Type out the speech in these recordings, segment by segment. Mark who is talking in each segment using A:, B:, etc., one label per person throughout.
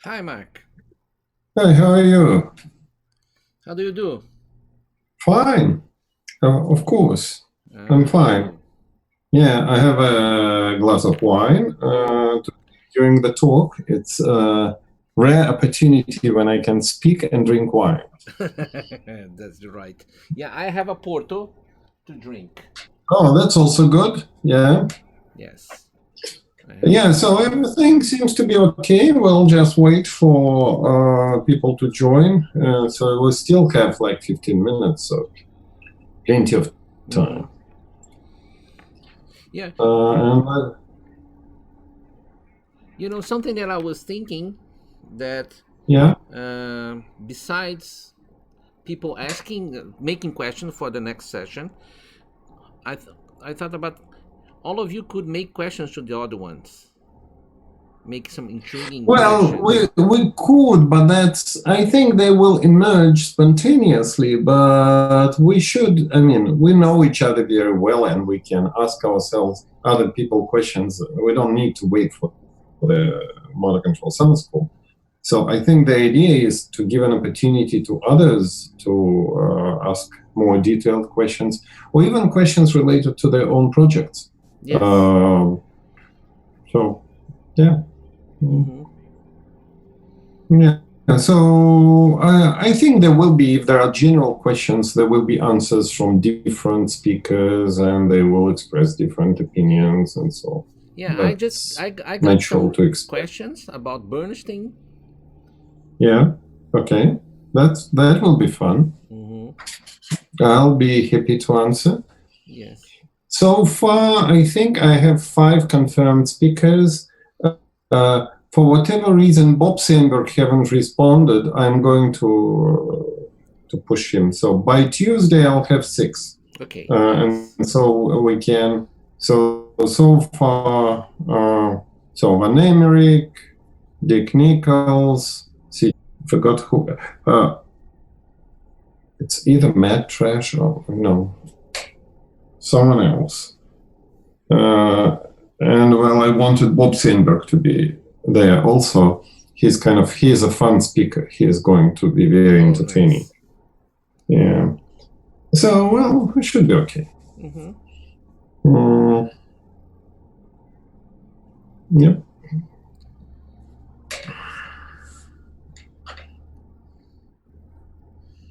A: Hi, Mark.
B: Hi, how are you?
A: How do you do?
B: Fine. Of course. I'm fine.
A: Cool.
B: Yeah, I have a glass of wine during the talk. It's a rare opportunity when I can speak and drink wine.
A: That's right. Yeah, I have a Porto to drink.
B: Oh, that's also good. Yeah.
A: Yes.
B: Yeah, so everything seems to be okay. We'll just wait for people to join. So we still have like 15 minutes, so plenty of time.
A: Yeah.
B: And
A: Something that I was thinking that
B: yeah.
A: besides people making questions for the next session, I, th- I thought about all of you could make questions to the other ones. Make some intriguing
B: Well,
A: questions.
B: we could, but I think they will emerge spontaneously, but we should, we know each other very well and we can ask ourselves other people questions. We don't need to wait for the motor control summer school. So I think the idea is to give an opportunity to others to ask more detailed questions or even questions related to their own projects.
A: Yes.
B: So, yeah. Yeah. So I think there will be, if there are general questions, there will be answers from different speakers, and they will express different opinions, and so.
A: Yeah,
B: That's
A: I got
B: natural
A: some
B: to expect.
A: questions about Bernstein.
B: Yeah. Okay. That will be fun. I'll be happy to answer.
A: Yes.
B: So far, I think I have 5 confirmed speakers. For whatever reason, Bob Sandberg haven't responded. I'm going to push him. So by Tuesday, I'll have 6.
A: Okay.
B: And so we can. So far, so Van Emerick, Dick Nichols. See, forgot who. It's either Matt Trash or no, someone else. And well, I wanted Bob Sandberg to be there also. He's a fun speaker. He is going to be very entertaining. Nice. Yeah. So, well, it should be okay. Yep.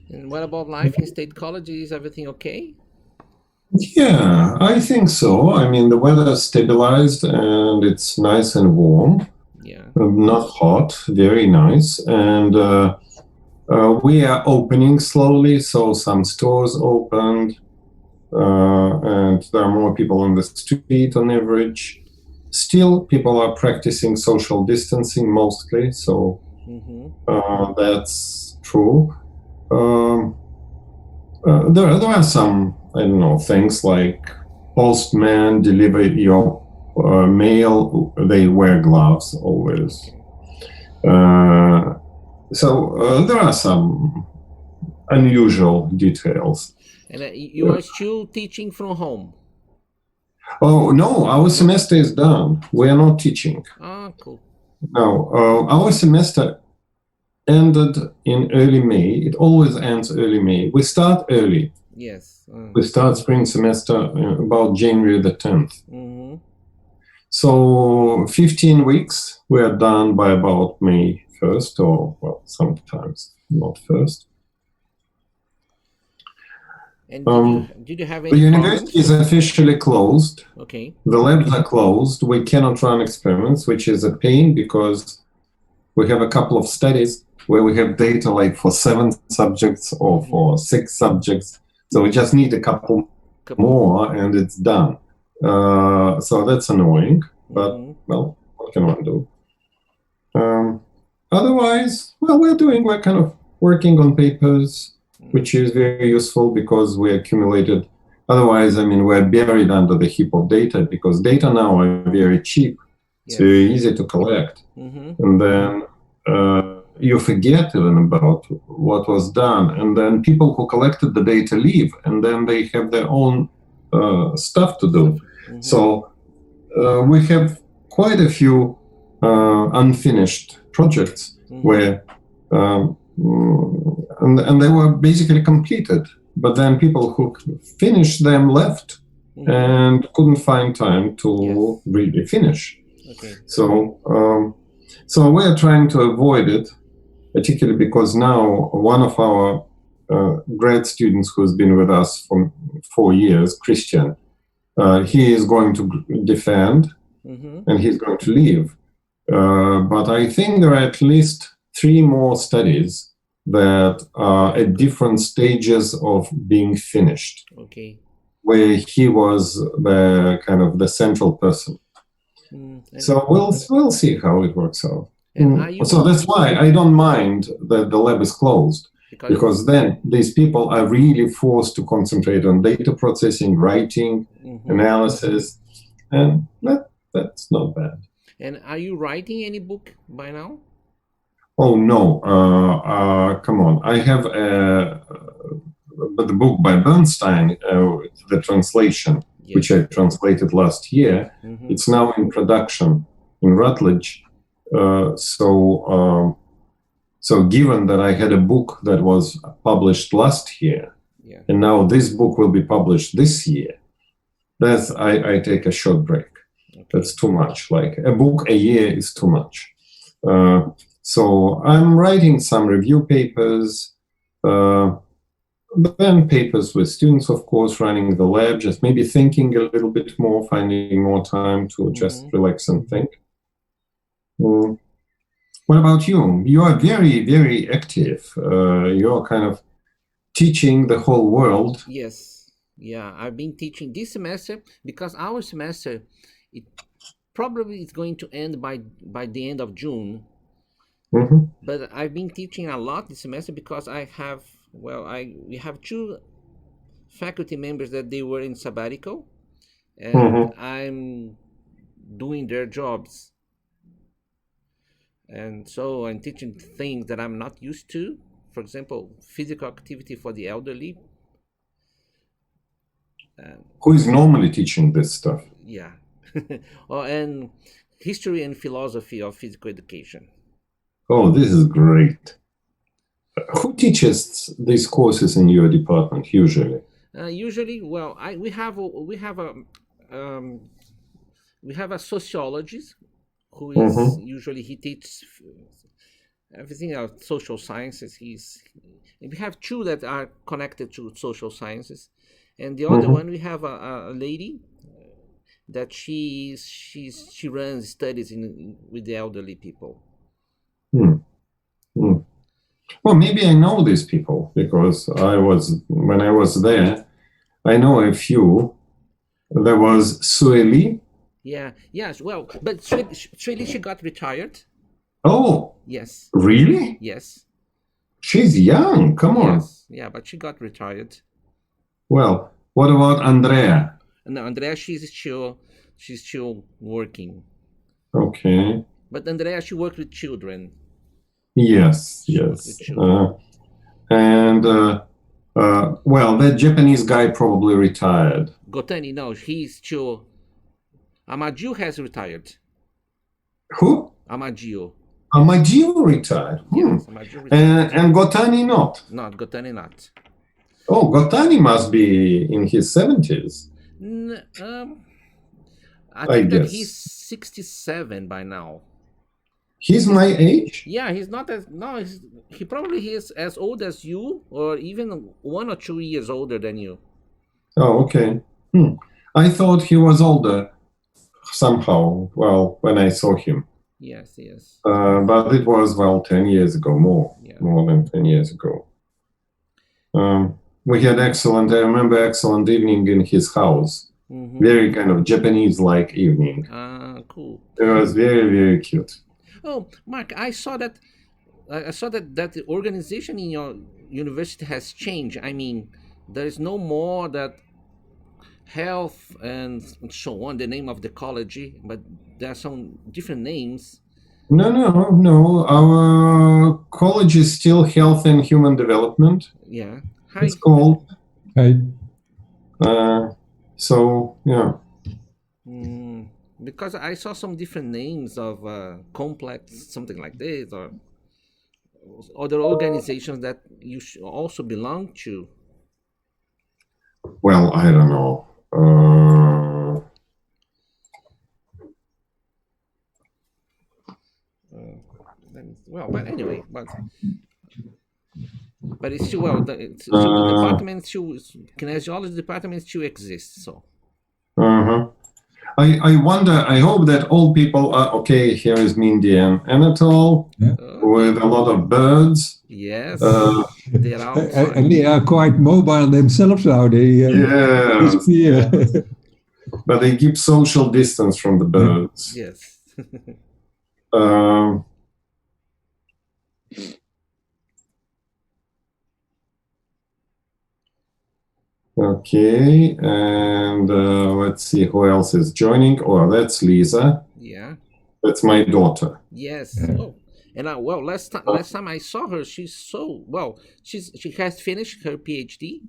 A: And what about life in State College? Is everything okay?
B: Yeah, I think so. I mean, the weather is stabilized and it's nice and warm.
A: Yeah.
B: Not hot, very nice. And we are opening slowly, so some stores opened, and there are more people on the street on average. Still, people are practicing social distancing mostly, so that's true. There are some, I don't know, things like postman deliver your mail, they wear gloves always. So there are some unusual details.
A: And you are still teaching from home?
B: Oh, no, our semester is done. We are not teaching.
A: Ah, cool.
B: No, our semester ended in early May. It always ends early May. We start early.
A: Yes.
B: We start spring semester about January the 10th. So 15 weeks, we are done by about May 1st, or well, sometimes not 1st.
A: And did you have any
B: The university is officially closed.
A: Okay.
B: The labs are closed. We cannot run experiments, which is a pain because we have a couple of studies where we have data like for 7 subjects or for 6 subjects. So we just need a couple more and it's done. So that's annoying, but well, what can one do? Otherwise, well, we're kind of working on papers, which is very useful because we accumulated. Otherwise, we're buried under the heap of data because data now are very cheap. It's very easy to collect. And then you forget even about what was done. And then people who collected the data leave, and then they have their own stuff to do. So we have quite a few unfinished projects. where and they were basically completed. But then people who finished them left and couldn't find time to really finish.
A: Okay.
B: So so we're trying to avoid it, particularly because now one of our grad students who's been with us for 4 years, Christian, he is going to defend and he's going to leave. But I think there are at least 3 more studies that are at different stages of being finished.
A: Okay.
B: Where he was the kind of the central person. So we'll see how it works out. So that's why I don't mind that the lab is closed, because then these people are really forced to concentrate on data processing, writing, analysis, and that's not bad.
A: And are you writing any book by now?
B: Oh no, come on! I have the book by Bernstein, the translation, which I translated last year. It's now in production in Routledge. So given that I had a book that was published last year, and now this book will be published this year, I take a short break. Okay. That's too much. Like a book a year is too much. So I'm writing some review papers, then papers with students, of course, running the lab, just maybe thinking a little bit more, finding more time to just relax and think. What about you? You are very, very active. You're kind of teaching the whole world.
A: Yes. Yeah, I've been teaching this semester because our semester, it probably is going to end by the end of June. But I've been teaching a lot this semester because we have 2 faculty members that they were in sabbatical, and I'm doing their jobs. And so I'm teaching things that I'm not used to. For example, physical activity for the elderly.
B: Who is normally teaching this stuff?
A: Yeah. And history and philosophy of physical education.
B: Oh, this is great. Who teaches these courses in your department usually?
A: Usually, well, we have a sociologist who is usually he teaches everything else, social sciences. We have 2 that are connected to social sciences, and the other one we have a lady that she runs studies with the elderly people.
B: Well, maybe I know these people because when I was there, I know a few. There was Sueli.
A: Yeah, yes, well, but Sueli, she got retired.
B: Oh,
A: yes.
B: Really?
A: Yes.
B: She's young, come on.
A: Yeah, but she got retired.
B: Well, what about Andrea?
A: No, Andrea, she's still working.
B: Okay.
A: But Andrea, she worked with children.
B: Yes. Well, that Japanese guy probably retired.
A: Gotani, no, he's still. Amagio has retired.
B: Who?
A: Amagio.
B: Amagio retired.
A: Yes, Amagio retired.
B: And Gotani not?
A: Not Gotani not.
B: Oh, Gotani must be in his 70s.
A: I think that he's 67 by now.
B: He's my age?
A: Yeah, he's not as he probably is as old as you, or even 1 or 2 years older than you.
B: Oh, okay. I thought he was older somehow. Well, when I saw him.
A: Yes.
B: But it was 10 years ago, more than 10 years ago. We had I remember excellent evening in his house. Very kind of Japanese-like evening.
A: Cool.
B: It was very, very cute.
A: Oh, Mark, I saw that the organization in your university has changed. I mean, there is no more that health and so on, the name of the college, but there are some different names.
B: No. Our college is still Health and Human Development.
A: Yeah.
B: Hi. It's called.
C: Hi.
B: So, yeah.
A: Because I saw some different names of complex, something like this, or. other organizations that you also belong to?
B: Well, I don't know.
A: Well, but anyway, but it's still so the department still, kinesiology department still exists. So.
B: I wonder. I hope that all people are okay. Here is Mindy and Anatole with a lot of birds.
A: Yes, they're outside.
C: And they are quite mobile themselves now. They disappear.
B: But they keep social distance from the birds.
A: Yes.
B: Okay, and let's see who else is joining. Oh, that's Lisa.
A: Yeah.
B: That's my daughter.
A: Yes. Oh. And last time I saw her, she has finished her PhD.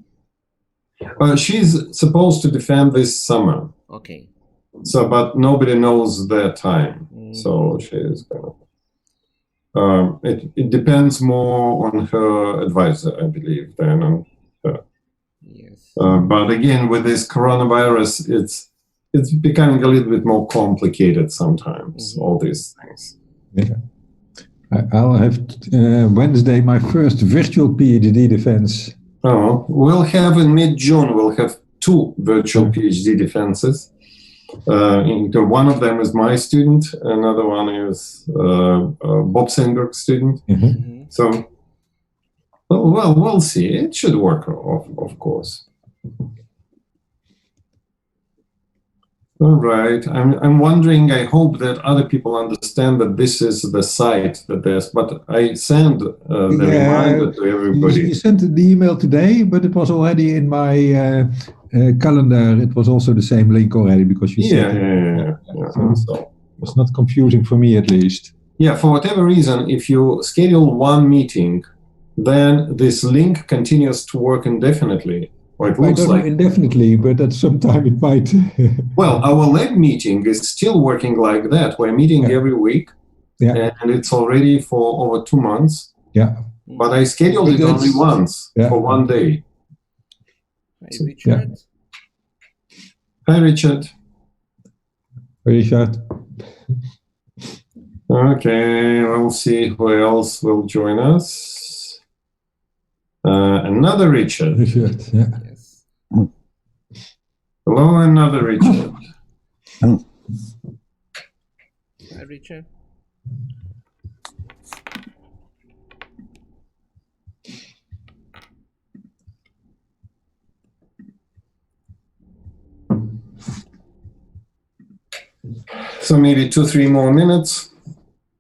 B: She's supposed to defend this summer.
A: Okay.
B: So, but nobody knows their time. So she's gonna. It depends more on her advisor, I believe, than on her.
A: Yes.
B: But again, with this coronavirus, it's becoming a little bit more complicated sometimes. All these things.
C: Yeah. I'll have Wednesday my first virtual PhD defense.
B: Oh, we'll have in mid-June. We'll have 2 virtual PhD defenses. One of them is my student. Another one is Bob Sandberg's student. So, well, we'll see. It should work, of course. All right. I'm wondering. I hope that other people understand that this is the site that there's. But I send the reminder to everybody.
C: You sent the email today, but it was already in my calendar. It was also the same link already because you said. So it's not confusing for me, at least.
B: Yeah. For whatever reason, if you schedule one meeting, then this link continues to work indefinitely. Or it looks like
C: indefinitely, but at some time it might.
B: Well, our lab meeting is still working like that. We're meeting every week, and it's already for over 2 months.
C: Yeah.
B: But I scheduled it only once for 1 day.
A: Hi, Richard.
B: Hi, Richard.
C: Hi, Richard.
B: Okay, we'll see who else will join us. Another Richard.
C: Richard, yeah.
A: Yes.
B: Hello, another Richard.
A: Hi, Richard.
B: So maybe 2-3 more minutes,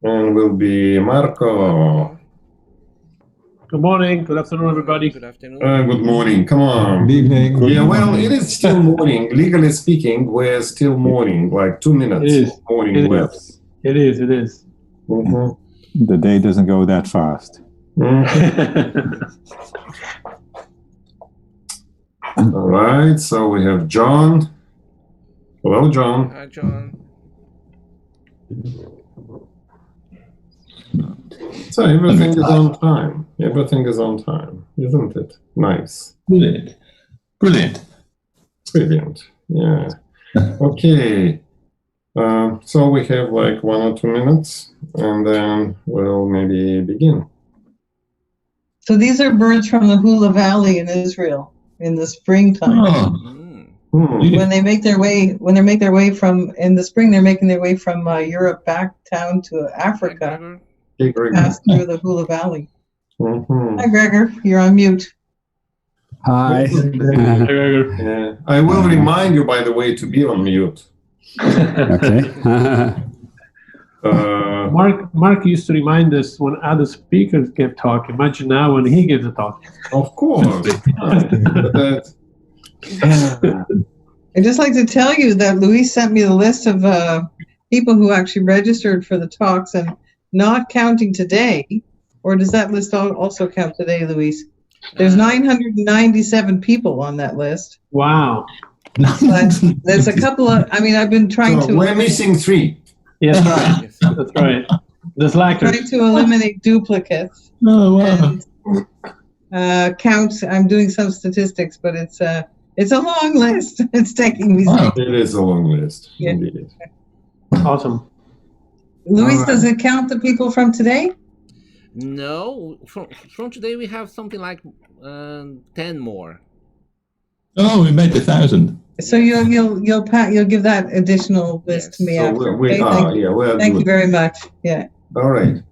B: and we'll be Marco.
D: Good morning. Good afternoon, everybody.
A: Good afternoon.
B: Good morning. Come on.
C: Good evening.
B: Yeah, well, it is still morning. Legally speaking, we're still morning, like 2 minutes
D: It is.
B: of morning left.
D: It is.
E: The day doesn't go that fast.
B: All right, so we have John. Hello, John.
A: Hi, John.
B: So everything is on time. Everything is on time, isn't it? Nice.
E: Brilliant.
B: Brilliant. Yeah. Okay. So we have like 1 or 2 minutes, and then we'll maybe begin.
F: So these are birds from the Hula Valley in Israel in the springtime. When they make their way, from in the spring, they're making their way from Europe back down to Africa.
B: Hey, Greg.
F: Pass through the Hula Valley.
B: Mm-hmm.
F: Hi, Gregor. You're on mute.
E: Hi.
B: Yeah. I will remind you, by the way, to be on mute.
E: Okay.
D: Mark used to remind us when other speakers give talk. Imagine now when he gives a talk.
B: Of course.
F: I'd just like to tell you that Luis sent me the list of people who actually registered for the talks, and not counting today, or does that list also count today, Luis? There's 997 people on that list.
D: Wow.
F: But there's a couple of, I've been trying to...
B: We're missing 3.
D: Yes, right. That's right. The slackers.
F: Trying to eliminate duplicates.
E: Oh, wow.
F: And count. I'm doing some statistics, but it's a long list. It's taking me.
E: Wow.
B: It is a long list,
F: Yeah.
B: indeed.
D: Awesome.
F: Luis,
B: All right.
F: does it count the people from today?
A: No, from today we have something like 10 more.
E: Oh, we made 1,000.
F: So you'll give that additional list to me
A: Yes.
B: So
F: after.
B: we
F: Okay,
B: are, yeah, we are
F: thank
B: good.
F: you very much. Yeah.
B: All right.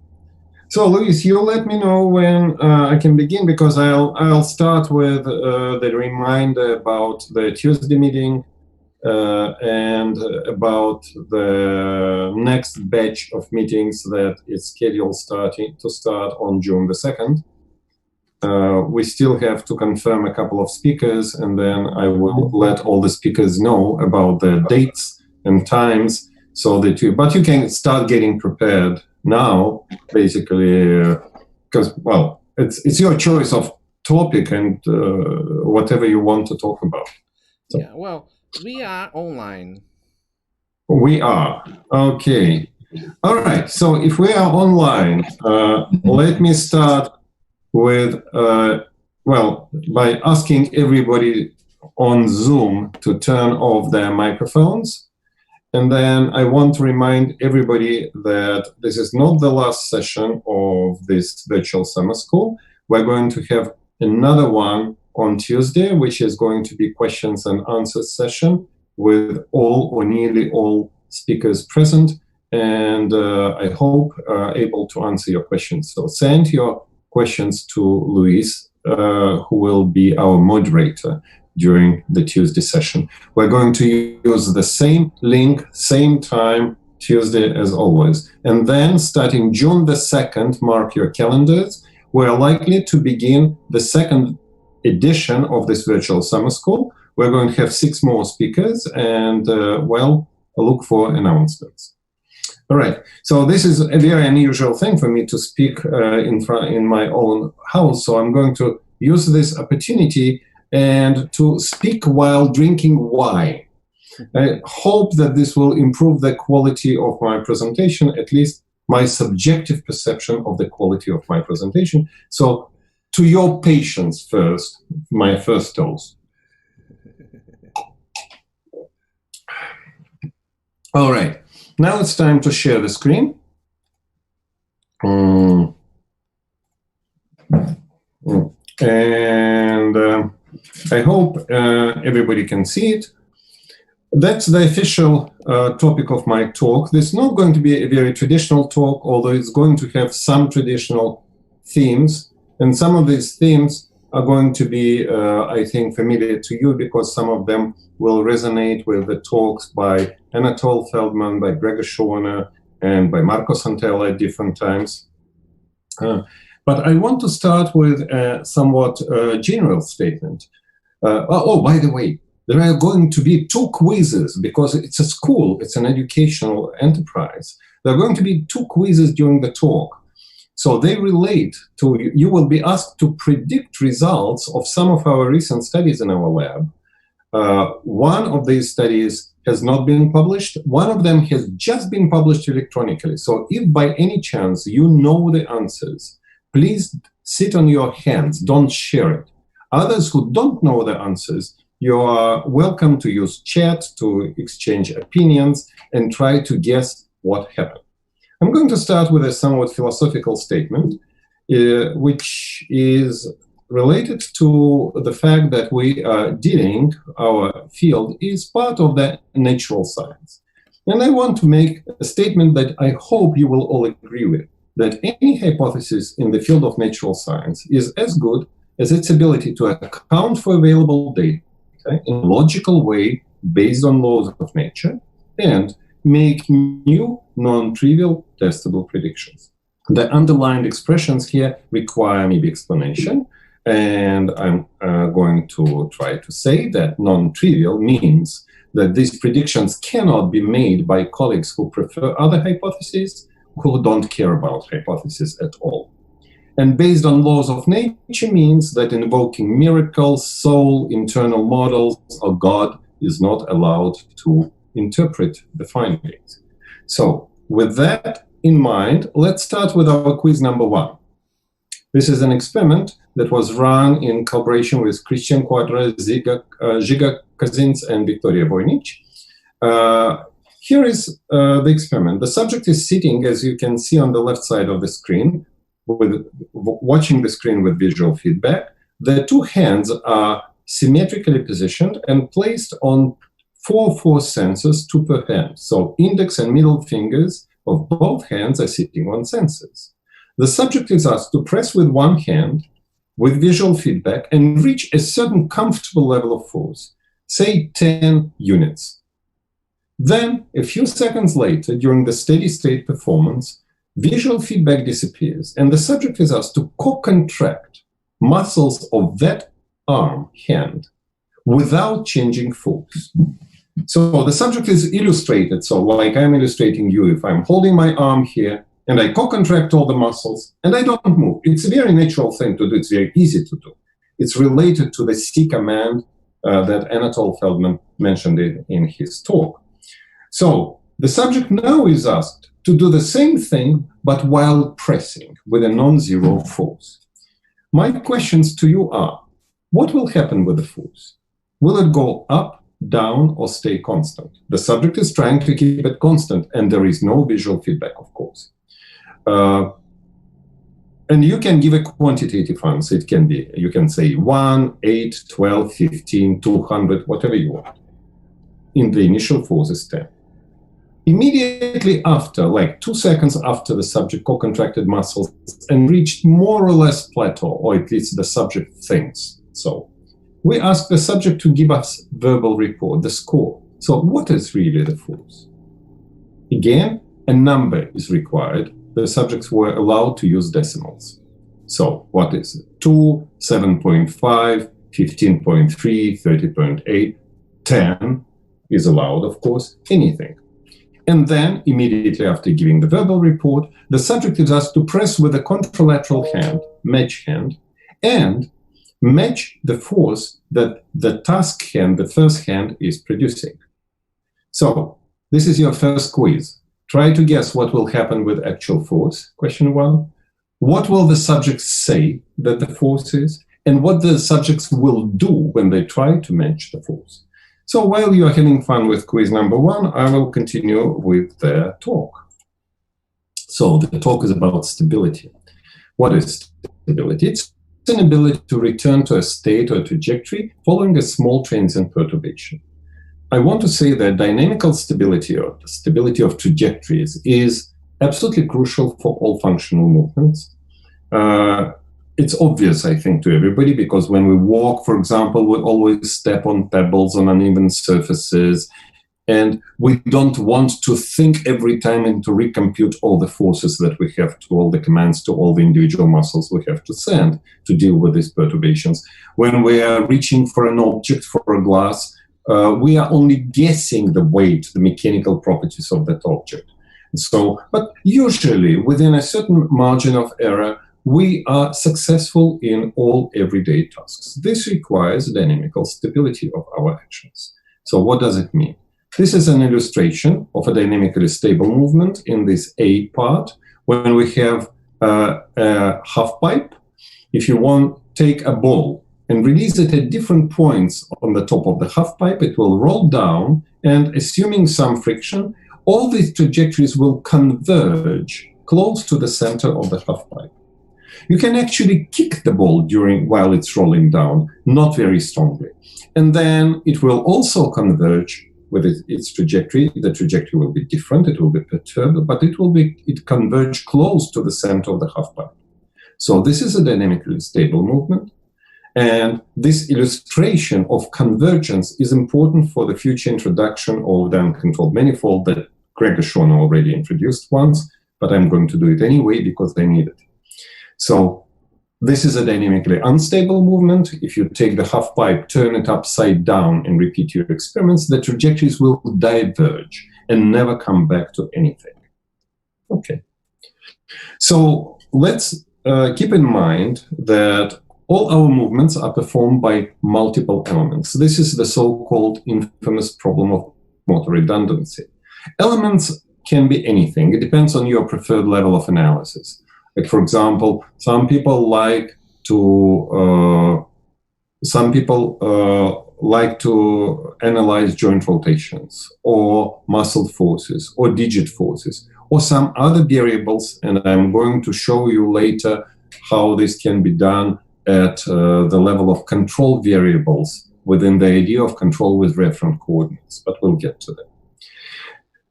B: So, Luis, you let me know when I can begin, because I'll start with the reminder about the Tuesday meeting and about the next batch of meetings that is scheduled to start on June the 2nd. We still have to confirm a couple of speakers, and then I will let all the speakers know about the dates and times, so that but you can start getting prepared now, basically, because, well, it's your choice of topic and whatever you want to talk about. So.
A: Yeah, well, we are online.
B: We are. Okay. All right. So if we are online, let me start with, by asking everybody on Zoom to turn off their microphones. And then I want to remind everybody that this is not the last session of this virtual summer school. We're going to have another one on Tuesday, which is going to be questions and answers session with all or nearly all speakers present, and I hope able to answer your questions. So send your questions to Luis, who will be our moderator during the Tuesday session. We're going to use the same link, same time, Tuesday as always. And then starting June the 2nd, mark your calendars, we're likely to begin the second edition of this virtual summer school. We're going to have 6 more speakers, and look for announcements. All right, so this is a very unusual thing for me to speak in my own house, so I'm going to use this opportunity and to speak while drinking wine. I hope that this will improve the quality of my presentation, at least my subjective perception of the quality of my presentation. So, to your patience first, my first toast. All right, now it's time to share the screen. And I hope everybody can see it. That's the official topic of my talk. This is not going to be a very traditional talk, although it's going to have some traditional themes. And some of these themes are going to be, I think, familiar to you, because some of them will resonate with the talks by Anatole Feldman, by Gregor Schorner, and by Marco Santella at different times. But I want to start with a somewhat general statement. By the way, there are going to be 2 quizzes, because it's a school, it's an educational enterprise. There are going to be 2 quizzes during the talk. So they relate to, you will be asked to predict results of some of our recent studies in our lab. One of these studies has not been published. One of them has just been published electronically. So if by any chance you know the answers, please sit on your hands, don't share it. Others who don't know the answers, you are welcome to use chat to exchange opinions and try to guess what happened. I'm going to start with a somewhat philosophical statement, which is related to the fact that we are dealing, our field is part of the natural science. And I want to make a statement that I hope you will all agree with, that any hypothesis in the field of natural science is as good as its ability to account for available data in a logical way based on laws of nature and make new, non-trivial, testable predictions. The underlined expressions here require maybe explanation, and I'm going to try to say that non-trivial means that these predictions cannot be made by colleagues who prefer other hypotheses, who don't care about hypotheses at all. And based on laws of nature means that invoking miracles, soul, internal models, or God is not allowed to interpret the findings. So with that in mind, let's start with our quiz number 1. This is an experiment that was run in collaboration with Christian Quadra, Žiga Kazins, and Victoria Vojnic. Here is the experiment. The subject is sitting, as you can see on the left side of the screen, watching the screen with visual feedback. The two hands are symmetrically positioned and placed on 4 force sensors, 2 per hand. So index and middle fingers of both hands are sitting on sensors. The subject is asked to press with one hand with visual feedback and reach a certain comfortable level of force, say 10 units. Then, a few seconds later, during the steady state performance, visual feedback disappears and the subject is asked to co-contract muscles of that arm, hand, without changing force. So the subject is illustrated. So like I'm illustrating you, if I'm holding my arm here and I co-contract all the muscles and I don't move, it's a very natural thing to do. It's very easy to do. It's related to the C command that Anatol Feldman mentioned in his talk. So the subject now is asked to do the same thing, but while pressing with a non-zero force. My questions to you are, what will happen with the force? Will it go up, down, or stay constant? The subject is trying to keep it constant, and there is no visual feedback, of course. And you can give a quantitative answer. It can be, you can say 1, 8, 12, 15, 200, whatever you want. In the initial force is 10. Immediately after, like 2 seconds after the subject co-contracted muscles and reached more or less plateau, or at least the subject thinks so, we ask the subject to give us verbal report, the score. So what is really the force? Again, a number is required. The subjects were allowed to use decimals. So what is it? 2, 7.5, 15.3, 30.8, 10 is allowed, of course, anything. And then, immediately after giving the verbal report, the subject is asked to press with a contralateral hand, match hand, and match the force that the task hand, the first hand, is producing. So, this is your first quiz. Try to guess what will happen with actual force, question 1. What will the subjects say that the force is? And what the subjects will do when they try to match the force. So while you are having fun with quiz number 1, I will continue with the talk. So the talk is about stability. What is stability? It's an ability to return to a state or trajectory following a small transient perturbation. I want to say that dynamical stability or the stability of trajectories is absolutely crucial for all functional movements. It's obvious, I think, to everybody, because when we walk, for example, we always step on pebbles on uneven surfaces, and we don't want to think every time and to recompute all the forces that we have, to all the commands, to all the individual muscles we have to send to deal with these perturbations. When we are reaching for an object, for a glass, we are only guessing the weight, the mechanical properties of that object. So, but usually within a certain margin of error, we are successful in all everyday tasks. This requires dynamical stability of our actions. So what does it mean? This is an illustration of a dynamically stable movement in this A part. When we have a half pipe, if you want, take a ball and release it at different points on the top of the half pipe, it will roll down, and assuming some friction, all these trajectories will converge close to the center of the half pipe. You can actually kick the ball while it's rolling down, not very strongly. And then it will also converge with its trajectory. The trajectory will be different, it will be perturbed, but it converge close to the center of the half pipe. So this is a dynamically stable movement. And this illustration of convergence is important for the future introduction of the uncontrolled manifold that Gregor Schorner already introduced once, but I'm going to do it anyway because I need it. So this is a dynamically unstable movement. If you take the half pipe, turn it upside down and repeat your experiments, the trajectories will diverge and never come back to anything. Okay. So let's keep in mind that all our movements are performed by multiple elements. This is the so-called infamous problem of motor redundancy. Elements can be anything. It depends on your preferred level of analysis. Like, for example, some people like to analyze joint rotations or muscle forces or digit forces or some other variables, and I'm going to show you later how this can be done at the level of control variables within the idea of control with reference coordinates, but we'll get to that.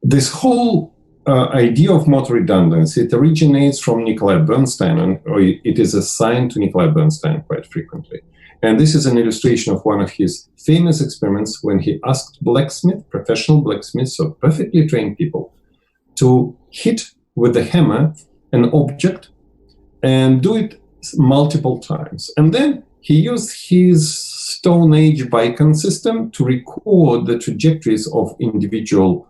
B: This whole idea of motor redundancy, it originates from Nikolai Bernstein, or it is assigned to Nikolai Bernstein quite frequently. And this is an illustration of one of his famous experiments when he asked professional blacksmiths, so perfectly trained people, to hit with a hammer an object and do it multiple times. And then he used his Stone Age Bicon system to record the trajectories of individual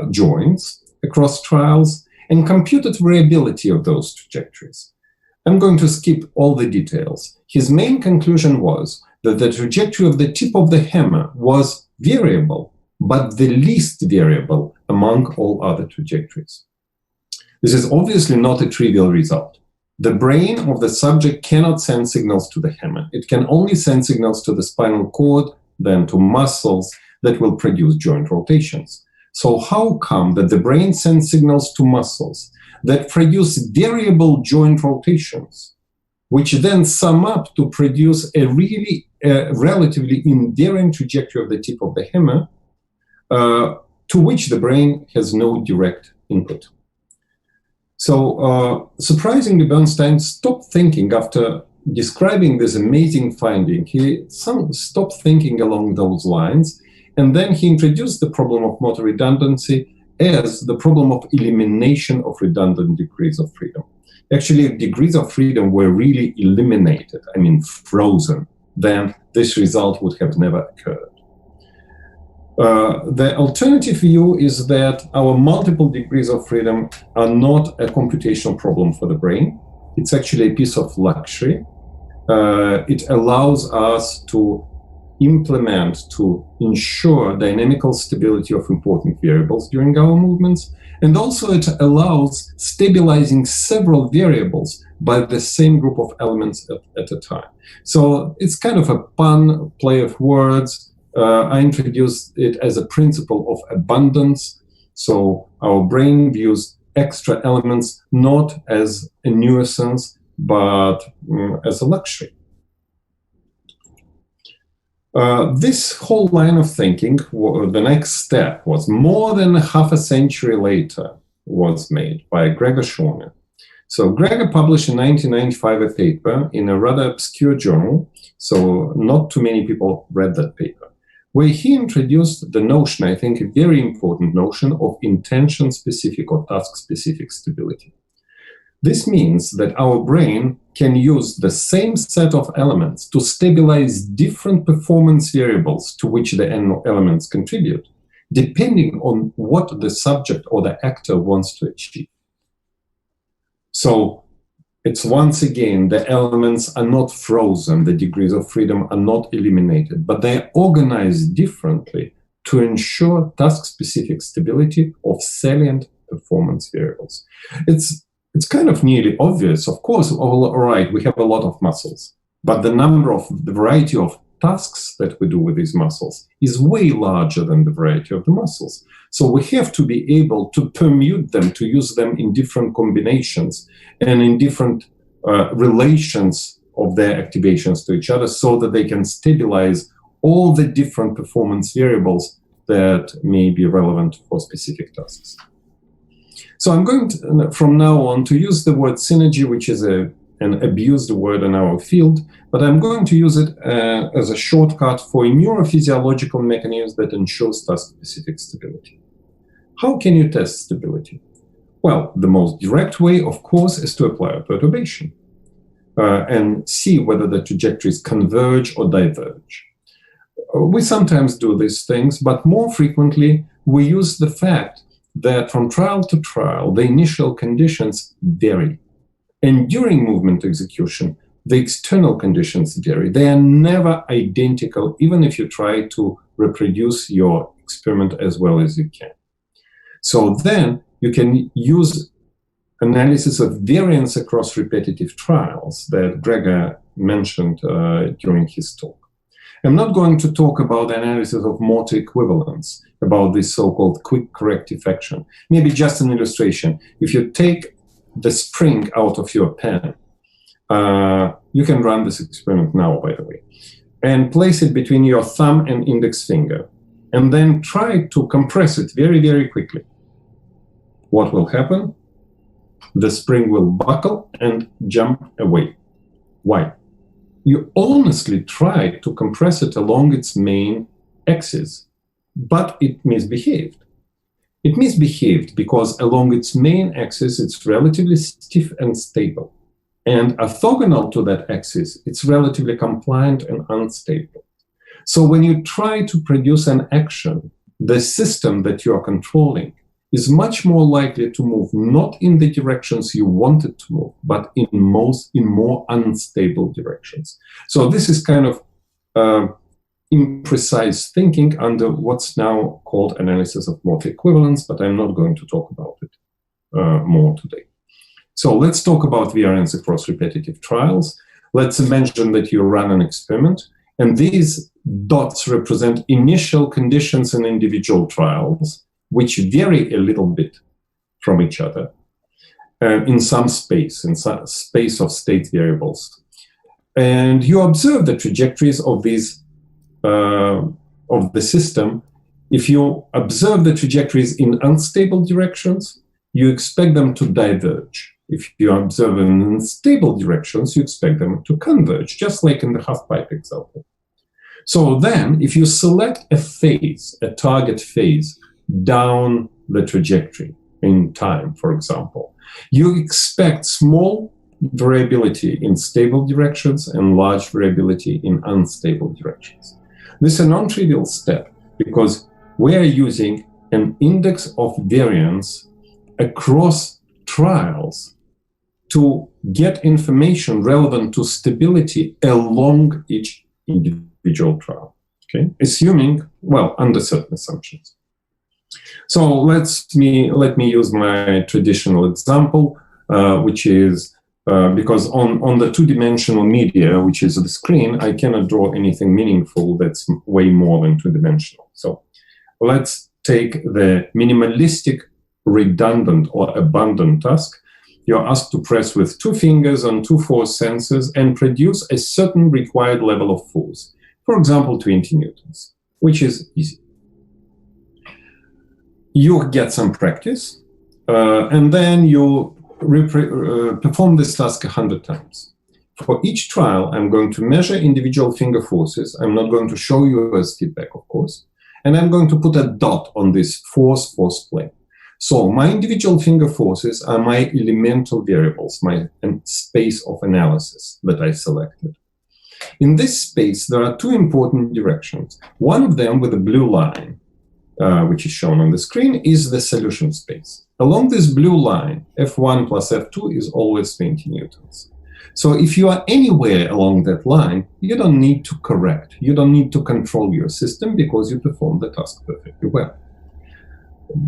B: joints across trials and computed variability of those trajectories. I'm going to skip all the details. His main conclusion was that the trajectory of the tip of the hammer was variable, but the least variable among all other trajectories. This is obviously not a trivial result. The brain of the subject cannot send signals to the hammer. It can only send signals to the spinal cord, then to muscles that will produce joint rotations. So how come that the brain sends signals to muscles that produce variable joint rotations, which then sum up to produce a relatively invariant trajectory of the tip of the hammer, to which the brain has no direct input? So surprisingly, Bernstein stopped thinking after describing this amazing finding. He stopped thinking along those lines, and then he introduced the problem of motor redundancy as the problem of elimination of redundant degrees of freedom. Actually, if degrees of freedom were really eliminated, I mean frozen, then this result would have never occurred. The alternative view is that our multiple degrees of freedom are not a computational problem for the brain. It's actually a piece of luxury. It allows us to implement, to ensure dynamical stability of important variables during our movements, and also it allows stabilizing several variables by the same group of elements at a time. So it's kind of a pun, play of words. I introduced it as a principle of abundance. So our brain views extra elements not as a nuisance, but as a luxury. This whole line of thinking, the next step was more than half a century later, was made by Gregor Schorner. So Gregor published in 1995 a paper in a rather obscure journal, so not too many people read that paper, where he introduced the notion, I think a very important notion, of intention-specific or task-specific stability. This means that our brain can use the same set of elements to stabilize different performance variables to which the elements contribute, depending on what the subject or the actor wants to achieve. So it's once again, the elements are not frozen, the degrees of freedom are not eliminated, but they are organized differently to ensure task-specific stability of salient performance variables. It's kind of nearly obvious. Of course, all right, we have a lot of muscles, but the variety of tasks that we do with these muscles is way larger than the variety of the muscles. So we have to be able to permute them, to use them in different combinations and in different relations of their activations to each other so that they can stabilize all the different performance variables that may be relevant for specific tasks. So I'm going to, from now on, to use the word synergy, which is an abused word in our field, but I'm going to use it as a shortcut for a neurophysiological mechanism that ensures task-specific stability. How can you test stability? Well, the most direct way, of course, is to apply a perturbation and see whether the trajectories converge or diverge. We sometimes do these things, but more frequently, we use the fact that from trial to trial, the initial conditions vary. And during movement execution, the external conditions vary. They are never identical, even if you try to reproduce your experiment as well as you can. So then you can use analysis of variance across repetitive trials that Gregor mentioned during his talk. I'm not going to talk about analysis of multi-equivalence, about this so-called quick corrective action. Maybe just an illustration. If you take the spring out of your pen, you can run this experiment now, by the way, and place it between your thumb and index finger, and then try to compress it very, very quickly. What will happen? The spring will buckle and jump away. Why? You honestly tried to compress it along its main axis, but it misbehaved. It misbehaved because along its main axis, it's relatively stiff and stable. And orthogonal to that axis, it's relatively compliant and unstable. So when you try to produce an action, the system that you are controlling is much more likely to move not in the directions you want it to move, but in more unstable directions. So this is kind of imprecise thinking under what's now called analysis of multi-equivalence, but I'm not going to talk about it more today. So let's talk about variance across repetitive trials. Let's imagine that you run an experiment, and these dots represent initial conditions in individual trials, which vary a little bit from each other in some space of state variables. And you observe the trajectories of these, of the system. If you observe the trajectories in unstable directions, you expect them to diverge. If you observe them in stable directions, you expect them to converge, just like in the half-pipe example. So then, if you select a phase, a target phase, down the trajectory in time, for example, you expect small variability in stable directions and large variability in unstable directions. This is a non-trivial step because we are using an index of variance across trials to get information relevant to stability along each individual trial, okay? Assuming, well, under certain assumptions. So let me use my traditional example, which is because on the two-dimensional media, which is the screen, I cannot draw anything meaningful that's way more than two-dimensional. So let's take the minimalistic, redundant, or abundant task. You're asked to press with 2 fingers on 2 force sensors and produce a certain required level of force, for example, 20 newtons, which is easy. You get some practice, and then you perform this task 100 times. For each trial, I'm going to measure individual finger forces. I'm not going to show you as feedback, of course. And I'm going to put a dot on this force plane. So my individual finger forces are my elemental variables, my space of analysis that I selected. In this space, there are 2 important directions. One of them with a blue line, which is shown on the screen, is the solution space. Along this blue line, F1 plus F2 is always 20 newtons. So if you are anywhere along that line, you don't need to correct. You don't need to control your system because you perform the task perfectly well.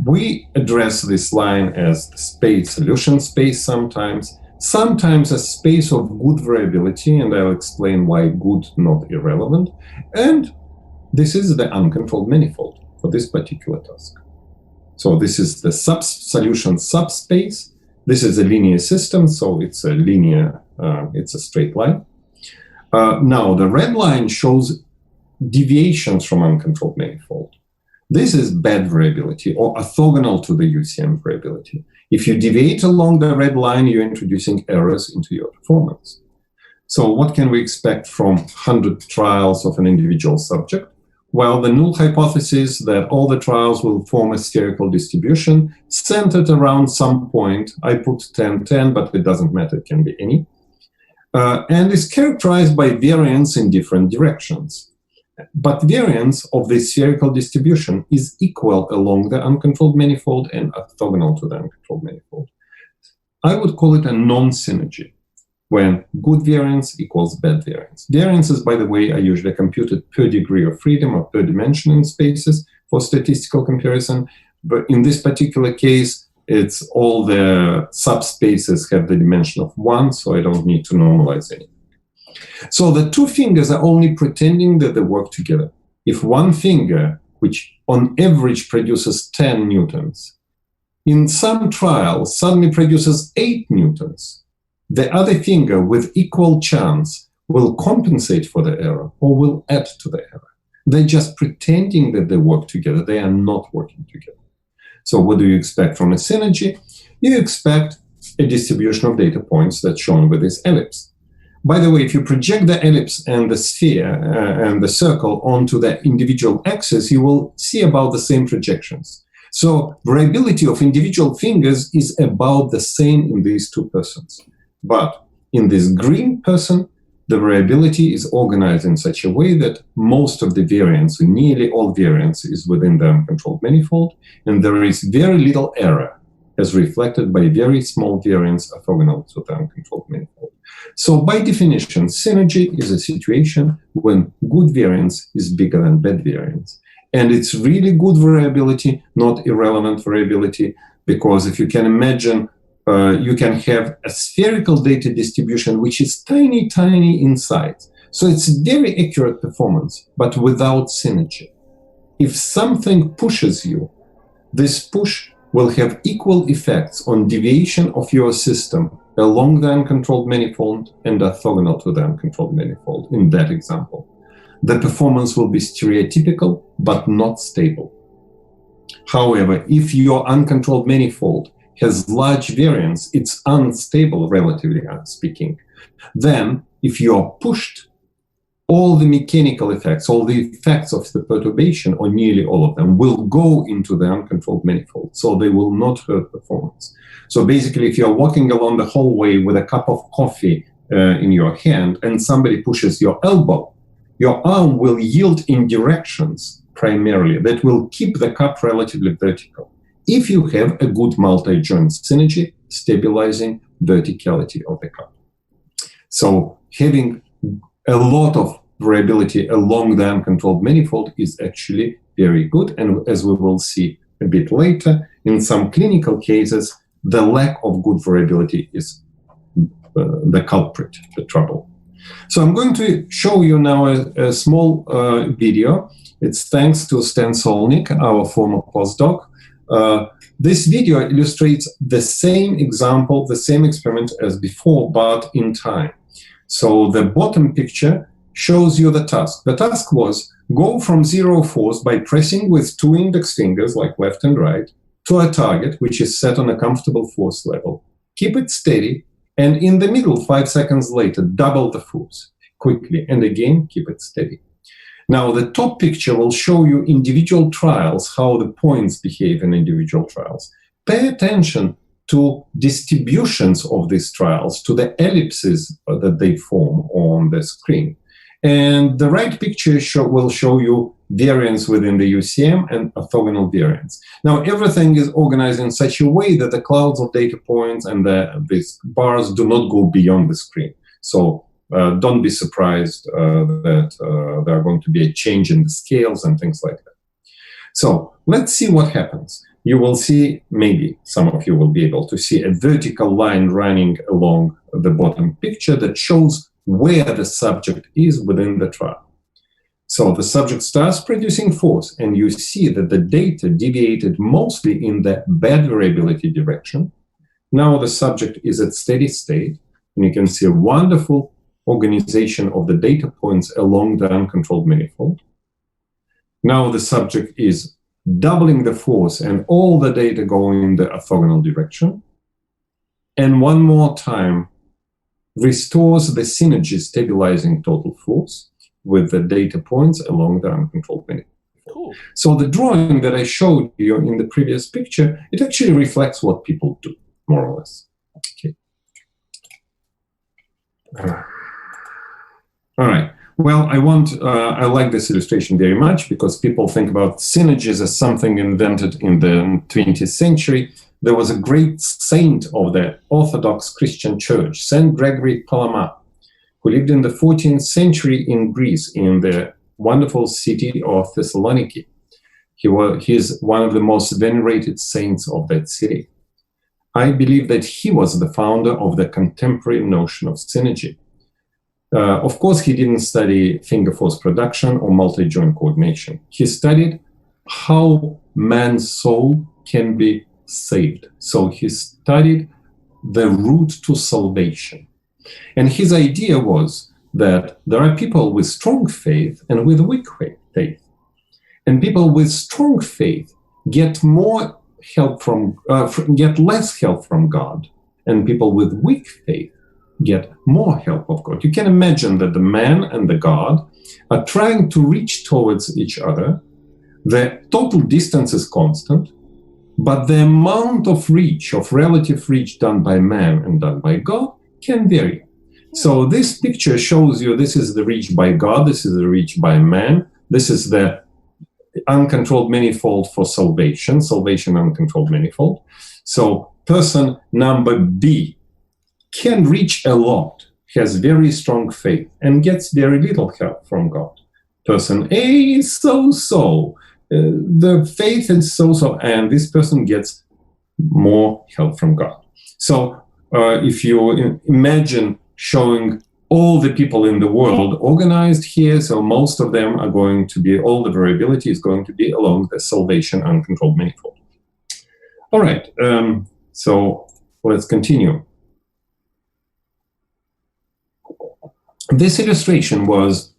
B: We address this line as space, solution space sometimes a space of good variability, and I'll explain why good, not irrelevant. And this is the uncontrolled manifold for this particular task. So this is the solution subspace. This is a linear system, so it's a linear, it's a straight line. Now the red line shows deviations from uncontrolled manifold. This is bad variability or orthogonal to the UCM variability. If you deviate along the red line, you're introducing errors into your performance. So what can we expect from 100 trials of an individual subject? Well, the null hypothesis that all the trials will form a spherical distribution centered around some point. I put 10, 10, but it doesn't matter, it can be any. And is characterized by variance in different directions. But variance of the spherical distribution is equal along the uncontrolled manifold and orthogonal to the uncontrolled manifold. I would call it a non-synergy, when good variance equals bad variance. Variances, by the way, are usually computed per degree of freedom or per dimension in spaces for statistical comparison. but in this particular case, it's all the subspaces have the dimension of 1, so I don't need to normalize anything. So the two fingers are only pretending that they work together. If one finger, which on average produces 10 newtons, in some trials suddenly produces 8 newtons, the other finger with equal chance will compensate for the error or will add to the error. They're just pretending that they work together. They are not working together. So what do you expect from a synergy? You expect a distribution of data points that's shown with this ellipse. By the way, if you project the ellipse and the sphere and the circle onto the individual axis, you will see about the same projections. So variability of individual fingers is about the same in these two persons. But in this green person, the variability is organized in such a way that most of the variance, or nearly all variance, is within the uncontrolled manifold, and there is very little error as reflected by very small variance orthogonal to the uncontrolled manifold. So by definition, synergy is a situation when good variance is bigger than bad variance. And it's really good variability, not irrelevant variability, because if you can imagine, you can have a spherical data distribution which is tiny, tiny inside. So it's very accurate performance, but without synergy. If something pushes you, this push will have equal effects on deviation of your system along the uncontrolled manifold and orthogonal to the uncontrolled manifold in that example. The performance will be stereotypical, but not stable. However, if your uncontrolled manifold has large variance, it's unstable, relatively speaking. Then, if you are pushed, all the mechanical effects, all the effects of the perturbation, or nearly all of them, will go into the uncontrolled manifold, so they will not hurt performance. So basically, if you're walking along the hallway with a cup of coffee in your hand and somebody pushes your elbow, your arm will yield in directions primarily that will keep the cup relatively vertical. If you have a good multi-joint synergy stabilizing verticality of the cup. So having a lot of variability along the uncontrolled manifold is actually very good. And as we will see a bit later, in some clinical cases, the lack of good variability is the culprit, the trouble. So I'm going to show you now a small video. It's thanks to Stan Solnik, our former postdoc. This video illustrates the same example, the same experiment as before, but in time. So the bottom picture shows you the task. The task was go from zero force by pressing with two index fingers, like left and right, to a target which is set on a comfortable force level. Keep it steady, and in the middle, 5 seconds later, double the force quickly, and again, keep it steady. Now, the top picture will show you individual trials, how the points behave in individual trials. Pay attention to distributions of these trials, to the ellipses that they form on the screen. And the right picture will show you variance within the UCM and orthogonal variance. Now, everything is organized in such a way that the clouds of data points and these bars do not go beyond the screen. So don't be surprised that there are going to be a change in the scales and things like that. So let's see what happens. You will see, maybe some of you will be able to see a vertical line running along the bottom picture that shows where the subject is within the trial. So the subject starts producing force, and you see that the data deviated mostly in the bad variability direction. Now the subject is at steady state, and you can see a wonderful organization of the data points along the uncontrolled manifold. Now the subject is doubling the force, and all the data going in the orthogonal direction. And one more time, restores the synergy stabilizing total force with the data points along the uncontrolled manifold.
A: Cool.
B: So the drawing that I showed you in the previous picture, it actually reflects what people do, more or less. Okay. All right. Well, I like this illustration very much because people think about synergies as something invented in the 20th century. There was a great saint of the Orthodox Christian Church, Saint Gregory Palamas, who lived in the 14th century in Greece, in the wonderful city of Thessaloniki. He's one of the most venerated saints of that city. I believe that he was the founder of the contemporary notion of synergy. Of course, he didn't study finger force production or multi-joint coordination. He studied how man's soul can be saved. So he studied the route to salvation. And his idea was that there are people with strong faith and with weak faith. And people with strong faith get more help get less help from God. And people with weak faith get more help of God. You can imagine that the man and the God are trying to reach towards each other. The total distance is constant, but the amount of reach, of relative reach done by man and done by God can vary. So this picture shows you this is the reach by God, this is the reach by man, this is the uncontrolled manifold for salvation, uncontrolled manifold. So person number B can reach a lot, has very strong faith, and gets very little help from God. Person A is so-so, the faith is so-so, and this person gets more help from God. So if you imagine showing all the people in the world organized here, so most of them are going to be, all the variability is going to be along the salvation uncontrolled manifold. All right, so let's continue. This illustration was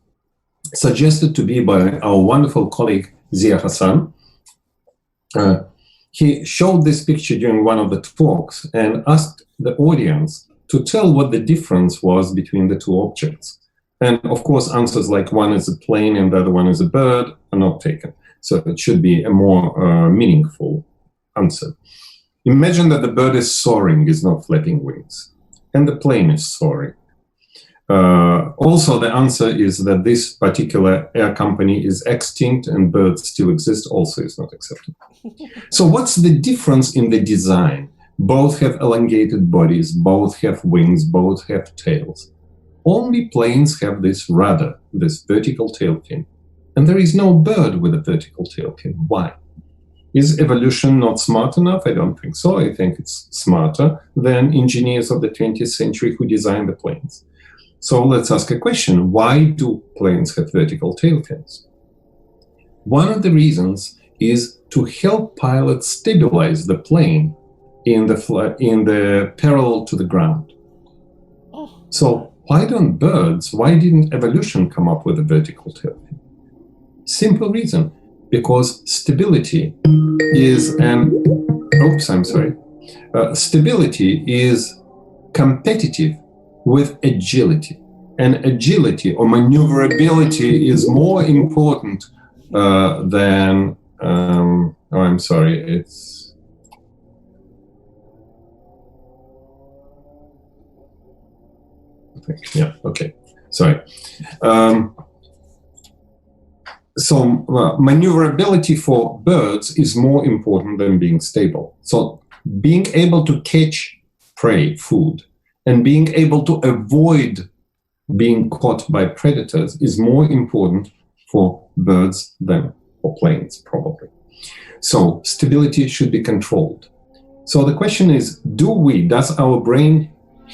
B: suggested to be by our wonderful colleague Zia Hassan. He showed this picture during one of the talks and asked the audience to tell what the difference was between the two objects. And of course, answers like one is a plane and the other one is a bird are not taken. So it should be a more meaningful answer. Imagine that the bird is soaring, is not flapping wings, and the plane is soaring. Also, the answer is that this particular air company is extinct and birds still exist, also is not acceptable. So what's the difference in the design? Both have elongated bodies, both have wings, both have tails. Only planes have this rudder, this vertical tail fin. And there is no bird with a vertical tail fin. Why? Is evolution not smart enough? I don't think so. I think it's smarter than engineers of the 20th century who designed the planes. So let's ask a question. Why do planes have vertical tail fins? One of the reasons is to help pilots stabilize the plane in the parallel to the ground. So why didn't evolution come up with a vertical tail fin? Simple reason, because stability is stability is competitive with agility, and agility or maneuverability is more important than maneuverability for birds is more important than being stable. So being able to catch prey, food, and being able to avoid being caught by predators is more important for birds than for planes, probably. So stability should be controlled. So the question is, does our brain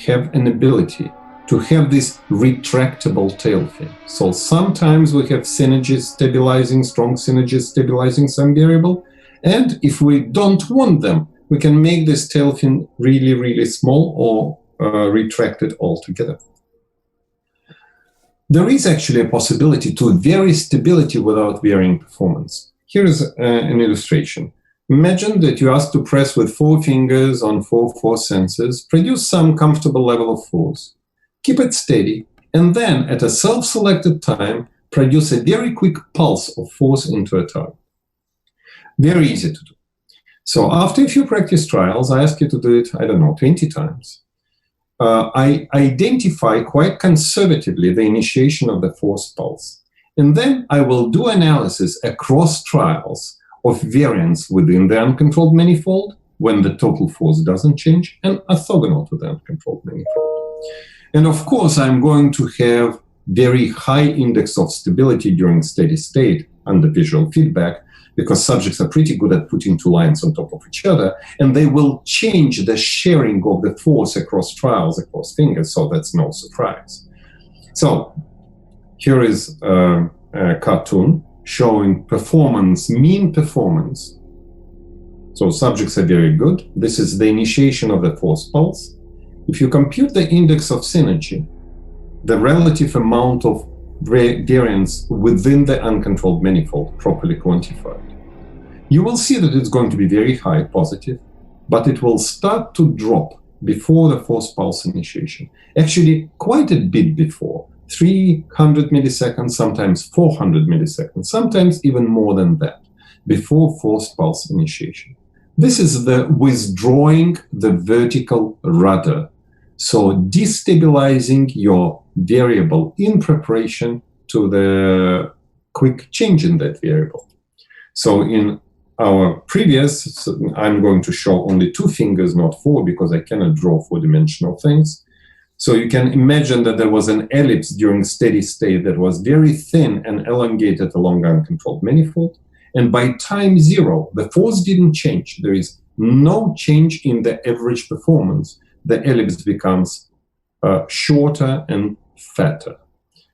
B: have an ability to have this retractable tail fin? So sometimes we have synergies stabilizing, strong synergies stabilizing some variable. And if we don't want them, we can make this tail fin really, really small or retract it altogether. There is actually a possibility to vary stability without varying performance. Here is an illustration. Imagine that you ask to press with 4 fingers on 4 force sensors, produce some comfortable level of force, keep it steady, and then at a self-selected time, produce a very quick pulse of force into a target. Very easy to do. So after a few practice trials, I ask you to do it, 20 times. I identify quite conservatively the initiation of the force pulse. And then I will do analysis across trials of variance within the uncontrolled manifold when the total force doesn't change, and orthogonal to the uncontrolled manifold. And of course, I'm going to have very high index of stability during steady state under visual feedback, because subjects are pretty good at putting two lines on top of each other, and they will change the sharing of the force across trials, across fingers, so that's no surprise. So here is a cartoon showing performance, mean performance. So subjects are very good. This is the initiation of the force pulse. If you compute the index of synergy, the relative amount of variance within the uncontrolled manifold properly quantified, you will see that it's going to be very high, positive, but it will start to drop before the force pulse initiation. Actually, quite a bit before, 300 milliseconds, sometimes 400 milliseconds, sometimes even more than that, before force pulse initiation. This is the withdrawing the vertical rudder. So destabilizing your variable in preparation to the quick change in that variable. So in our previous, I'm going to show only 2 fingers, not 4, because I cannot draw 4-dimensional things. So you can imagine that there was an ellipse during steady state that was very thin and elongated along uncontrolled manifold. And by time 0, the force didn't change. There is no change in the average performance. The ellipse becomes shorter and fatter.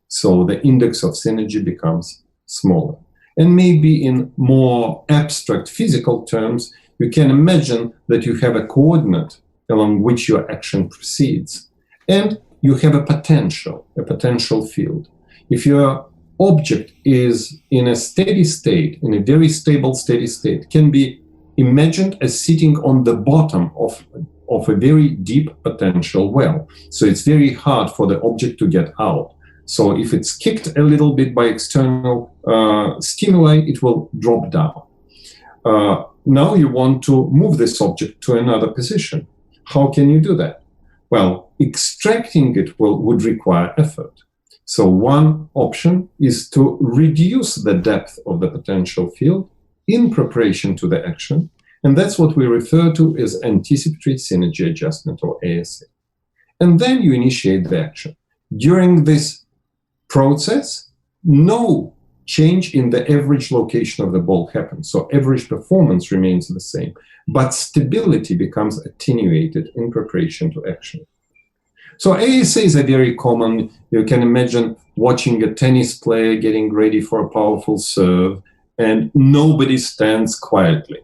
B: So the index of synergy becomes smaller. And maybe in more abstract physical terms, you can imagine that you have a coordinate along which your action proceeds. And you have a potential field. If your object is in a steady state, in a very stable steady state, can be imagined as sitting on the bottom of a very deep potential well. So it's very hard for the object to get out. So if it's kicked a little bit by external stimuli, it will drop down. Now you want to move this object to another position. How can you do that? Well, extracting it would require effort. So one option is to reduce the depth of the potential field in preparation to the action. And that's what we refer to as Anticipatory Synergy Adjustment, or ASA. And then you initiate the action. During this process, no change in the average location of the ball happens. So average performance remains the same, but stability becomes attenuated in preparation to action. So ASAs are very common. You can imagine watching a tennis player getting ready for a powerful serve, and nobody stands quietly.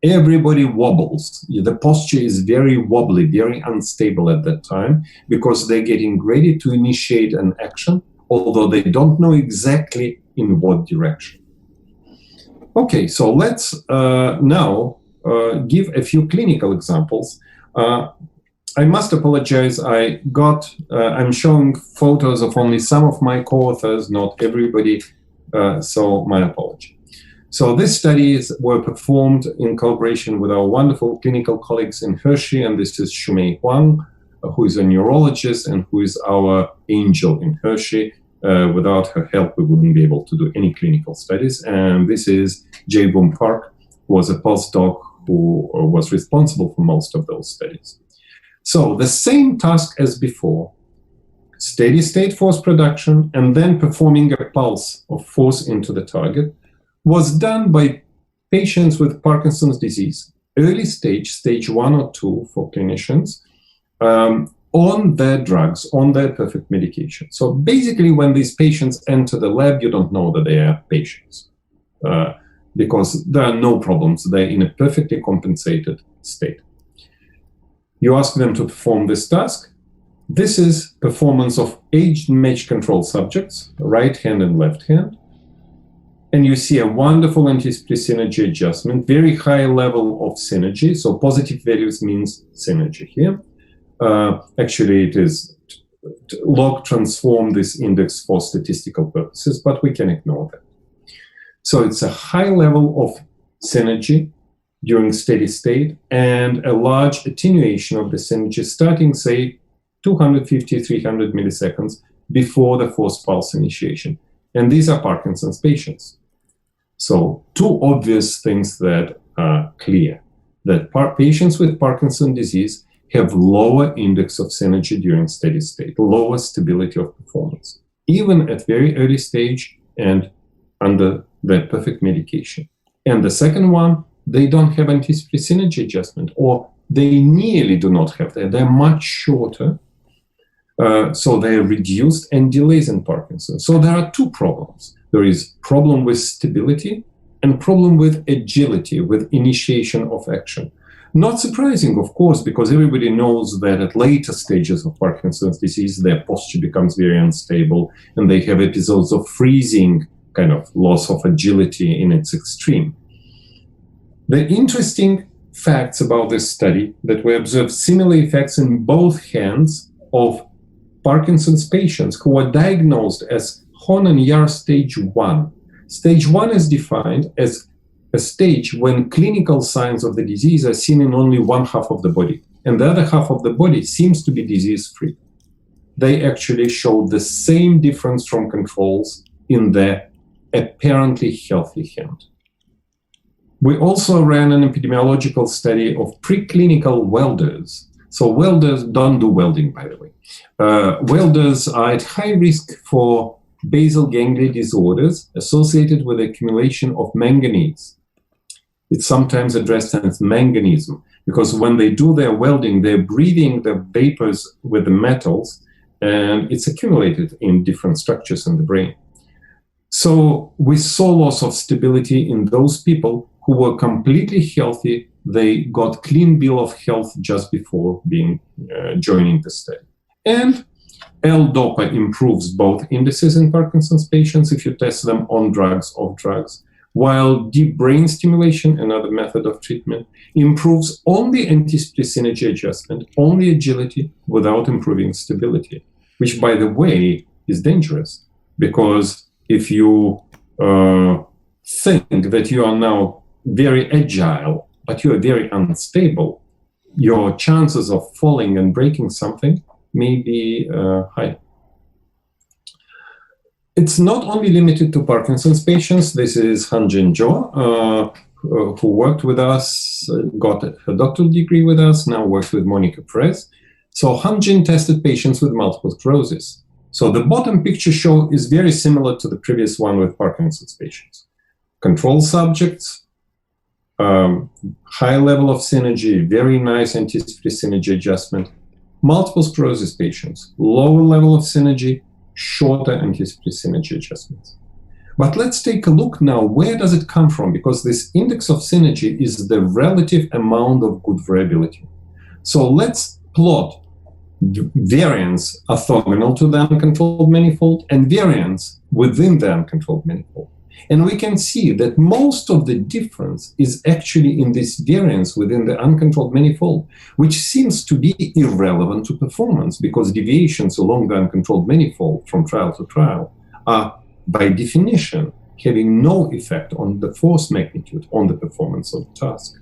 B: Everybody wobbles. The posture is very wobbly, very unstable at that time, because they're getting ready to initiate an action, although they don't know exactly in what direction. Okay, so let's now give a few clinical examples. I must apologize. I'm showing photos of only some of my co-authors, not everybody, so my apology. So these studies were performed in collaboration with our wonderful clinical colleagues in Hershey, and this is Shumei Huang, who is a neurologist and who is our angel in Hershey. Without her help, we wouldn't be able to do any clinical studies. And this is Jae-Boom Park, who was a postdoc who was responsible for most of those studies. So the same task as before, steady state force production and then performing a pulse of force into the target, was done by patients with Parkinson's disease, early stage, stage 1 or 2 for clinicians, on their drugs, on their perfect medication. So basically, when these patients enter the lab, you don't know that they are patients because there are no problems. They're in a perfectly compensated state. You ask them to perform this task. This is performance of age-matched control subjects, right hand and left hand. And you see a wonderful anticipatory synergy adjustment, very high level of synergy. So positive values means synergy here. Actually, it is log transform this index for statistical purposes, but we can ignore that. So it's a high level of synergy during steady state and a large attenuation of the synergy starting, say, 250, 300 milliseconds before the force pulse initiation. And these are Parkinson's patients. So two obvious things that are clear, that patients with Parkinson's disease have lower index of synergy during steady state, lower stability of performance, even at very early stage and under the perfect medication. And the second one, they don't have anticipatory synergy adjustment, or they nearly do not have that. They're much shorter, so they're reduced and delays in Parkinson's. So there are two problems. There is problem with stability and problem with agility, with initiation of action. Not surprising, of course, because everybody knows that at later stages of Parkinson's disease, their posture becomes very unstable, and they have episodes of freezing, kind of loss of agility in its extreme. The interesting facts about this study that we observed similar effects in both hands of Parkinson's patients who were diagnosed as Hon and Yahr stage 1. Stage 1 is defined as a stage when clinical signs of the disease are seen in only one half of the body, and the other half of the body seems to be disease-free. They actually showed the same difference from controls in the apparently healthy hand. We also ran an epidemiological study of preclinical welders. So welders don't do welding, by the way. Welders are at high risk for basal ganglia disorders associated with the accumulation of manganese. It's sometimes addressed as manganism, because when they do their welding, they're breathing the vapors with the metals, and it's accumulated in different structures in the brain. So we saw loss of stability in those people who were completely healthy. They got clean bill of health just before joining the study. And L-DOPA improves both indices in Parkinson's patients if you test them on drugs, off drugs, while deep brain stimulation, another method of treatment, improves only anticipatory synergy adjustment, only agility, without improving stability, which, by the way, is dangerous, because if you think that you are now very agile, but you are very unstable, your chances of falling and breaking something may be high. It's not only limited to Parkinson's patients. This is Han-Jin Jo, who worked with us, got her doctoral degree with us, now works with Monica Perez. So Han-Jin tested patients with multiple sclerosis. So the bottom picture show is very similar to the previous one with Parkinson's patients. Control subjects, high level of synergy, very nice anticipatory synergy adjustment. Multiple sclerosis patients, lower level of synergy, shorter anticipatory synergy adjustments. But let's take a look now, where does it come from? Because this index of synergy is the relative amount of good variability. So let's plot variance orthogonal to the uncontrolled manifold and variance within the uncontrolled manifold. And we can see that most of the difference is actually in this variance within the uncontrolled manifold, which seems to be irrelevant to performance, because deviations along the uncontrolled manifold from trial to trial are, by definition, having no effect on the force magnitude on the performance of the task.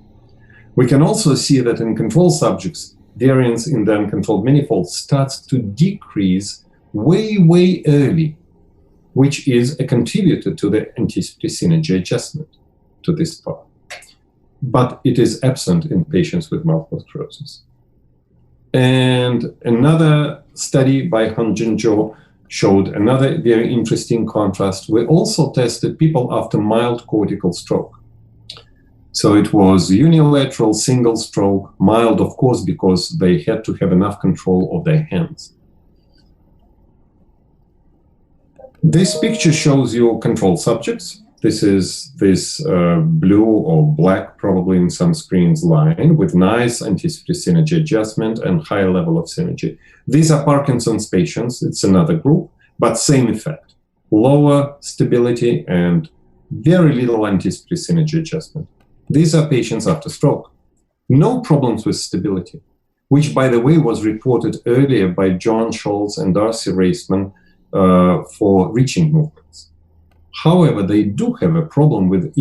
B: We can also see that in control subjects, variance in the uncontrolled manifold starts to decrease way early, which is a contributor to the anticipatory synergy adjustment to this part. But it is absent in patients with multiple sclerosis. And another study by Han-Jin Jo showed another very interesting contrast. We also tested people after mild cortical stroke. So it was unilateral single stroke, mild, of course, because they had to have enough control of their hands. This picture shows you control subjects. This is this blue or black, probably in some screens, line with nice anticipatory synergy adjustment and high level of synergy. These are Parkinson's patients. It's another group, but same effect. Lower stability and very little anticipatory synergy adjustment. These are patients after stroke. No problems with stability, which, by the way, was reported earlier by John Scholz and Darcy Raceman for reaching movements. However, they do have a problem with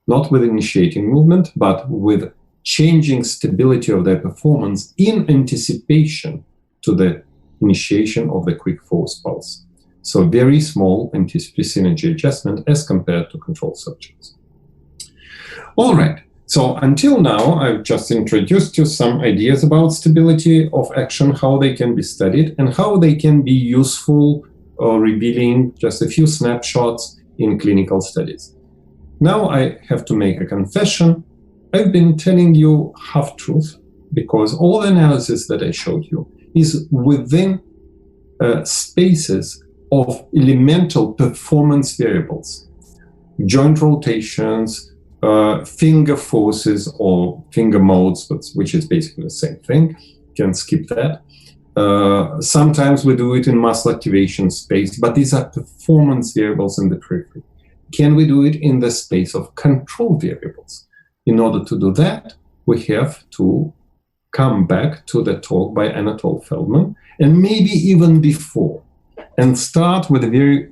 B: not with initiating movement, but with changing stability of their performance in anticipation to the initiation of the quick force pulse. So very small anticipatory synergy adjustment as compared to control subjects. All right. So until now, I've just introduced you some ideas about stability of action, how they can be studied, and how they can be useful, revealing just a few snapshots in clinical studies. Now I have to make a confession. I've been telling you half-truth because all the analysis that I showed you is within spaces of elemental performance variables, joint rotations, finger forces or finger modes, which is basically the same thing. You can skip that. Sometimes we do it in muscle activation space, but these are performance variables in the periphery. Can we do it in the space of control variables? In order to do that, we have to come back to the talk by Anatole Feldman, and maybe even before, and start with a very,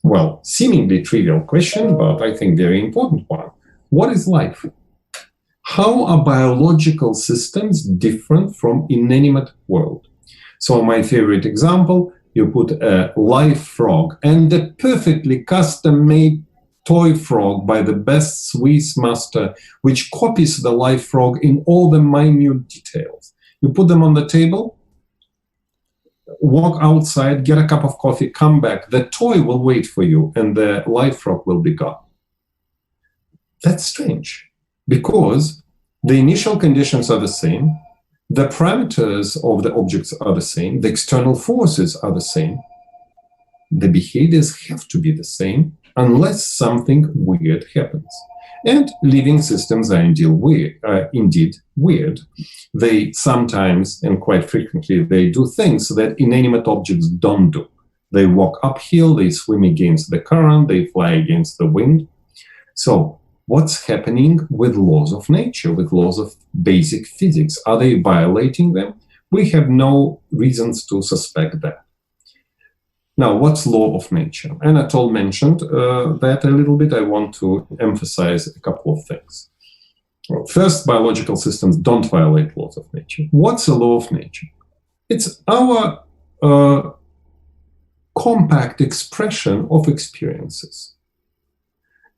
B: well, seemingly trivial question, but I think very important one. What is life? How are biological systems different from inanimate world? So my favorite example, you put a live frog and a perfectly custom-made toy frog by the best Swiss master, which copies the live frog in all the minute details. You put them on the table, walk outside, get a cup of coffee, come back. The toy will wait for you and the live frog will be gone. That's strange because the initial conditions are the same, the parameters of the objects are the same, the external forces are the same, the behaviors have to be the same unless something weird happens. And living systems are indeed weird. They sometimes, and quite frequently, they do things that inanimate objects don't do. They walk uphill, they swim against the current, they fly against the wind. So what's happening with laws of nature, with laws of basic physics? Are they violating them? We have no reasons to suspect that. Now, what's law of nature? Anatole mentioned that a little bit. I want to emphasize a couple of things. Well, first, biological systems don't violate laws of nature. What's a law of nature? It's our compact expression of experiences.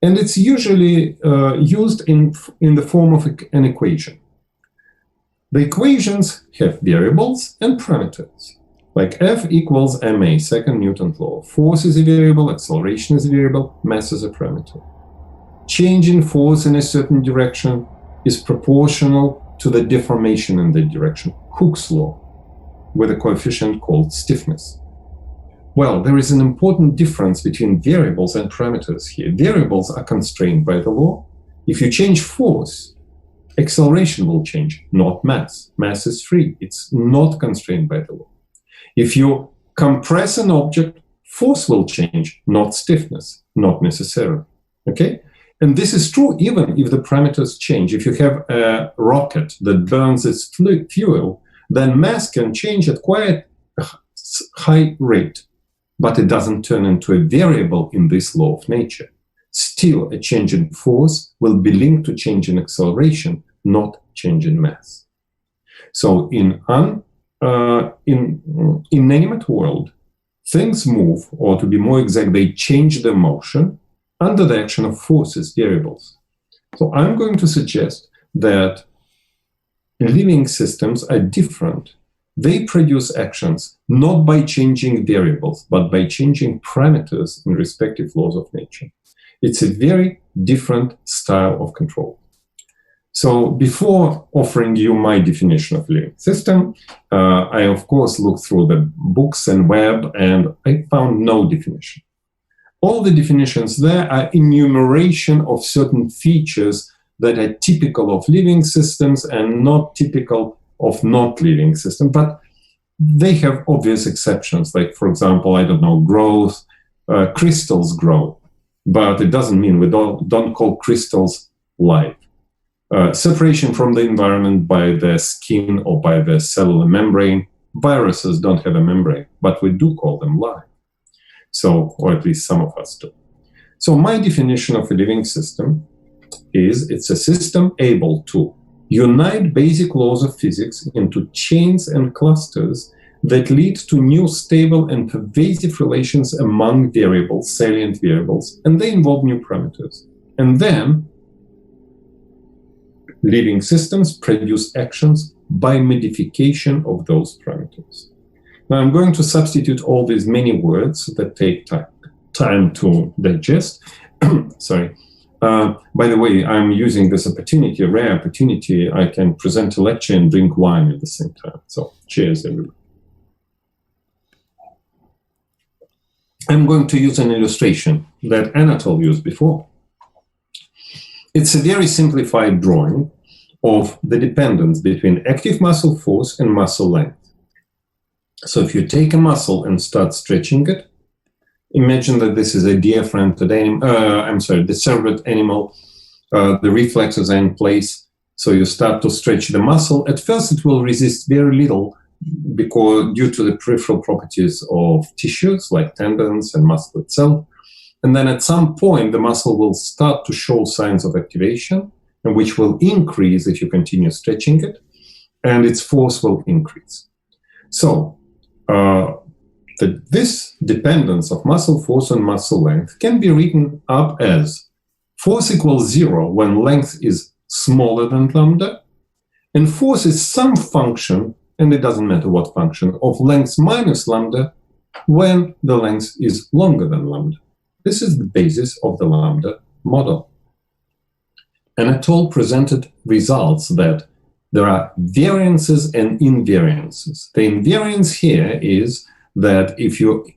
B: And it's usually used in the form of an equation. The equations have variables and parameters. Like F equals ma, second Newton's law. Force is a variable, acceleration is a variable, mass is a parameter. Change in force in a certain direction is proportional to the deformation in that direction. Hooke's law, with a coefficient called stiffness. Well, there is an important difference between variables and parameters here. Variables are constrained by the law. If you change force, acceleration will change, not mass. Mass is free. It's not constrained by the law. If you compress an object, force will change, not stiffness, not necessarily. Okay? And this is true even if the parameters change. If you have a rocket that burns its fuel, then mass can change at quite a high rate, but it doesn't turn into a variable in this law of nature. Still, a change in force will be linked to change in acceleration, not change in mass. So in inanimate world, things move, or to be more exact, they change their motion under the action of forces, variables. So I'm going to suggest that living systems are different. They produce actions not by changing variables, but by changing parameters in respective laws of nature. It's a very different style of control. So before offering you my definition of living system, I of course looked through the books and web, and I found no definition. All the definitions there are enumeration of certain features that are typical of living systems and not typical of not living systems, but they have obvious exceptions. Like, for example, I don't know, growth, crystals grow, but it doesn't mean we don't call crystals live. Separation from the environment by the skin or by the cellular membrane. Viruses don't have a membrane, but we do call them live. So, or at least some of us do. So my definition of a living system is it's a system able to unite basic laws of physics into chains and clusters that lead to new stable and pervasive relations among variables, salient variables, and they involve new parameters. And then living systems produce actions by modification of those parameters. Now I'm going to substitute all these many words that take time to digest. Sorry. By the way, I'm using this opportunity, a rare opportunity. I can present a lecture and drink wine at the same time. So cheers, everybody. I'm going to use an illustration that Anatole used before. It's a very simplified drawing of the dependence between active muscle force and muscle length. So if you take a muscle and start stretching it, imagine that this is a deer-fronted animal, decerved animal. The reflexes are in place. So you start to stretch the muscle. At first, it will resist very little because due to the peripheral properties of tissues like tendons and muscle itself. And then at some point, the muscle will start to show signs of activation, and which will increase if you continue stretching it, and its force will increase. So this dependence of muscle force on muscle length can be written up as force equals 0 when length is smaller than lambda, and force is some function, and it doesn't matter what function, of length minus lambda when the length is longer than lambda. This is the basis of the lambda model. Anatole presented results that there are variances and invariances. The invariance here is that if you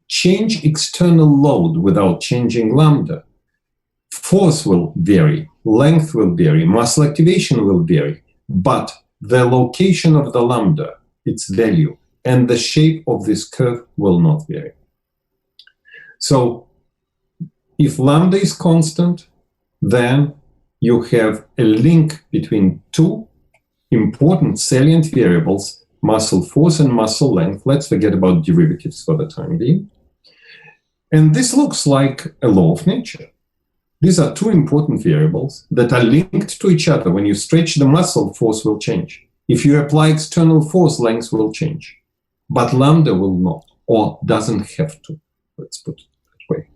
B: change external load without changing lambda, force will vary, length will vary, muscle activation will vary, but the location of the lambda, its value, and the shape of this curve will not vary. So if lambda is constant, then you have a link between two important salient variables, muscle force and muscle length. Let's forget about derivatives for the time being. And this looks like a law of nature. These are two important variables that are linked to each other. When you stretch the muscle, force will change. If you apply external force, length will change. But lambda will not, or doesn't have to. Let's put it that way.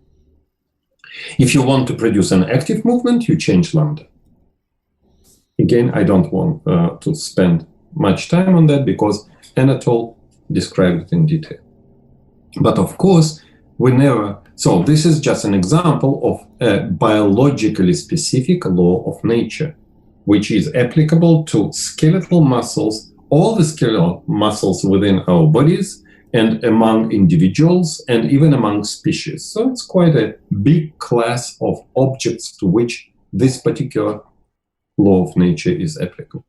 B: If you want to produce an active movement, you change lambda. Again, I don't want to spend much time on that because Anatole described it in detail. But of course, we never... So this is just an example of a biologically specific law of nature, which is applicable to skeletal muscles, all the skeletal muscles within our bodies, and among individuals, and even among species. So it's quite a big class of objects to which this particular law of nature is applicable.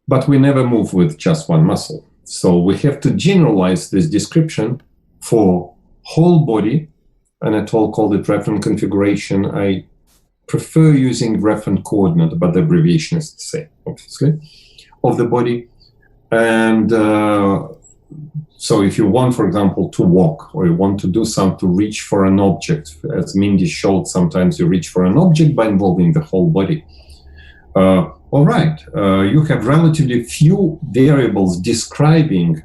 B: But we never move with just one muscle. So we have to generalize this description for whole body. Anatole called it reference configuration. I prefer using reference coordinate, but the abbreviation is the same, obviously, of the body. And so if you want, for example, to walk, or you want to do something to reach for an object, as Mindy showed, sometimes you reach for an object by involving the whole body. All right, you have relatively few variables describing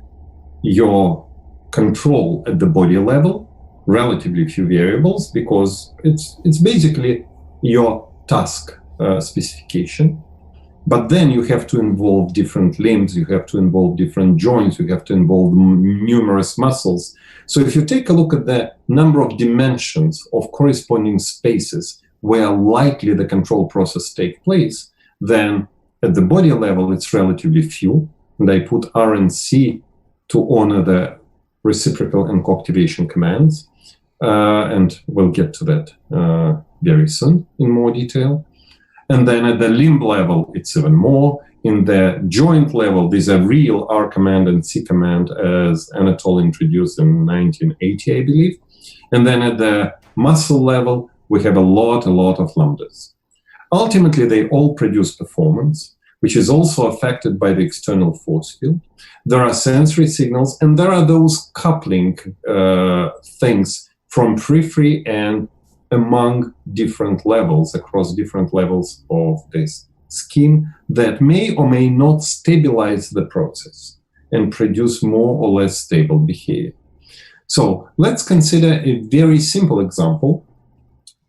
B: your control at the body level, relatively few variables, because it's basically your task specification. But then you have to involve different limbs, you have to involve different joints, you have to involve numerous muscles. So if you take a look at the number of dimensions of corresponding spaces where likely the control process takes place, then at the body level it's relatively few. And I put R and C to honor the reciprocal and coactivation commands. And we'll get to that very soon in more detail. And then at the limb level, it's even more. In the joint level, these are real R command and C command, as Anatole introduced in 1980, I believe. And then at the muscle level, we have a lot of lambdas. Ultimately, they all produce performance, which is also affected by the external force field. There are sensory signals, and there are those coupling things from periphery and among different levels, across different levels of this scheme, that may or may not stabilize the process and produce more or less stable behavior. So let's consider a very simple example,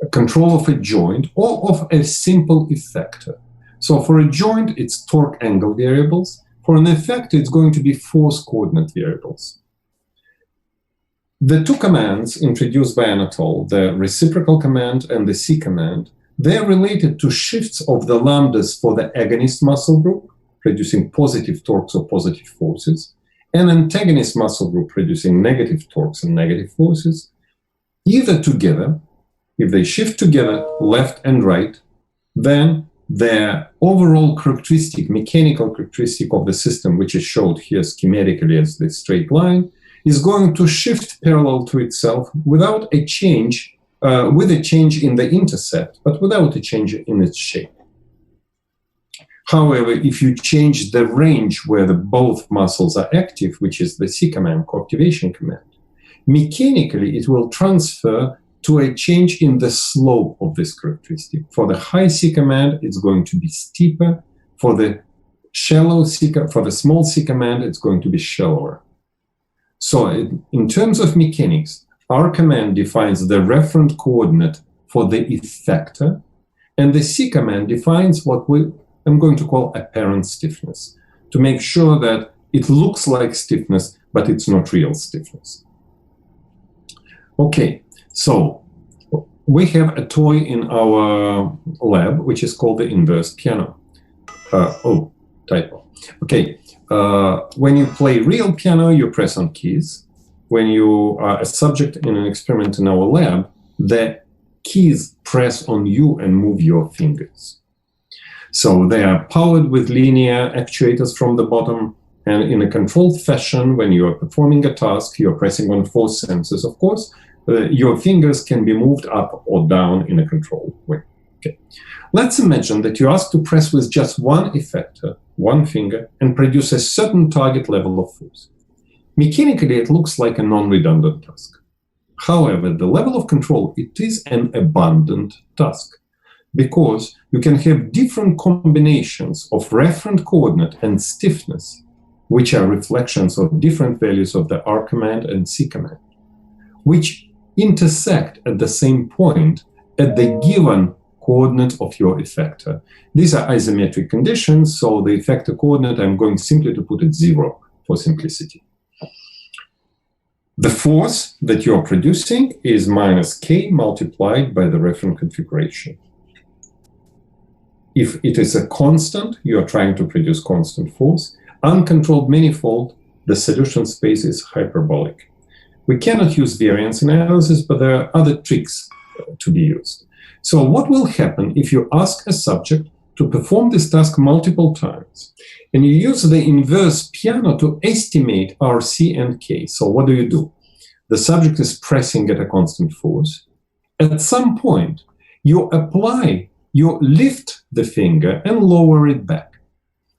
B: a control of a joint or of a simple effector. So for a joint, it's torque angle variables. For an effector, it's going to be force coordinate variables. The two commands introduced by Anatole, the reciprocal command and the C command, they're related to shifts of the lambdas for the agonist muscle group, producing positive torques or positive forces, and antagonist muscle group producing negative torques and negative forces, either together. If they shift together, left and right, then their overall characteristic, mechanical characteristic of the system, which is showed here schematically as the straight line, is going to shift parallel to itself without a change, with a change in the intercept, but without a change in its shape. However, if you change the range where both muscles are active, which is the C command, coactivation command, mechanically it will transfer to a change in the slope of this characteristic. For the high C command, it's going to be steeper. For the shallow C, for the small C command, it's going to be shallower. So in terms of mechanics, our command defines the referent coordinate for the effector, and the C command defines what I'm going to call apparent stiffness, to make sure that it looks like stiffness, but it's not real stiffness. Okay, so we have a toy in our lab, which is called the inverse piano. Typo. Okay. When you play real piano, you press on keys. When you are a subject in an experiment in our lab, the keys press on you and move your fingers. So they are powered with linear actuators from the bottom, and in a controlled fashion, when you are performing a task, you're pressing on force sensors, of course, your fingers can be moved up or down in a controlled way. Okay. Let's imagine that you're asked to press with just one effector, one finger, and produce a certain target level of force. Mechanically, it looks like a non-redundant task. However, the level of control, it is an abundant task, because you can have different combinations of referent coordinate and stiffness, which are reflections of different values of the R command and C command, which intersect at the same point at the given coordinate of your effector. These are isometric conditions, so the effector coordinate, I'm going simply to put it 0 for simplicity. The force that you're producing is minus K multiplied by the referent configuration. If it is a constant, you're trying to produce constant force. Uncontrolled manifold, the solution space is hyperbolic. We cannot use variance analysis, but there are other tricks to be used. So what will happen if you ask a subject to perform this task multiple times, and you use the inverse piano to estimate RC and K? So what do? The subject is pressing at a constant force. At some point, you lift the finger and lower it back.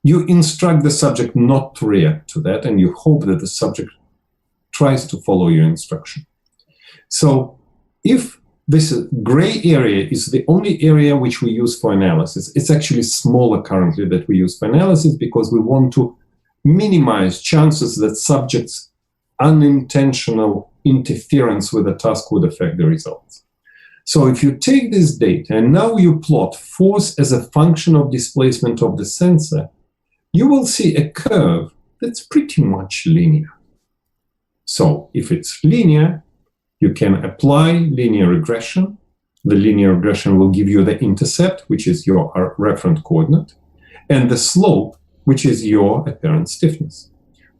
B: You instruct the subject not to react to that, and you hope that the subject tries to follow your instruction. So if this gray area is the only area which we use for analysis, it's actually smaller currently that we use for analysis, because we want to minimize chances that subjects' unintentional interference with the task would affect the results. So if you take this data and now you plot force as a function of displacement of the sensor, you will see a curve that's pretty much linear. So if it's linear, you can apply linear regression. The linear regression will give you the intercept, which is your referent coordinate, and the slope, which is your apparent stiffness.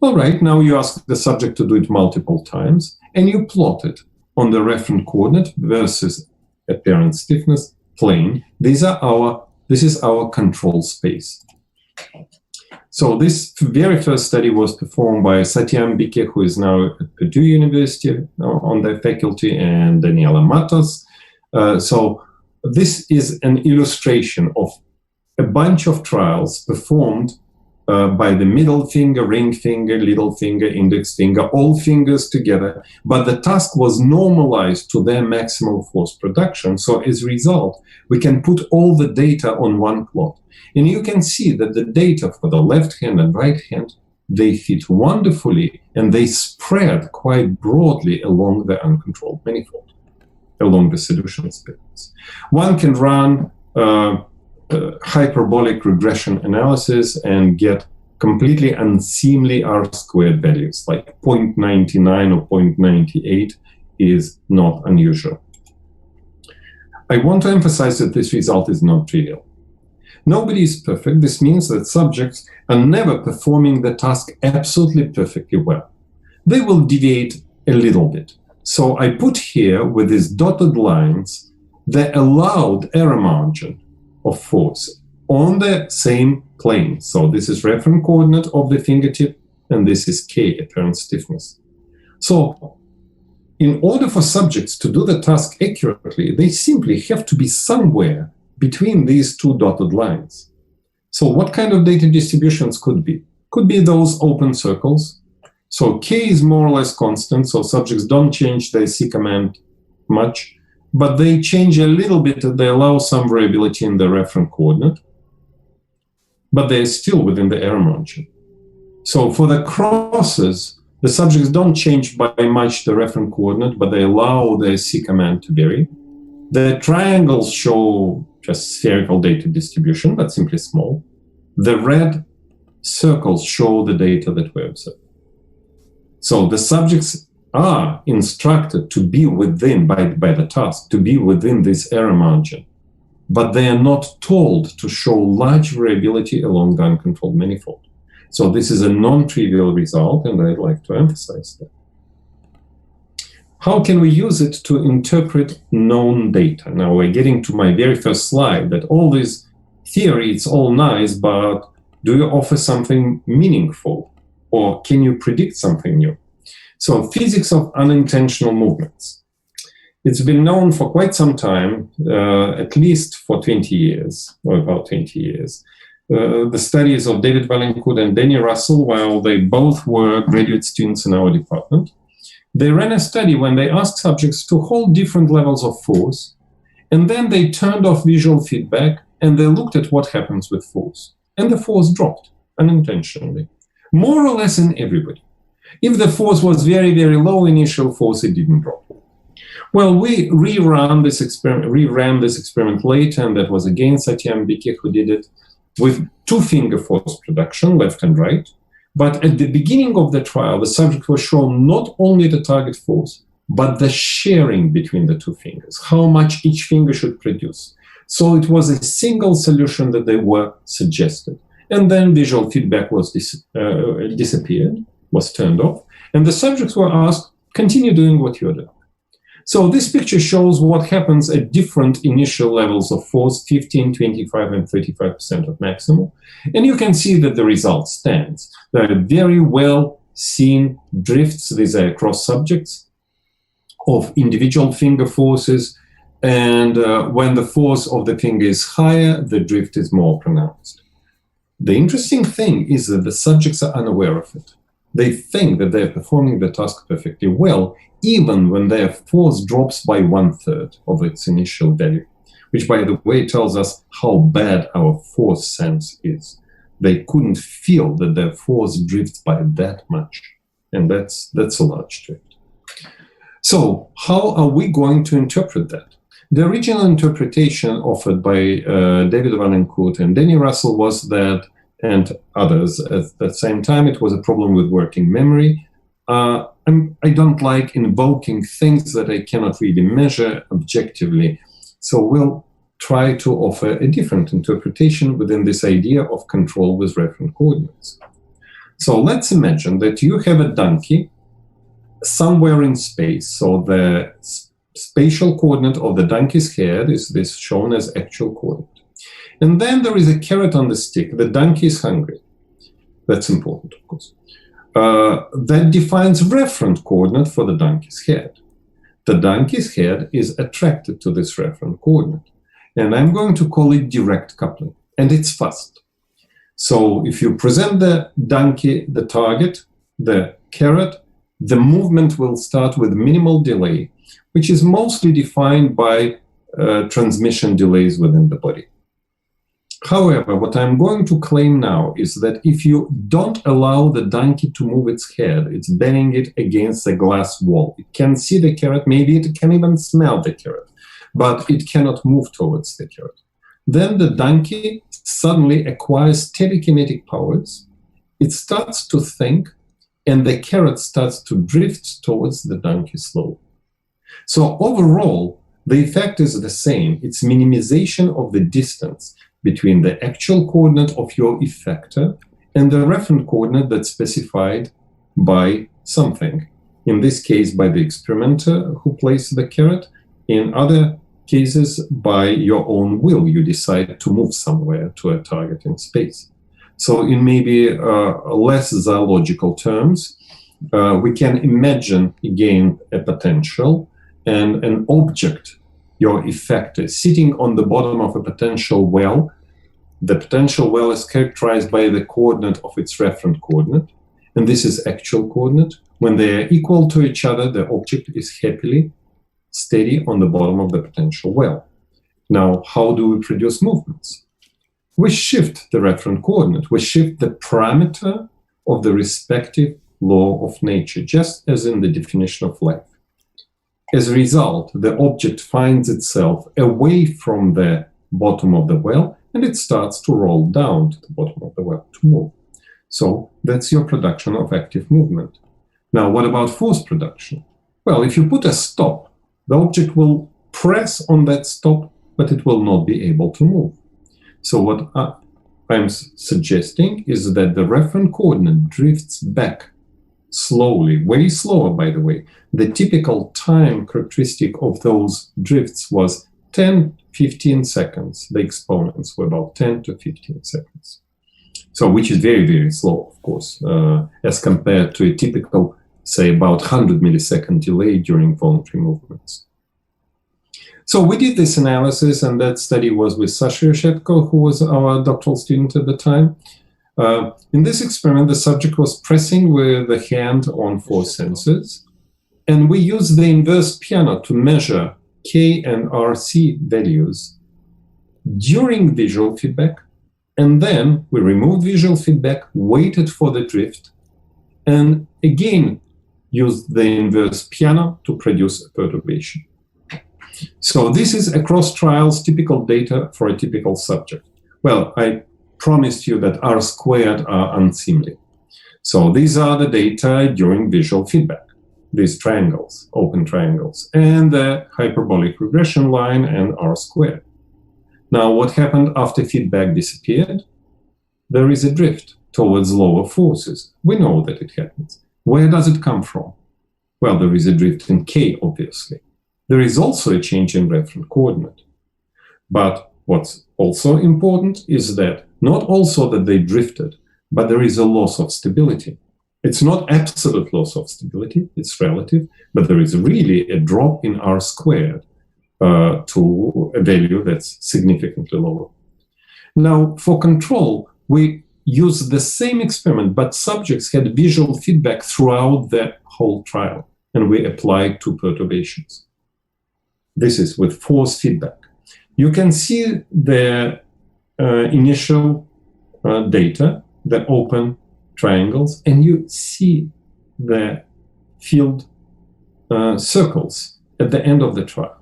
B: All right, now you ask the subject to do it multiple times, and you plot it on the referent coordinate versus apparent stiffness plane. This is our control space. So this very first study was performed by Satyam Bike, who is now at Purdue University on the faculty, and Daniela Matos. So this is an illustration of a bunch of trials performed by the middle finger, ring finger, little finger, index finger, all fingers together, but the task was normalized to their maximal force production. So as a result, we can put all the data on one plot. And you can see that the data for the left hand and right hand, they fit wonderfully, and they spread quite broadly along the uncontrolled manifold, along the solution space. One can run hyperbolic regression analysis and get completely unseemly R-squared values, like 0.99 or 0.98 is not unusual. I want to emphasize that this result is not trivial. Nobody is perfect. This means that subjects are never performing the task absolutely perfectly well. They will deviate a little bit. So I put here with these dotted lines the allowed error margin of force on the same plane. So this is reference coordinate of the fingertip, and this is K, apparent stiffness. So in order for subjects to do the task accurately, they simply have to be somewhere between these two dotted lines. So what kind of data distributions could be? Could be those open circles. So K is more or less constant, so subjects don't change their C command much, but they change a little bit, they allow some variability in the reference coordinate, but they're still within the error margin. So for the crosses, the subjects don't change by much the reference coordinate, but they allow the C command to vary. The triangles show just spherical data distribution, but simply small. The red circles show the data that we observe. So the subjects are instructed to be within, by the task, to be within this error margin, but they are not told to show large variability along the uncontrolled manifold. So this is a non-trivial result, and I'd like to emphasize that. How can we use it to interpret known data? Now we're getting to my very first slide, that all this theory, it's all nice, but do you offer something meaningful? Or can you predict something new? So physics of unintentional movements. It's been known for quite some time, at least for 20 years, or about 20 years. The studies of David Valencourt and Danny Russell, while they both were graduate students in our department, they ran a study when they asked subjects to hold different levels of force, and then they turned off visual feedback and they looked at what happens with force. And the force dropped unintentionally, more or less in everybody. If the force was very, very low initial force, it didn't drop. Well, we reran this experiment later, and that was again Satyam Bike who did it, with two-finger force production, left and right. But at the beginning of the trial, the subject was shown not only the target force, but the sharing between the two fingers, how much each finger should produce. So it was a single solution that they were suggested. And then visual feedback was disappeared, was turned off, and the subjects were asked, continue doing what you're doing. So this picture shows what happens at different initial levels of force, 15, 25, and 35% of maximum. And you can see that the result stands. There are very well seen drifts. These are across subjects of individual finger forces. And when the force of the finger is higher, the drift is more pronounced. The interesting thing is that the subjects are unaware of it. They think that they're performing the task perfectly well, even when their force drops by 1/3 of its initial value, which, by the way, tells us how bad our force sense is. They couldn't feel that their force drifts by that much, and that's a large drift. So how are we going to interpret that? The original interpretation offered by David Valencourt and Danny Russell was that, and others at the same time, it was a problem with working memory. I don't like invoking things that I cannot really measure objectively. So we'll try to offer a different interpretation within this idea of control with reference coordinates. So let's imagine that you have a donkey somewhere in space. So the spatial coordinate of the donkey's head is this shown as actual coordinate. And then there is a carrot on the stick. The donkey is hungry. That's important, of course. That defines reference coordinate for the donkey's head. The donkey's head is attracted to this reference coordinate. And I'm going to call it direct coupling. And it's fast. So if you present the donkey, the target, the carrot, the movement will start with minimal delay, which is mostly defined by transmission delays within the body. However, what I'm going to claim now is that if you don't allow the donkey to move its head, it's banging it against a glass wall. It can see the carrot, maybe it can even smell the carrot, but it cannot move towards the carrot. Then the donkey suddenly acquires telekinetic powers, it starts to think, and the carrot starts to drift towards the donkey slowly. So overall, the effect is the same. It's minimization of the distance between the actual coordinate of your effector and the reference coordinate that's specified by something. In this case, by the experimenter who placed the carrot. In other cases, by your own will, you decide to move somewhere to a target in space. So in maybe less zoological terms, we can imagine again a potential and an object, your effector, sitting on the bottom of a potential well. The potential well is characterized by the coordinate of its reference coordinate, and this is actual coordinate. When they are equal to each other, the object is happily steady on the bottom of the potential well. Now, how do we produce movements? We shift the reference coordinate. We shift the parameter of the respective law of nature, just as in the definition of life. As a result, the object finds itself away from the bottom of the well, and it starts to roll down to the bottom of the well to move. So that's your production of active movement. Now, what about force production? Well, if you put a stop, the object will press on that stop, but it will not be able to move. So what I'm suggesting is that the reference coordinate drifts back slowly, way slower, by the way. The typical time characteristic of those drifts was 10-15 seconds. The exponents were about 10 to 15 seconds. So, which is very, very slow, of course, as compared to a typical, say, about 100 millisecond delay during voluntary movements. So we did this analysis, and that study was with Sasha Yoshetko, who was our doctoral student at the time. In this experiment, the subject was pressing with the hand on 4 sensors, and we used the inverse piano to measure K and RC values during visual feedback, and then we removed visual feedback, waited for the drift, and again used the inverse piano to produce a perturbation. So this is across trials typical data for a typical subject. Well, I promised you that R squared are unseemly. So these are the data during visual feedback, these triangles, open triangles, and the hyperbolic regression line and R squared. Now, what happened after feedback disappeared? There is a drift towards lower forces. We know that it happens. Where does it come from? Well, there is a drift in K, obviously. There is also a change in reference coordinate. But what's also important is that not also that they drifted, but there is a loss of stability. It's not absolute loss of stability, it's relative, but there is really a drop in R squared to a value that's significantly lower. Now, for control, we use the same experiment, but subjects had visual feedback throughout the whole trial, and we applied 2 perturbations. This is with force feedback. You can see the initial data, the open triangles, and you see the field circles at the end of the trial.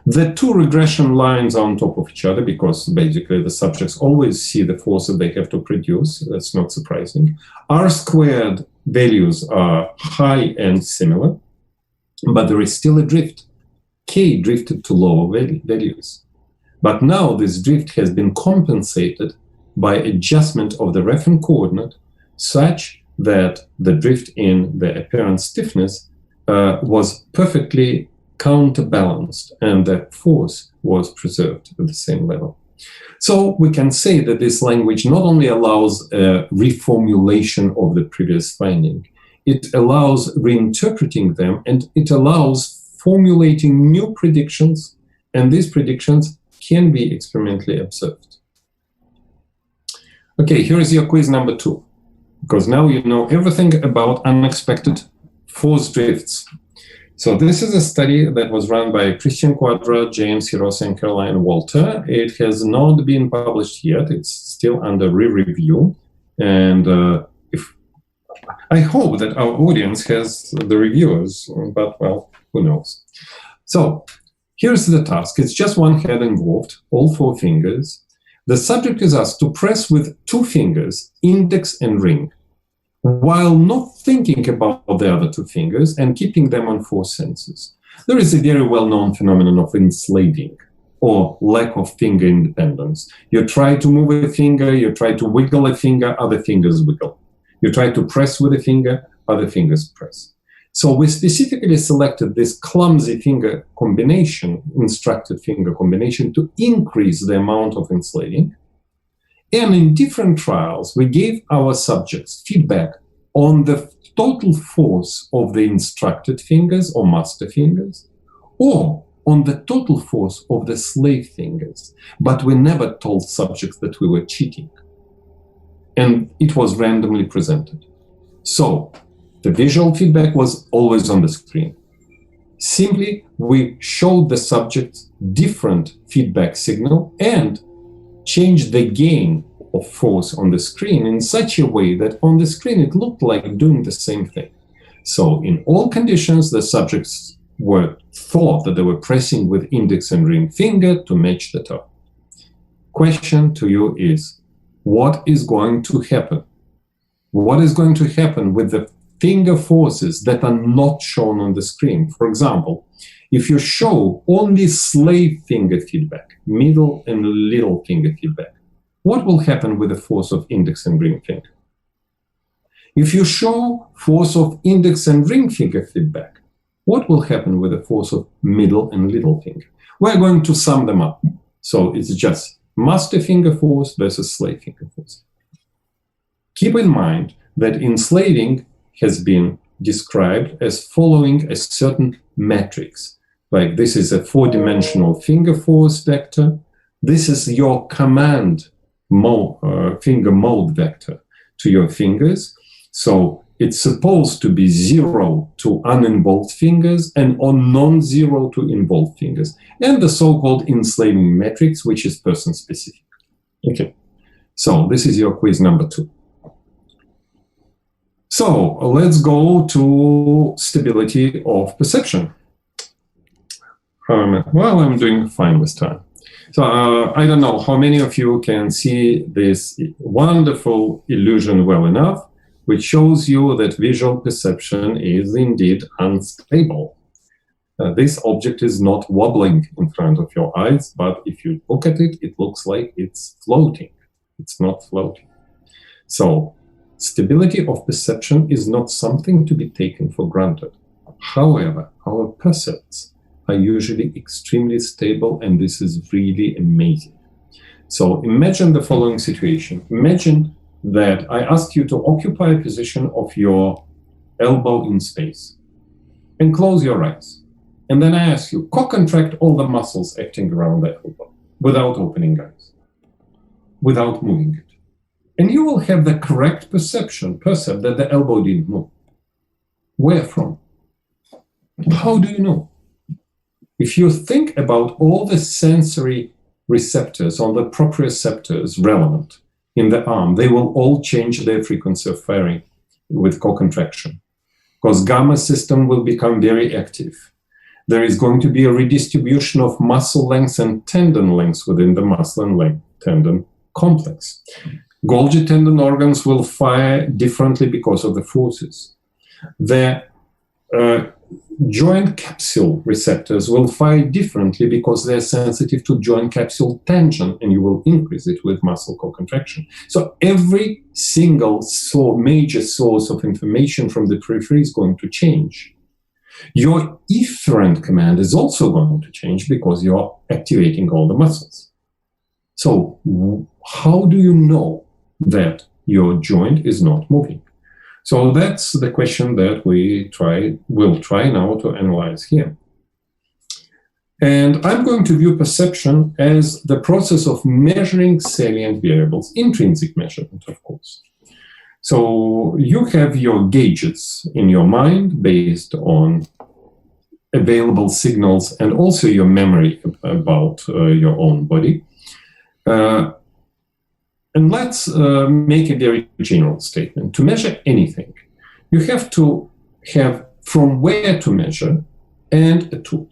B: The 2 regression lines are on top of each other because basically the subjects always see the force that they have to produce. That's not surprising. R squared values are high and similar, but there is still a drift. K drifted to lower values. But now this drift has been compensated by adjustment of the reference coordinate such that the drift in the apparent stiffness was perfectly counterbalanced and the force was preserved at the same level. So we can say that this language not only allows a reformulation of the previous finding, it allows reinterpreting them, and it allows formulating new predictions, and these predictions can be experimentally observed. Okay, here is your quiz number 2, because now you know everything about unexpected force drifts. So this is a study that was run by Christian Quadra, James Hirose, and Caroline Walter. It has not been published yet. It's still under re-review. And I hope that our audience has the reviewers, but well, who knows? So here's the task. It's just one head involved, all 4 fingers. The subject is asked to press with 2 fingers, index and ring. while not thinking about the other two fingers and keeping them on four senses. There is a very well-known phenomenon of enslaving or lack of finger independence. You try to move a finger, you try to wiggle a finger, other fingers wiggle. You try to press with a finger, other fingers press. So we specifically selected this clumsy finger combination, instructed finger combination, to increase the amount of enslaving. And in different trials, we gave our subjects feedback on the total force of the instructed fingers or master fingers, or on the total force of the slave fingers. But we never told subjects that we were cheating. And it was randomly presented. So the visual feedback was always on the screen. Simply, we showed the subjects different feedback signal and changed the gain of force on the screen in such a way that on the screen it looked like doing the same thing. So in all conditions, the subjects thought that they were pressing with index and ring finger to match the toe. Question to you is, what is going to happen? What is going to happen with the finger forces that are not shown on the screen? For example, if you show only slave finger feedback, middle and little finger feedback, what will happen with the force of index and ring finger? If you show force of index and ring finger feedback, what will happen with the force of middle and little finger? We're going to sum them up. So it's just master finger force versus slave finger force. Keep in mind that enslaving has been described as following a certain matrix. Like this is a four-dimensional finger force vector. This is your command finger mode vector to your fingers. So it's supposed to be 0 to uninvolved fingers and on non-zero to involved fingers. And the so-called enslaving matrix, which is person-specific. Okay, so this is your quiz number 2. So let's go to stability of perception. Well, I'm doing fine this time. So I don't know how many of you can see this wonderful illusion well enough, which shows you that visual perception is indeed unstable. This object is not wobbling in front of your eyes, but if you look at it, it looks like it's floating. It's not floating. So stability of perception is not something to be taken for granted. However, our percepts are usually extremely stable, and this is really amazing. So imagine the following situation. Imagine that I ask you to occupy a position of your elbow in space and close your eyes. And then I ask you, co-contract all the muscles acting around the elbow without opening eyes, without moving it. And you will have the correct percept that the elbow didn't move. Where from? How do you know? If you think about all the sensory receptors or the proprioceptors relevant in the arm, they will all change their frequency of firing with co-contraction, because gamma system will become very active. There is going to be a redistribution of muscle lengths and tendon lengths within the muscle and tendon complex. Golgi tendon organs will fire differently because of the forces. The joint capsule receptors will fire differently because they're sensitive to joint capsule tension, and you will increase it with muscle co-contraction. So every single major source of information from the periphery is going to change. Your efferent command is also going to change because you're activating all the muscles. So how do you know that your joint is not moving? So that's the question that we'll try now to analyze here. And I'm going to view perception as the process of measuring salient variables, intrinsic measurement, of course. So you have your gauges in your mind based on available signals and also your memory about your own body. And let's make a very general statement. To measure anything, you have to have from where to measure and a tool.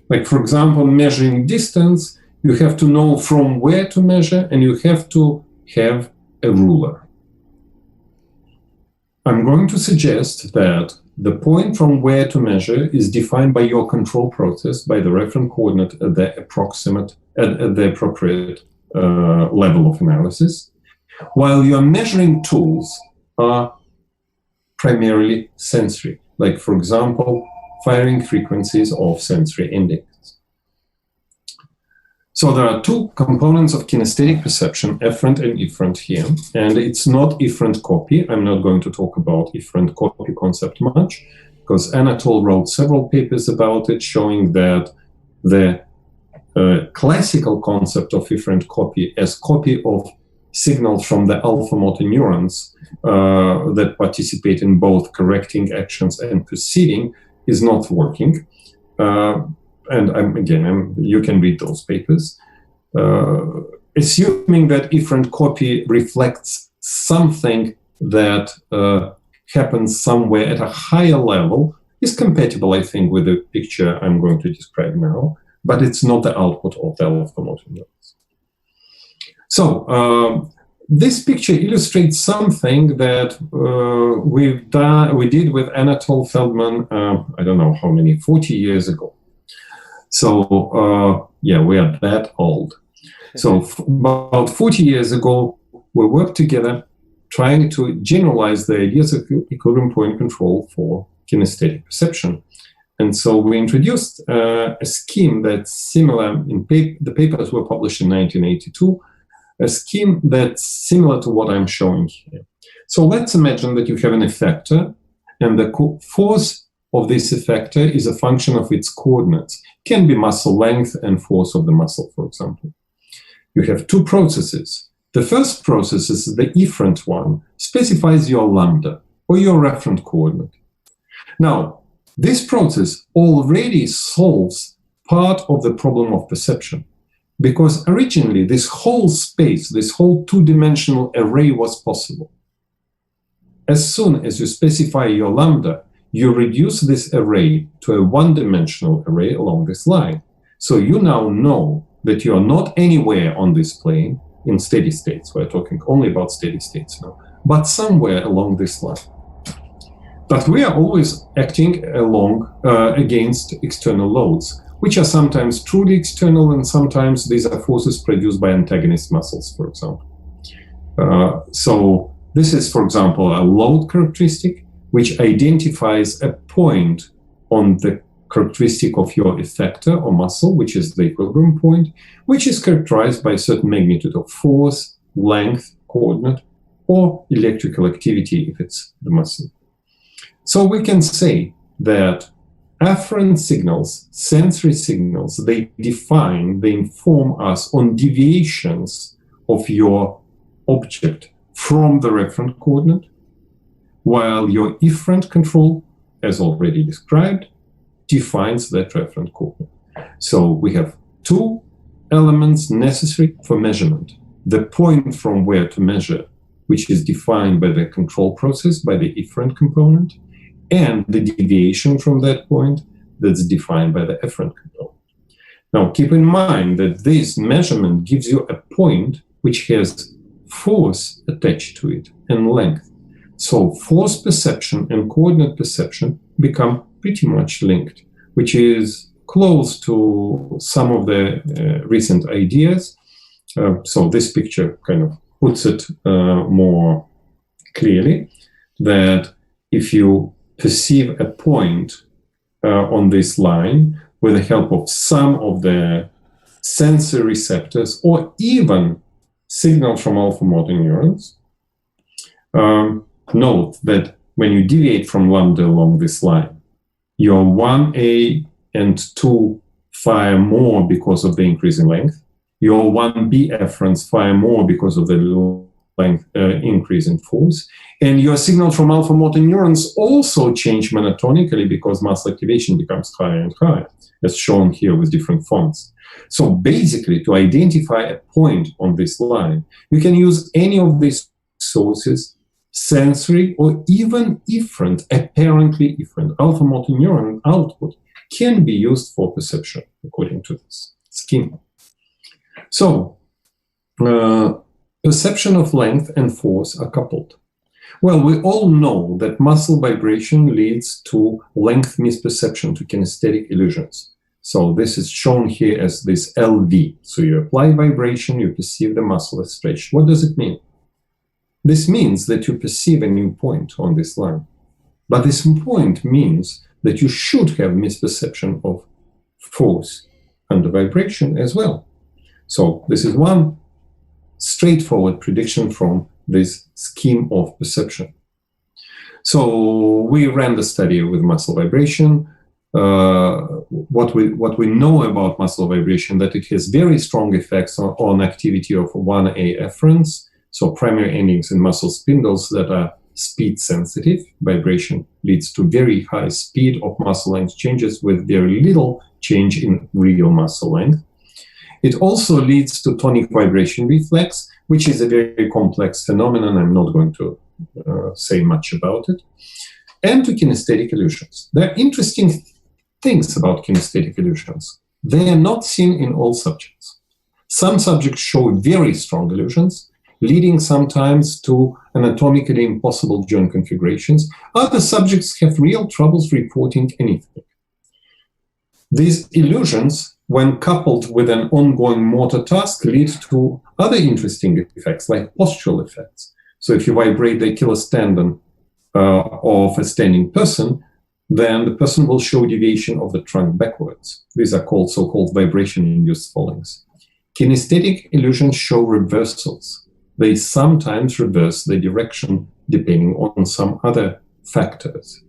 B: Like, for example, measuring distance, you have to know from where to measure, and you have to have a ruler. I'm going to suggest that the point from where to measure is defined by your control process, by the reference coordinate at the appropriate level of analysis, while your measuring tools are primarily sensory, like, for example, firing frequencies of sensory index. So there are two components of kinesthetic perception, efferent and efferent here, and it's not efferent copy. I'm not going to talk about efferent copy concept much, because Anatol wrote several papers about it, showing that the classical concept of efferent copy as copy of signals from the alpha motor neurons that participate in both correcting actions and perceiving is not working. And you can read those papers. Assuming that efferent copy reflects something that happens somewhere at a higher level is compatible, I think, with the picture I'm going to describe now, but it's not the output of the alpha motor neurons. So this picture illustrates something that we did with Anatol Feldman, I don't know how many, 40 years ago. So, yeah, we are that old. So about 40 years ago, we worked together trying to generalize the ideas of equilibrium point control for kinesthetic perception. And so we introduced a scheme that's similar. The papers were published in 1982, a scheme that's similar to what I'm showing here. So let's imagine that you have an effector, and the force of this effector is a function of its coordinates. Can be muscle length and force of the muscle, for example. You have two processes. The first process is the efferent one, specifies your lambda, or your reference coordinate. Now, this process already solves part of the problem of perception, because originally this whole space, this whole two-dimensional array was possible. As soon as you specify your lambda, you reduce this array to a one-dimensional array along this line. So you now know that you are not anywhere on this plane in steady states. We're talking only about steady states now, but somewhere along this line. But we are always acting along against external loads, which are sometimes truly external, and sometimes these are forces produced by antagonist muscles, for example. So this is, for example, a load characteristic, which identifies a point on the characteristic of your effector or muscle, which is the equilibrium point, which is characterized by a certain magnitude of force, length, coordinate, or electrical activity if it's the muscle. So we can say that afferent signals, sensory signals, they inform us on deviations of your object from the reference coordinate, while your efferent control, as already described, defines that reference coordinate. So we have two elements necessary for measurement. The point from where to measure, which is defined by the control process, by the efferent component, and the deviation from that point that's defined by the efferent component. Now, keep in mind that this measurement gives you a point which has force attached to it and length. So force perception and coordinate perception become pretty much linked, which is close to some of the recent ideas. So this picture kind of puts it more clearly, that if you perceive a point on this line with the help of some of the sensory receptors or even signal from alpha motor neurons, note that when you deviate from lambda along this line, your 1A and 2 fire more because of the increase in length. Your 1B efferents fire more because of the length increase in force. And your signal from alpha motor neurons also change monotonically because muscle activation becomes higher and higher, as shown here with different fonts. So basically, to identify a point on this line, you can use any of these sources, sensory or even efferent, apparently efferent. Alpha motor neuron output can be used for perception, according to this scheme. So, perception of length and force are coupled. Well, we all know that muscle vibration leads to length misperception, to kinesthetic illusions. So this is shown here as this LV. So you apply vibration, you perceive the muscle as stretched. What does it mean? This means that you perceive a new point on this line. But this point means that you should have misperception of force under vibration as well. So this is one straightforward prediction from this scheme of perception. So we ran the study with muscle vibration. What we know about muscle vibration, that it has very strong effects on activity of 1A efferents, so primary endings in muscle spindles that are speed sensitive. Vibration leads to very high speed of muscle length changes with very little change in real muscle length. It also leads to tonic vibration reflex, which is a very complex phenomenon. I'm not going to say much about it. And to kinesthetic illusions. There are interesting things about kinesthetic illusions. They are not seen in all subjects. Some subjects show very strong illusions, leading sometimes to anatomically impossible joint configurations. Other subjects have real troubles reporting anything. These illusions, when coupled with an ongoing motor task, lead to other interesting effects, like postural effects. So if you vibrate the Achilles tendon of a standing person, then the person will show deviation of the trunk backwards. These are called so-called vibration-induced fallings. Kinesthetic illusions show reversals. They sometimes reverse the direction depending on some other factors.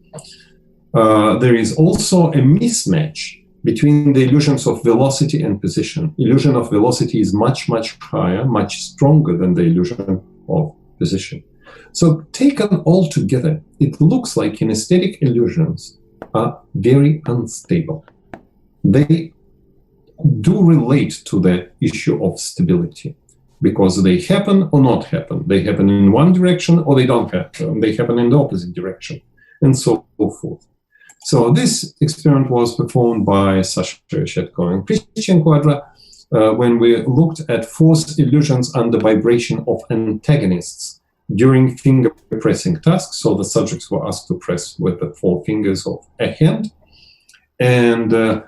B: There is also a mismatch between the illusions of velocity and position. Illusion of velocity is much, much higher, much stronger than the illusion of position. So taken all together, it looks like kinesthetic illusions are very unstable. They do relate to the issue of stability because they happen or not happen. They happen in one direction or they don't happen. They happen in the opposite direction and so forth. So this experiment was performed by Sasha Reshetko and Christian Quadra when we looked at force illusions under vibration of antagonists during finger pressing tasks. So the subjects were asked to press with the 4 fingers of a hand, and the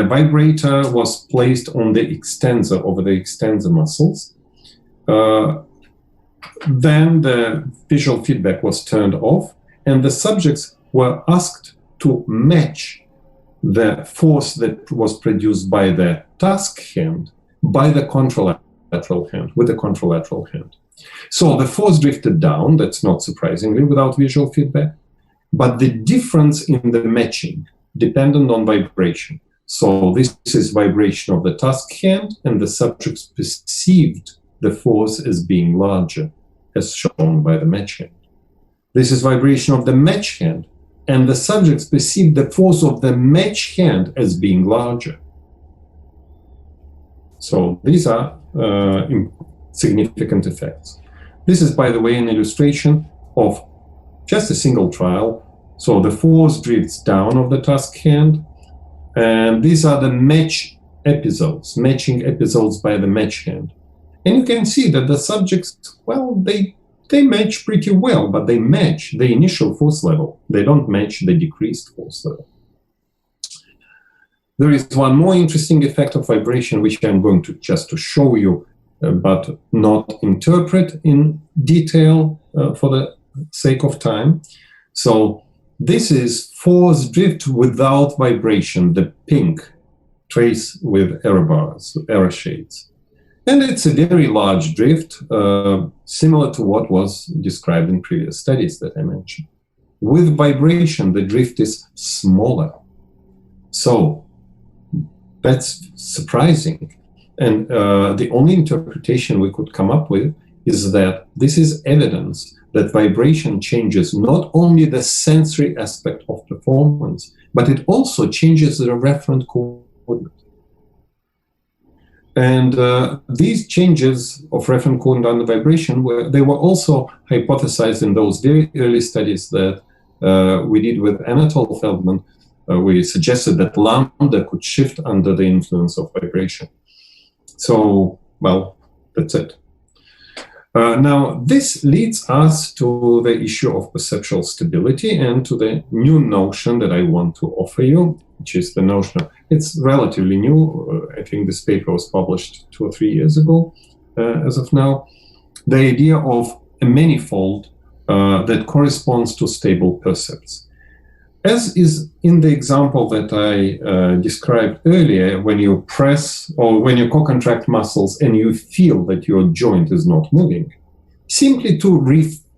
B: vibrator was placed on the extensor, over the extensor muscles. Then the visual feedback was turned off, and the subjects were asked to match the force that was produced by the task hand by the contralateral hand, with the contralateral hand. So the force drifted down, that's not surprisingly, without visual feedback, but the difference in the matching depended on vibration. So this is vibration of the task hand, and the subjects perceived the force as being larger, as shown by the match hand. This is vibration of the match hand, and the subjects perceived the force of the match hand as being larger. So these are significant effects. This is, by the way, an illustration of just a single trial. So the force drifts down of the task hand, and these are the matching episodes by the match hand. And you can see that the subjects, well, they match pretty well, but they match the initial force level. They don't match the decreased force level. There is one more interesting effect of vibration, which I'm going to just to show you, but not interpret in detail for the sake of time. So this is force drift without vibration, the pink trace with error bars, error shades. And it's a very large drift, similar to what was described in previous studies that I mentioned. With vibration, the drift is smaller. So that's surprising. And the only interpretation we could come up with is that this is evidence that vibration changes not only the sensory aspect of performance, but it also changes the referent coordinate. And these changes of referent coordinate under vibration, they were also hypothesized in those very early studies that we did with Anatol Feldman. We suggested that lambda could shift under the influence of vibration. So, well, that's it. Now, this leads us to the issue of perceptual stability and to the new notion that I want to offer you, which is the notion of, it's relatively new. I think this paper was published 2 or 3 years ago, as of now. The idea of a manifold that corresponds to stable percepts. As is in the example that I described earlier, when you press or when you co-contract muscles and you feel that your joint is not moving, simply to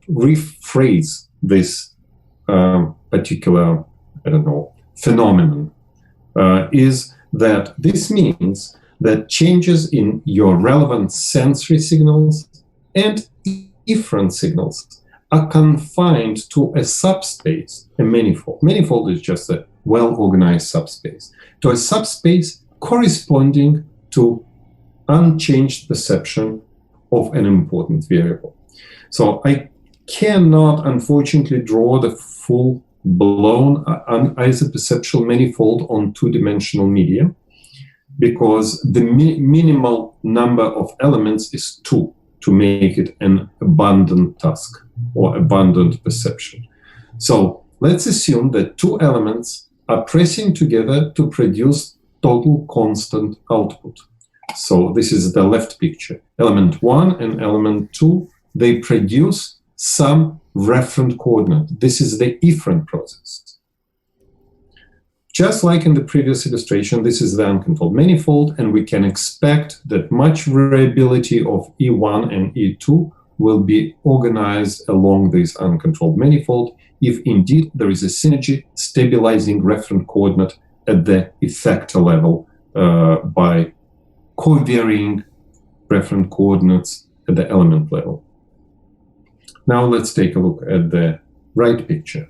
B: rephrase this particular, phenomenon, is that this means that changes in your relevant sensory signals and efferent signals are confined to a subspace, a manifold. Manifold is just a well-organized subspace, to a subspace corresponding to unchanged perception of an important variable. So I cannot, unfortunately, draw the full-blown isoperceptual manifold on two-dimensional media, because the minimal number of elements is 2 to make it an abundant task or abundant perception. So let's assume that 2 elements are pressing together to produce total constant output. So this is the left picture. Element 1 and element 2, they produce some referent coordinate. This is the efferent process. Just like in the previous illustration, this is the uncontrolled manifold, and we can expect that much variability of E1 and E2 will be organized along this uncontrolled manifold if indeed there is a synergy stabilizing referent coordinate at the effector level by co-varying referent coordinates at the element level. Now let's take a look at the right picture.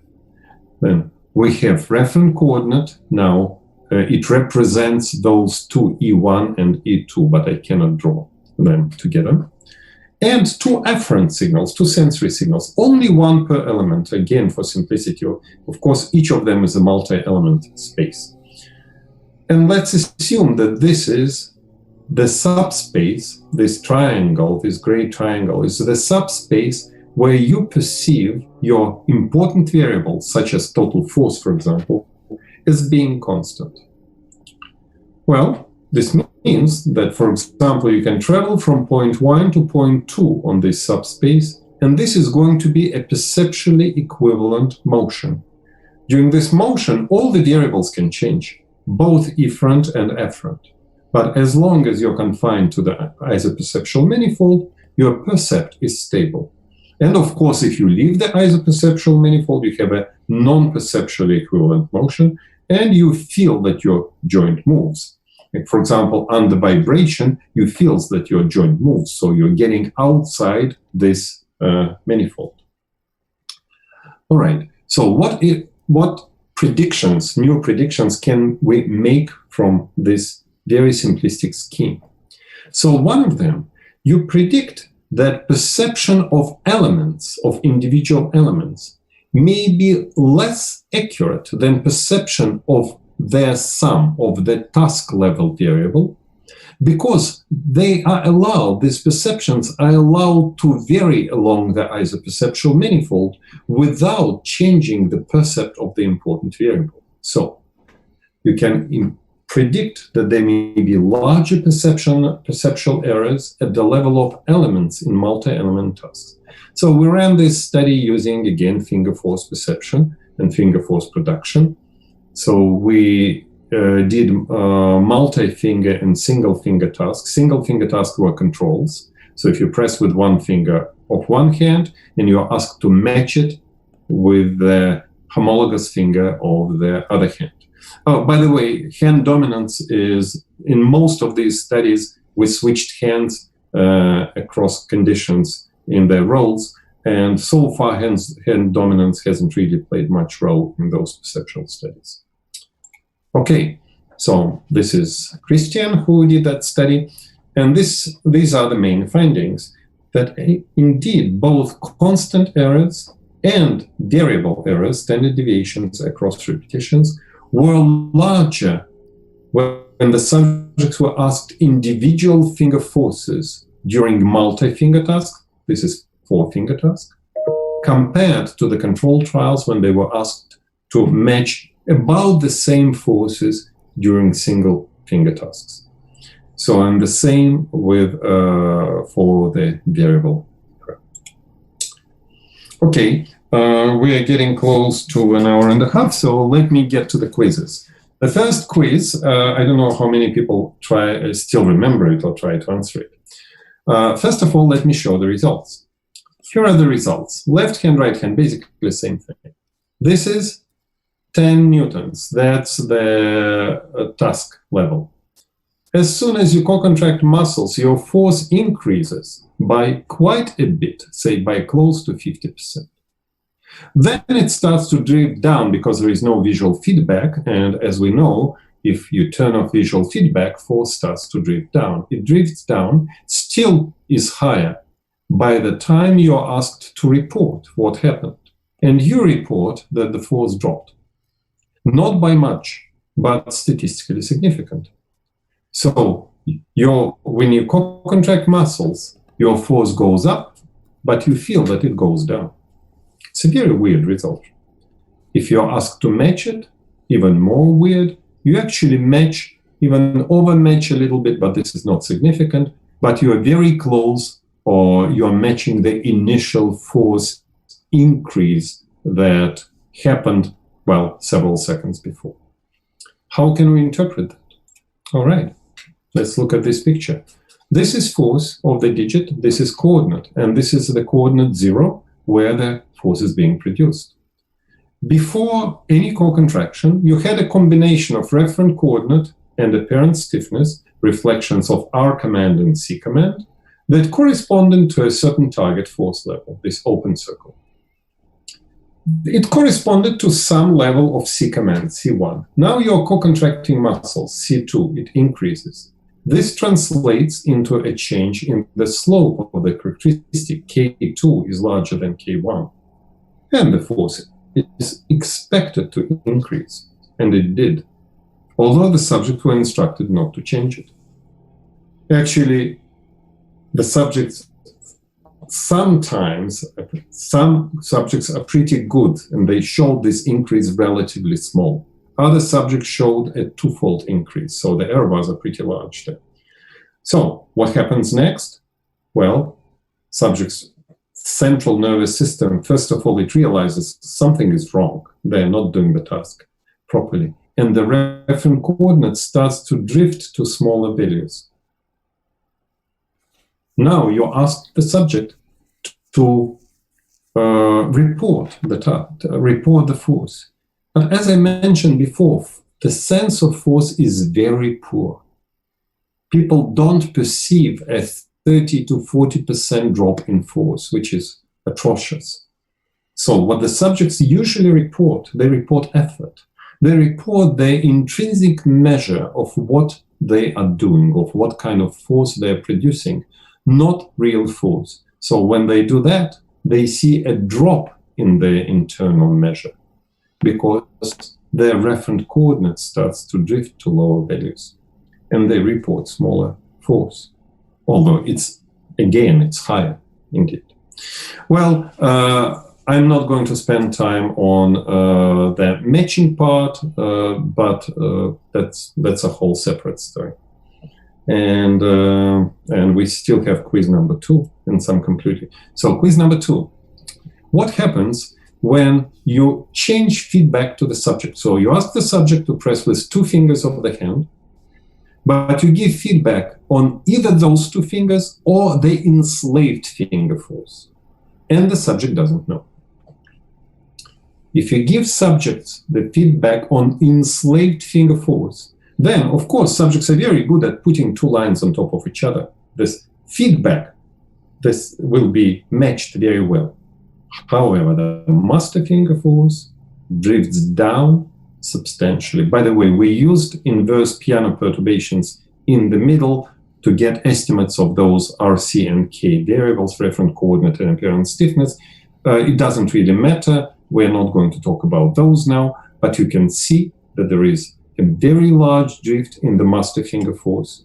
B: Then we have referent coordinate. Now it represents those 2 E1 and E2, but I cannot draw them together. And 2 afferent signals, 2 sensory signals, only 1 per element. Again, for simplicity, of course, each of them is a multi-element space. And let's assume that this is the subspace, this triangle, this gray triangle, is the subspace where you perceive your important variables, such as total force, for example, as being constant. Well, this means that, for example, you can travel from point 1 to point 2 on this subspace, and this is going to be a perceptually equivalent motion. During this motion, all the variables can change, both efferent and afferent. But as long as you're confined to the isoperceptual manifold, your percept is stable. And of course, if you leave the isoperceptual manifold, you have a non-perceptually equivalent motion, and you feel that your joint moves. Like, for example, under vibration, you feel that your joint moves, so you're getting outside this manifold. All right, so what predictions, new predictions can we make from this very simplistic scheme? So one of them, you predict that perception of elements, of individual elements, may be less accurate than perception of their sum, of the task level variable, because they are allowed, these perceptions are allowed to vary along the isoperceptual manifold without changing the percept of the important variable. So you can predict that there may be larger perceptual errors at the level of elements in multi-element tasks. So we ran this study using, again, finger force perception and finger force production. So we did multi-finger and single-finger tasks. Single-finger tasks were controls. So if you press with one finger of one hand and you're asked to match it with the homologous finger of the other hand. Oh, by the way, hand dominance is, in most of these studies, we switched hands across conditions in their roles, and so far hand dominance hasn't really played much role in those perceptual studies. Okay, so this is Christian who did that study, and these are the main findings, that indeed both constant errors and variable errors, standard deviations across repetitions, were larger when the subjects were asked individual finger forces during multi-finger tasks this is 4-finger task, compared to the control trials when they were asked to match about the same forces during single finger tasks. So, and the same with for the variable. Okay, we are getting close to an hour and a half, so let me get to the quizzes. The first quiz, I don't know how many people still remember it or try to answer it. First of all, let me show the results. Here are the results. Left hand, right hand, basically the same thing. This is 10 newtons. That's the task level. As soon as you co-contract muscles, your force increases by quite a bit, say by close to 50%. Then it starts to drift down because there is no visual feedback. And as we know, if you turn off visual feedback, force starts to drift down. It drifts down, still is higher by the time you're asked to report what happened. And you report that the force dropped. Not by much, but statistically significant. So when you contract muscles, your force goes up, but you feel that it goes down. It's a very weird result. If you're asked to match it, even more weird. You actually match, even overmatch a little bit, but this is not significant. But you are very close, or you are matching the initial force increase that happened, well, several seconds before. How can we interpret that? All right. Let's look at this picture. This is force of the digit, this is coordinate, and this is the coordinate 0 where the force is being produced. Before any co-contraction, you had a combination of referent coordinate and apparent stiffness, reflections of R command and C command, that corresponded to a certain target force level, this open circle. It corresponded to some level of C command, C1. Now you're co-contracting muscles, C2, it increases. This translates into a change in the slope of the characteristic. K2 is larger than K1. And the force is expected to increase. And it did. Although the subjects were instructed not to change it. Actually, the subjects, sometimes, some subjects are pretty good and they showed this increase relatively small. Other subjects showed a twofold increase, so the error bars are pretty large there. So what happens next? Well, subjects' central nervous system, first of all, it realizes something is wrong. They're not doing the task properly. And the reference coordinate starts to drift to smaller values. Now you ask the subject to report the force. But as I mentioned before, the sense of force is very poor. People don't perceive a 30 to 40% drop in force, which is atrocious. So what the subjects usually report, they report effort. They report their intrinsic measure of what they are doing, of what kind of force they're producing, not real force. So when they do that, they see a drop in their internal measure, because their referent coordinate starts to drift to lower values, and they report smaller force, although it's higher indeed. Well, I'm not going to spend time on the matching part, but that's a whole separate story. And we still have quiz number 2 and some completely. So quiz number 2, what happens when you change feedback to the subject? So you ask the subject to press with 2 fingers of the hand, but you give feedback on either those 2 fingers or the enslaved finger force, and the subject doesn't know. If you give subjects the feedback on enslaved finger force, then of course subjects are very good at putting 2 lines on top of each other. This feedback, this will be matched very well. However, the master finger force drifts down substantially. By the way, we used inverse piano perturbations in the middle to get estimates of those RC and K variables, referent coordinate and apparent stiffness. It doesn't really matter. We're not going to talk about those now, but you can see that there is a very large drift in the master finger force,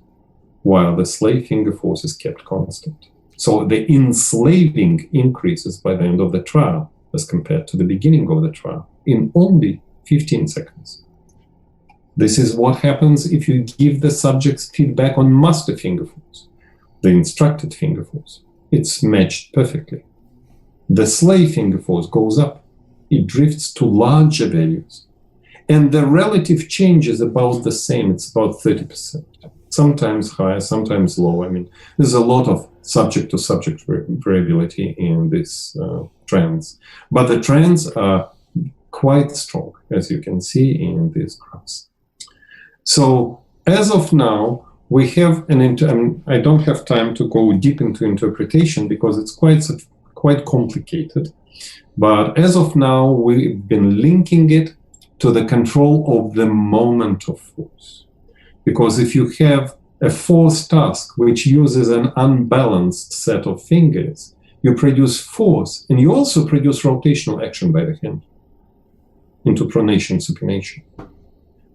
B: while the slave finger force is kept constant. So the enslaving increases by the end of the trial as compared to the beginning of the trial in only 15 seconds. This is what happens if you give the subjects feedback on master finger force, the instructed finger force. It's matched perfectly. The slave finger force goes up. It drifts to larger values. And the relative change is about the same. It's about 30%. Sometimes higher, sometimes low. I mean, there's a lot of subject-to-subject variability in these trends. But the trends are quite strong, as you can see in these graphs. So as of now, we have I don't have time to go deep into interpretation because it's quite complicated. But as of now, we've been linking it to the control of the moment of force. Because if you have a force task which uses an unbalanced set of fingers, you produce force and you also produce rotational action by the hand into pronation, supination.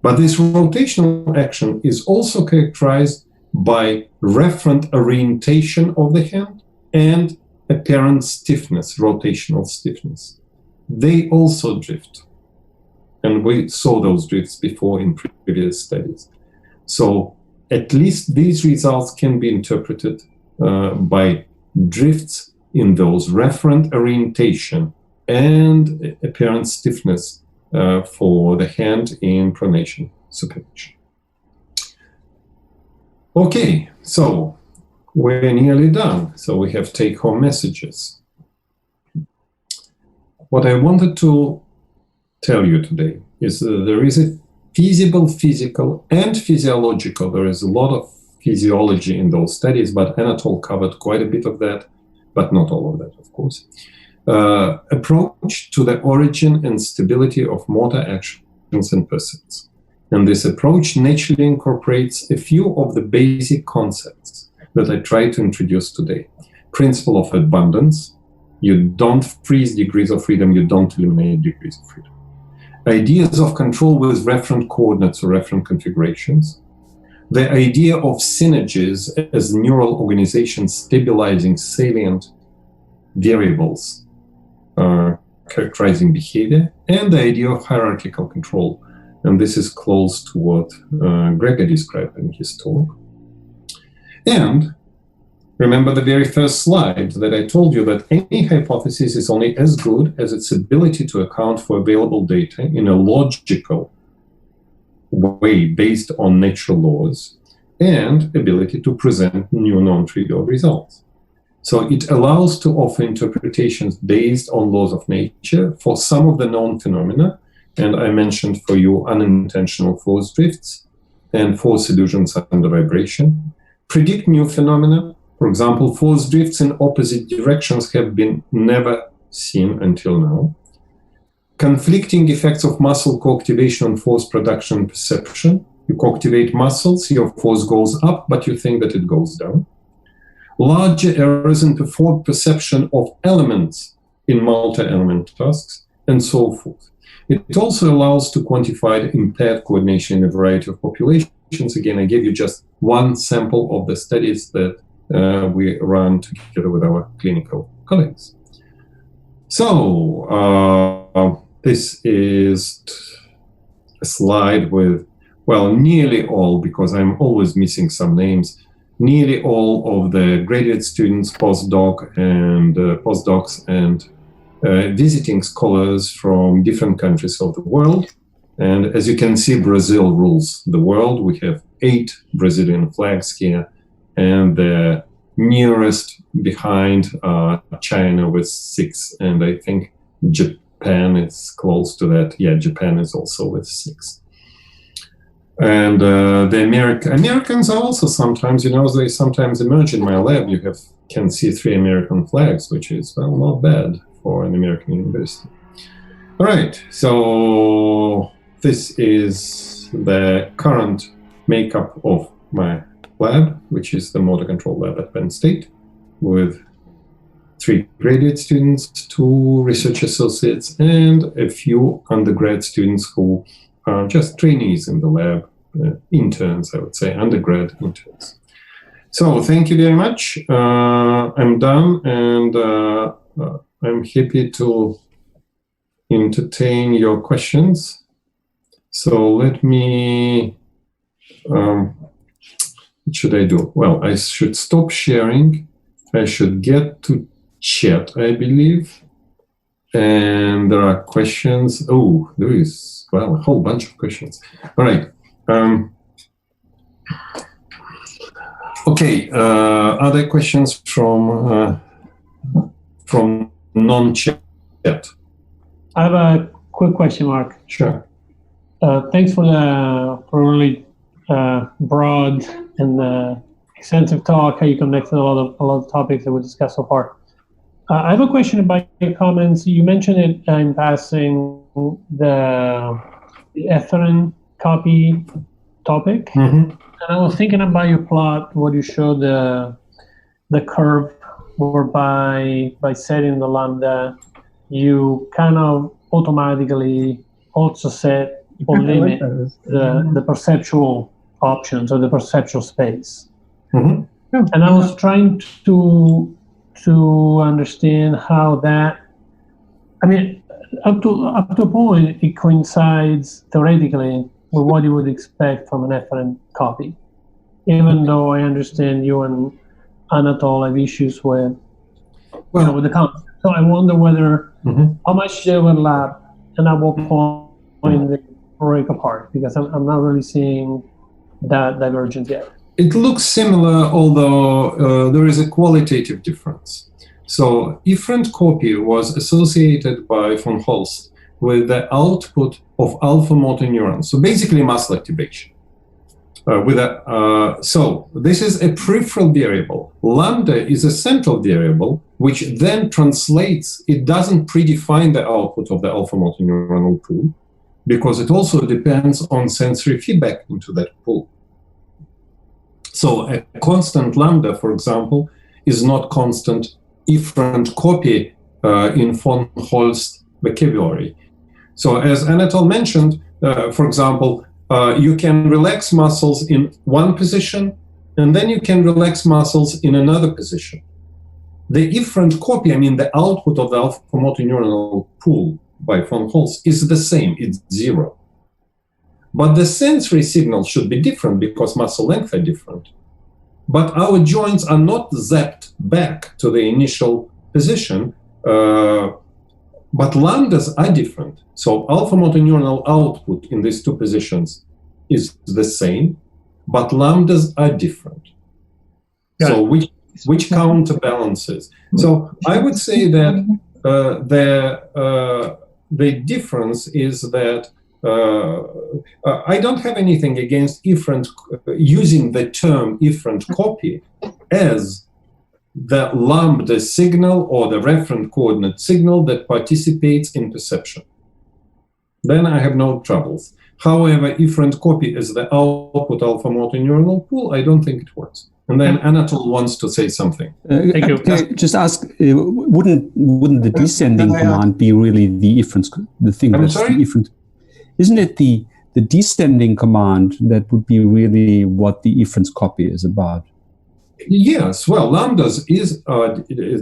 B: But this rotational action is also characterized by referent orientation of the hand and apparent stiffness, rotational stiffness. They also drift. And we saw those drifts before in previous studies. So at least these results can be interpreted by drifts in those referent orientation and apparent stiffness for the hand in pronation, supination. Okay, so we're nearly done. So we have take-home messages. What I wanted to tell you today is that there is a feasible physical and physiological. There is a lot of physiology in those studies, but Anatole covered quite a bit of that, but not all of that, of course. Approach to the origin and stability of motor actions and percepts. And this approach naturally incorporates a few of the basic concepts that I try to introduce today. Principle of abundance. You don't freeze degrees of freedom, you don't eliminate degrees of freedom. Ideas of control with referent coordinates or referent configurations. The idea of synergies as neural organizations stabilizing salient variables characterizing behavior, and the idea of hierarchical control. And this is close to what Gregory described in his talk. And remember the very first slide that I told you that any hypothesis is only as good as its ability to account for available data in a logical way based on natural laws and ability to present new non-trivial results. So it allows to offer interpretations based on laws of nature for some of the known phenomena. And I mentioned for you unintentional force drifts and force illusions under vibration. Predict new phenomena. For example, force drifts in opposite directions have been never seen until now. Conflicting effects of muscle co-activation on force production and perception. You co-activate muscles, your force goes up, but you think that it goes down. Larger errors in perception of elements in multi-element tasks, and so forth. It also allows to quantify the impaired coordination in a variety of populations. Again, I gave you just one sample of the studies that we run together with our clinical colleagues. So this is a slide with, well, nearly all, because I'm always missing some names, nearly all of the graduate students, postdocs and visiting scholars from different countries of the world. And as you can see, Brazil rules the world. We have 8 Brazilian flags here, and the nearest behind China with 6, and I think Japan is close to that. Yeah, Japan is also with 6. And the Americans are also sometimes, they sometimes emerge in my lab. You can see 3 American flags, which is, well, not bad for an American university. All right, so this is the current makeup of my lab, which is the motor control lab at Penn State, with 3 graduate students, 2 research associates, and a few undergrad students who are just trainees in the lab, interns, I would say, undergrad interns. So thank you very much. I'm done, and I'm happy to entertain your questions. So let me, what should I do? Well, I should stop sharing. I should get to chat, I believe. And there are questions. Oh, there is, well, a whole bunch of questions. All right. Okay, other questions from non-chat?
D: I have a quick question, Mark.
B: Sure.
D: Thanks for the really broad and extensive talk. How you connected a lot of topics that we discussed so far. I have a question about your comments. You mentioned it in passing the etheren copy topic, and I was thinking about your plot where you show the curve whereby by setting the lambda, you kind of automatically also set or limit the perceptual options or the perceptual space. And I was trying to understand how that, I mean, up to a point, it coincides theoretically with what you would expect from an efferent copy. Even though I understand you and Anatol have issues with, with the concept. So I wonder whether how much they overlap and at what point they break apart, because I'm not really seeing that divergence yet.
B: It looks similar, although there is a qualitative difference. So efferent copy was associated by von Holst with the output of alpha motor neurons. So basically muscle activation. So this is a peripheral variable. Lambda is a central variable, which then translates, it doesn't predefine the output of the alpha motor neuronal pool, because it also depends on sensory feedback into that pool. So a constant lambda, for example, is not constant efferent copy in von Holst vocabulary. So as Anatol mentioned, for example, you can relax muscles in one position, and then you can relax muscles in another position. The efferent copy, I mean the output of the alpha motor neuronal pool by von Holst is the same, it's 0. But the sensory signal should be different because muscle lengths are different. But our joints are not zapped back to the initial position, but lambdas are different. So alpha motor neuronal output in these two positions is the same, but lambdas are different. Yeah. So which counterbalances? So I would say that the difference is that I don't have anything against efferent, using the term efferent copy as the lambda signal or the referent coordinate signal that participates in perception. Then I have no troubles. However, efferent copy is the output alpha motor neuronal pool. I don't think it works. And then Anatol wants to say something.
D: Thank you.
G: Can I just ask, wouldn't the descending command be really the efferent, the thing
B: I'm
G: that's
B: sorry?
G: the efferent? Isn't it the descending command that would be really what the efferent copy is about?
B: Yes, well, lambdas is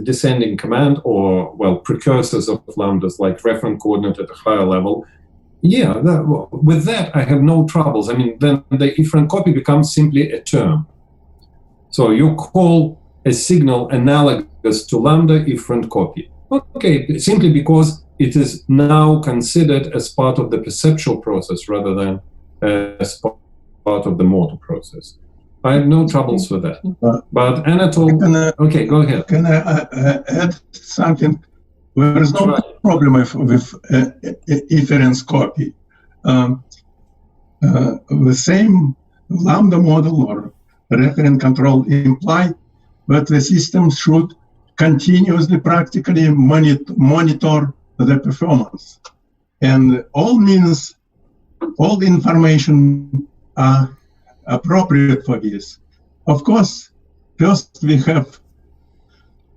B: descending command, or, well, precursors of lambdas like referent coordinate at a higher level. Yeah, with that, I have no troubles. I mean, then the efferent copy becomes simply a term. So you call a signal analogous to lambda efferent copy. Okay, simply because it is now considered as part of the perceptual process rather than as part of the motor process. I have no troubles with that. But Anatol, okay, go ahead.
H: Can I add something? There is no problem with efferent copy. The same lambda model or referent control imply that the system should continuously practically monitor the performance. And all means, all the information are appropriate for this. Of course, first we have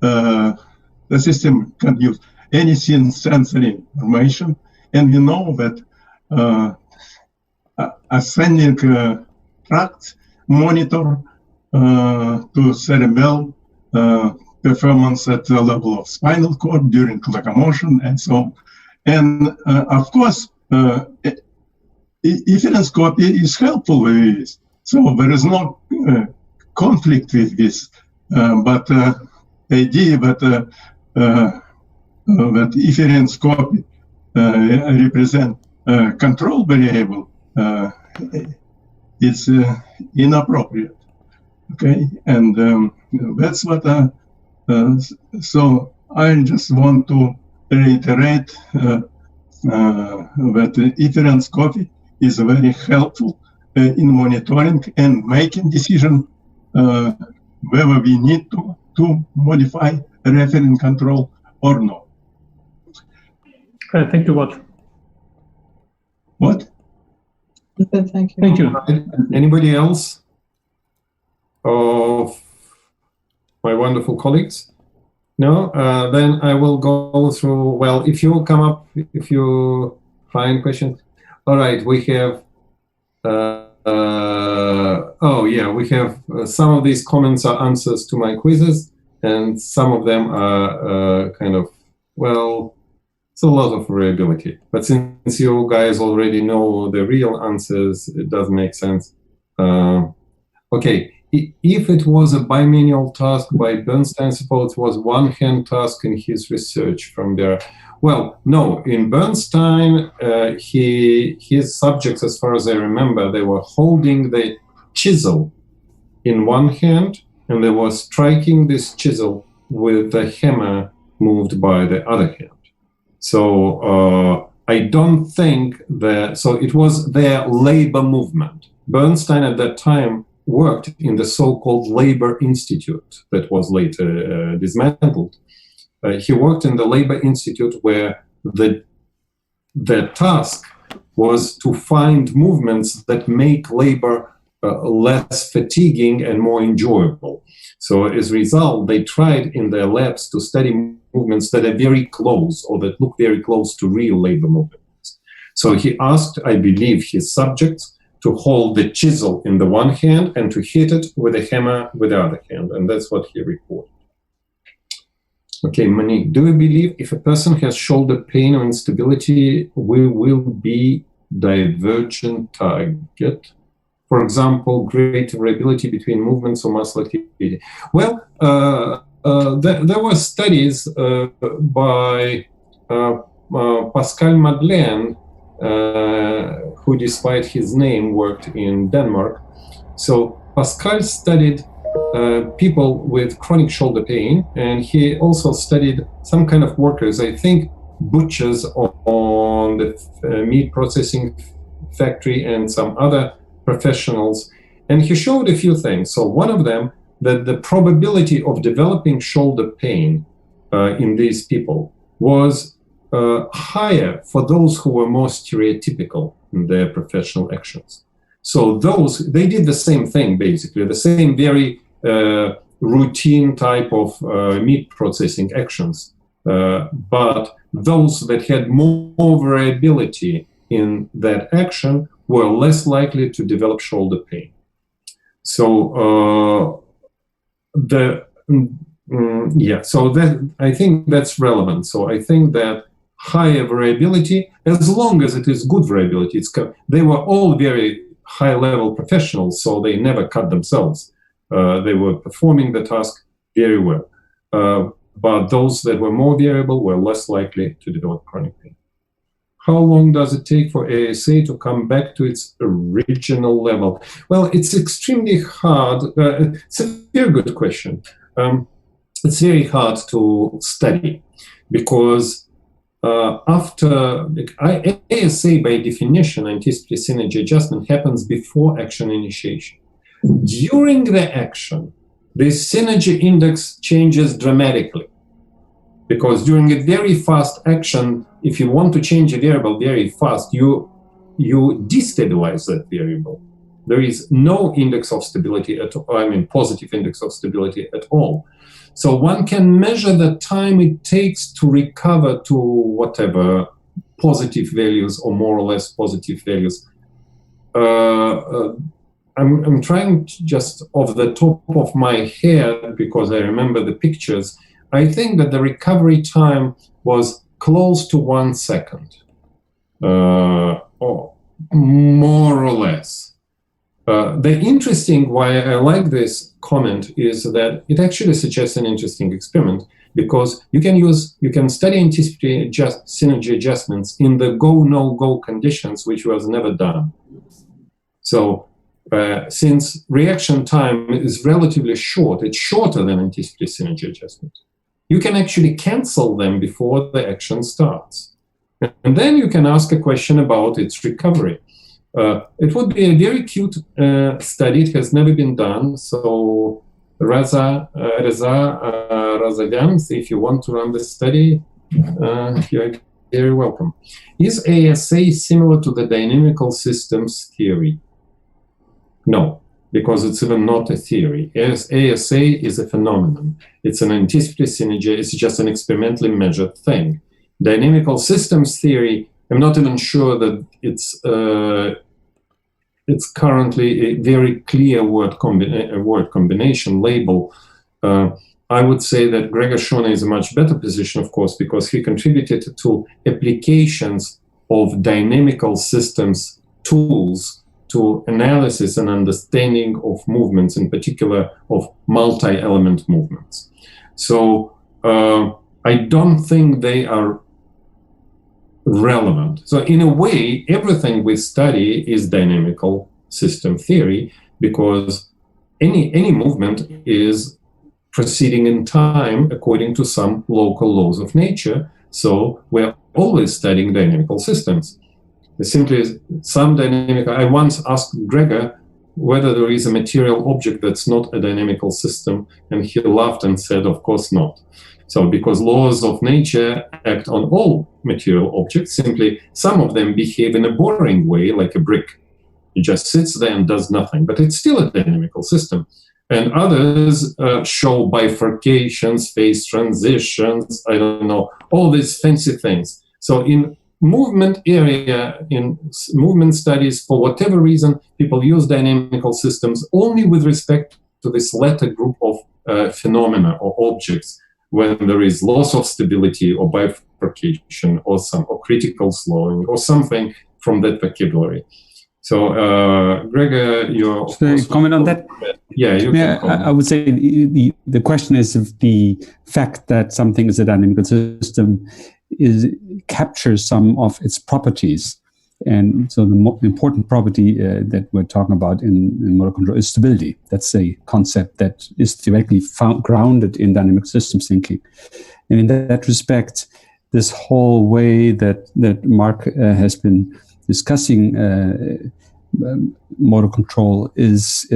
H: the system can use any sensory information, and we know that ascending tracts monitor to cerebral performance at the level of spinal cord during locomotion and so on. And of course, efference copy is helpful with this. So there is no conflict with this, but idea that efference copy represent control variable, it's inappropriate. Okay, and that's what. So I just want to reiterate that efference copy is very helpful in monitoring and making decision whether we need to modify reference control or not.
D: Thank you much.
H: What?
F: Thank you.
D: Thank you.
B: Anybody else of my wonderful colleagues? No? Then I will go through, well, if you come up, if you find questions. All right, we have, oh yeah, we have some of these comments are answers to my quizzes, and some of them are kind of, well, it's a lot of variability. But since you guys already know the real answers, it does make sense. Okay, if it was a bimanual task by Bernstein, suppose it was one-hand task in his research from there. Well, no, in Bernstein, his subjects, as far as I remember, they were holding the chisel in one hand, and they were striking this chisel with the hammer moved by the other hand. So I don't think that, so it was their labor movement. Bernstein at that time worked in the so-called Labor Institute that was later dismantled. He worked in the Labor Institute where the task was to find movements that make labor less fatiguing and more enjoyable. So as a result, they tried in their labs to study movements that are very close or that look very close to real labor movements. So he asked, I believe, his subjects to hold the chisel in the one hand and to hit it with a hammer with the other hand. And that's what he reported. Okay, Monique, do you believe if a person has shoulder pain or instability, we will be divergent target? For example, greater variability between movements or muscle activity. Well, there were studies by Pascal Madeleine, who, despite his name, worked in Denmark. So Pascal studied people with chronic shoulder pain, and he also studied some kind of workers, I think butchers on the meat processing factory and some other professionals. And he showed a few things. So one of them, that the probability of developing shoulder pain in these people was higher for those who were more stereotypical in their professional actions. So they did the same thing, basically, the same very routine type of meat processing actions. But those that had more variability in that action were less likely to develop shoulder pain. So so that, I think that's relevant. So I think that higher variability, as long as it is good variability, they were all very high-level professionals, so they never cut themselves. They were performing the task very well. But those that were more variable were less likely to develop chronic pain. How long does it take for ASA to come back to its original level? Well, it's extremely hard. It's a very good question. It's very hard to study because after ASA, by definition, anticipatory synergy adjustment happens before action initiation. During the action, the synergy index changes dramatically because during a very fast action, if you want to change a variable very fast, you destabilize that variable. There is no index of stability at all, I mean positive index of stability at all. So one can measure the time it takes to recover to whatever positive values or more or less positive values. I'm trying to just off the top of my head, because I remember the pictures, I think that the recovery time was close to 1 second, or more or less. The interesting why I like this comment is that it actually suggests an interesting experiment, because you can study anticipatory synergy adjustments in the go, no go conditions, which was never done. So since reaction time is relatively short, it's shorter than anticipatory synergy adjustment, you can actually cancel them before the action starts. And then you can ask a question about its recovery. It would be a very cute study. It has never been done. So Reza Razagans, if you want to run this study, you're very welcome. Is ASA similar to the dynamical systems theory? No, because it's even not a theory. ASA is a phenomenon. It's an anticipatory synergy. It's just an experimentally measured thing. Dynamical systems theory, I'm not even sure that it's currently a very clear word combination label. I would say that Gregor Schone is a much better position, of course, because he contributed to applications of dynamical systems tools to analysis and understanding of movements, in particular of multi-element movements. So I don't think they are relevant. So in a way, everything we study is dynamical system theory, because any movement is proceeding in time according to some local laws of nature. So we're always studying dynamical systems. Simply some dynamical. I once asked Gregor whether there is a material object that's not a dynamical system, and he laughed and said, of course not. So because laws of nature act on all material objects, simply some of them behave in a boring way, like a brick. It just sits there and does nothing, but it's still a dynamical system. And others show bifurcations, phase transitions, I don't know, all these fancy things. So in movement area, in movement studies, for whatever reason, people use dynamical systems only with respect to this latter group of phenomena or objects, when there is loss of stability or bifurcation or critical slowing or something from that vocabulary. So, Gregor, your
G: comment on that?
B: Yeah, you can comment.
G: I would say the question is if the fact that something is a dynamical system captures some of its properties. And so the important property that we're talking about in motor control is stability. That's a concept that is theoretically grounded in dynamic systems thinking. And in that respect, this whole way that Mark has been discussing motor control is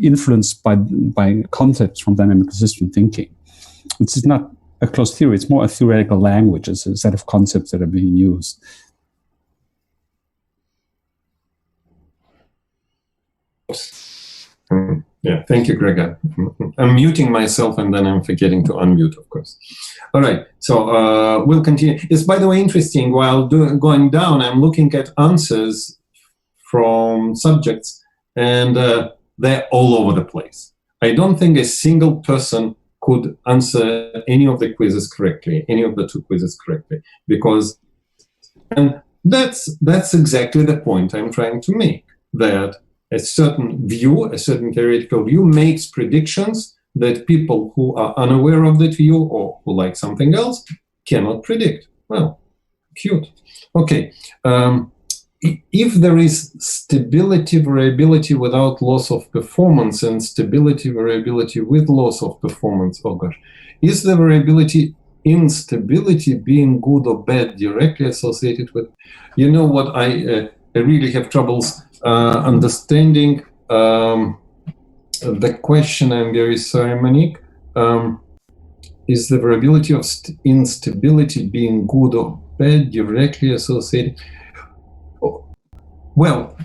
G: influenced by concepts from dynamic system thinking. It's not a closed theory, it's more a theoretical language. It's a set of concepts that are being used.
B: Yeah, thank you, Gregor. I'm muting myself and then I'm forgetting to unmute, of course. All right, so we'll continue. It's, by the way, interesting. While going down, I'm looking at answers from subjects, and they're all over the place. I don't think a single person could answer any of the quizzes correctly, any of the two quizzes correctly, because, and that's exactly the point I'm trying to make, that a certain view, a certain theoretical view makes predictions that people who are unaware of that view or who like something else cannot predict. Well, cute. Okay. If there is stability variability without loss of performance and stability variability with loss of performance, oh gosh, is the variability instability being good or bad directly associated with, you know what, I really have troubles understanding the question. I'm very sorry, Monique. Is the variability of instability being good or bad directly associated? Well,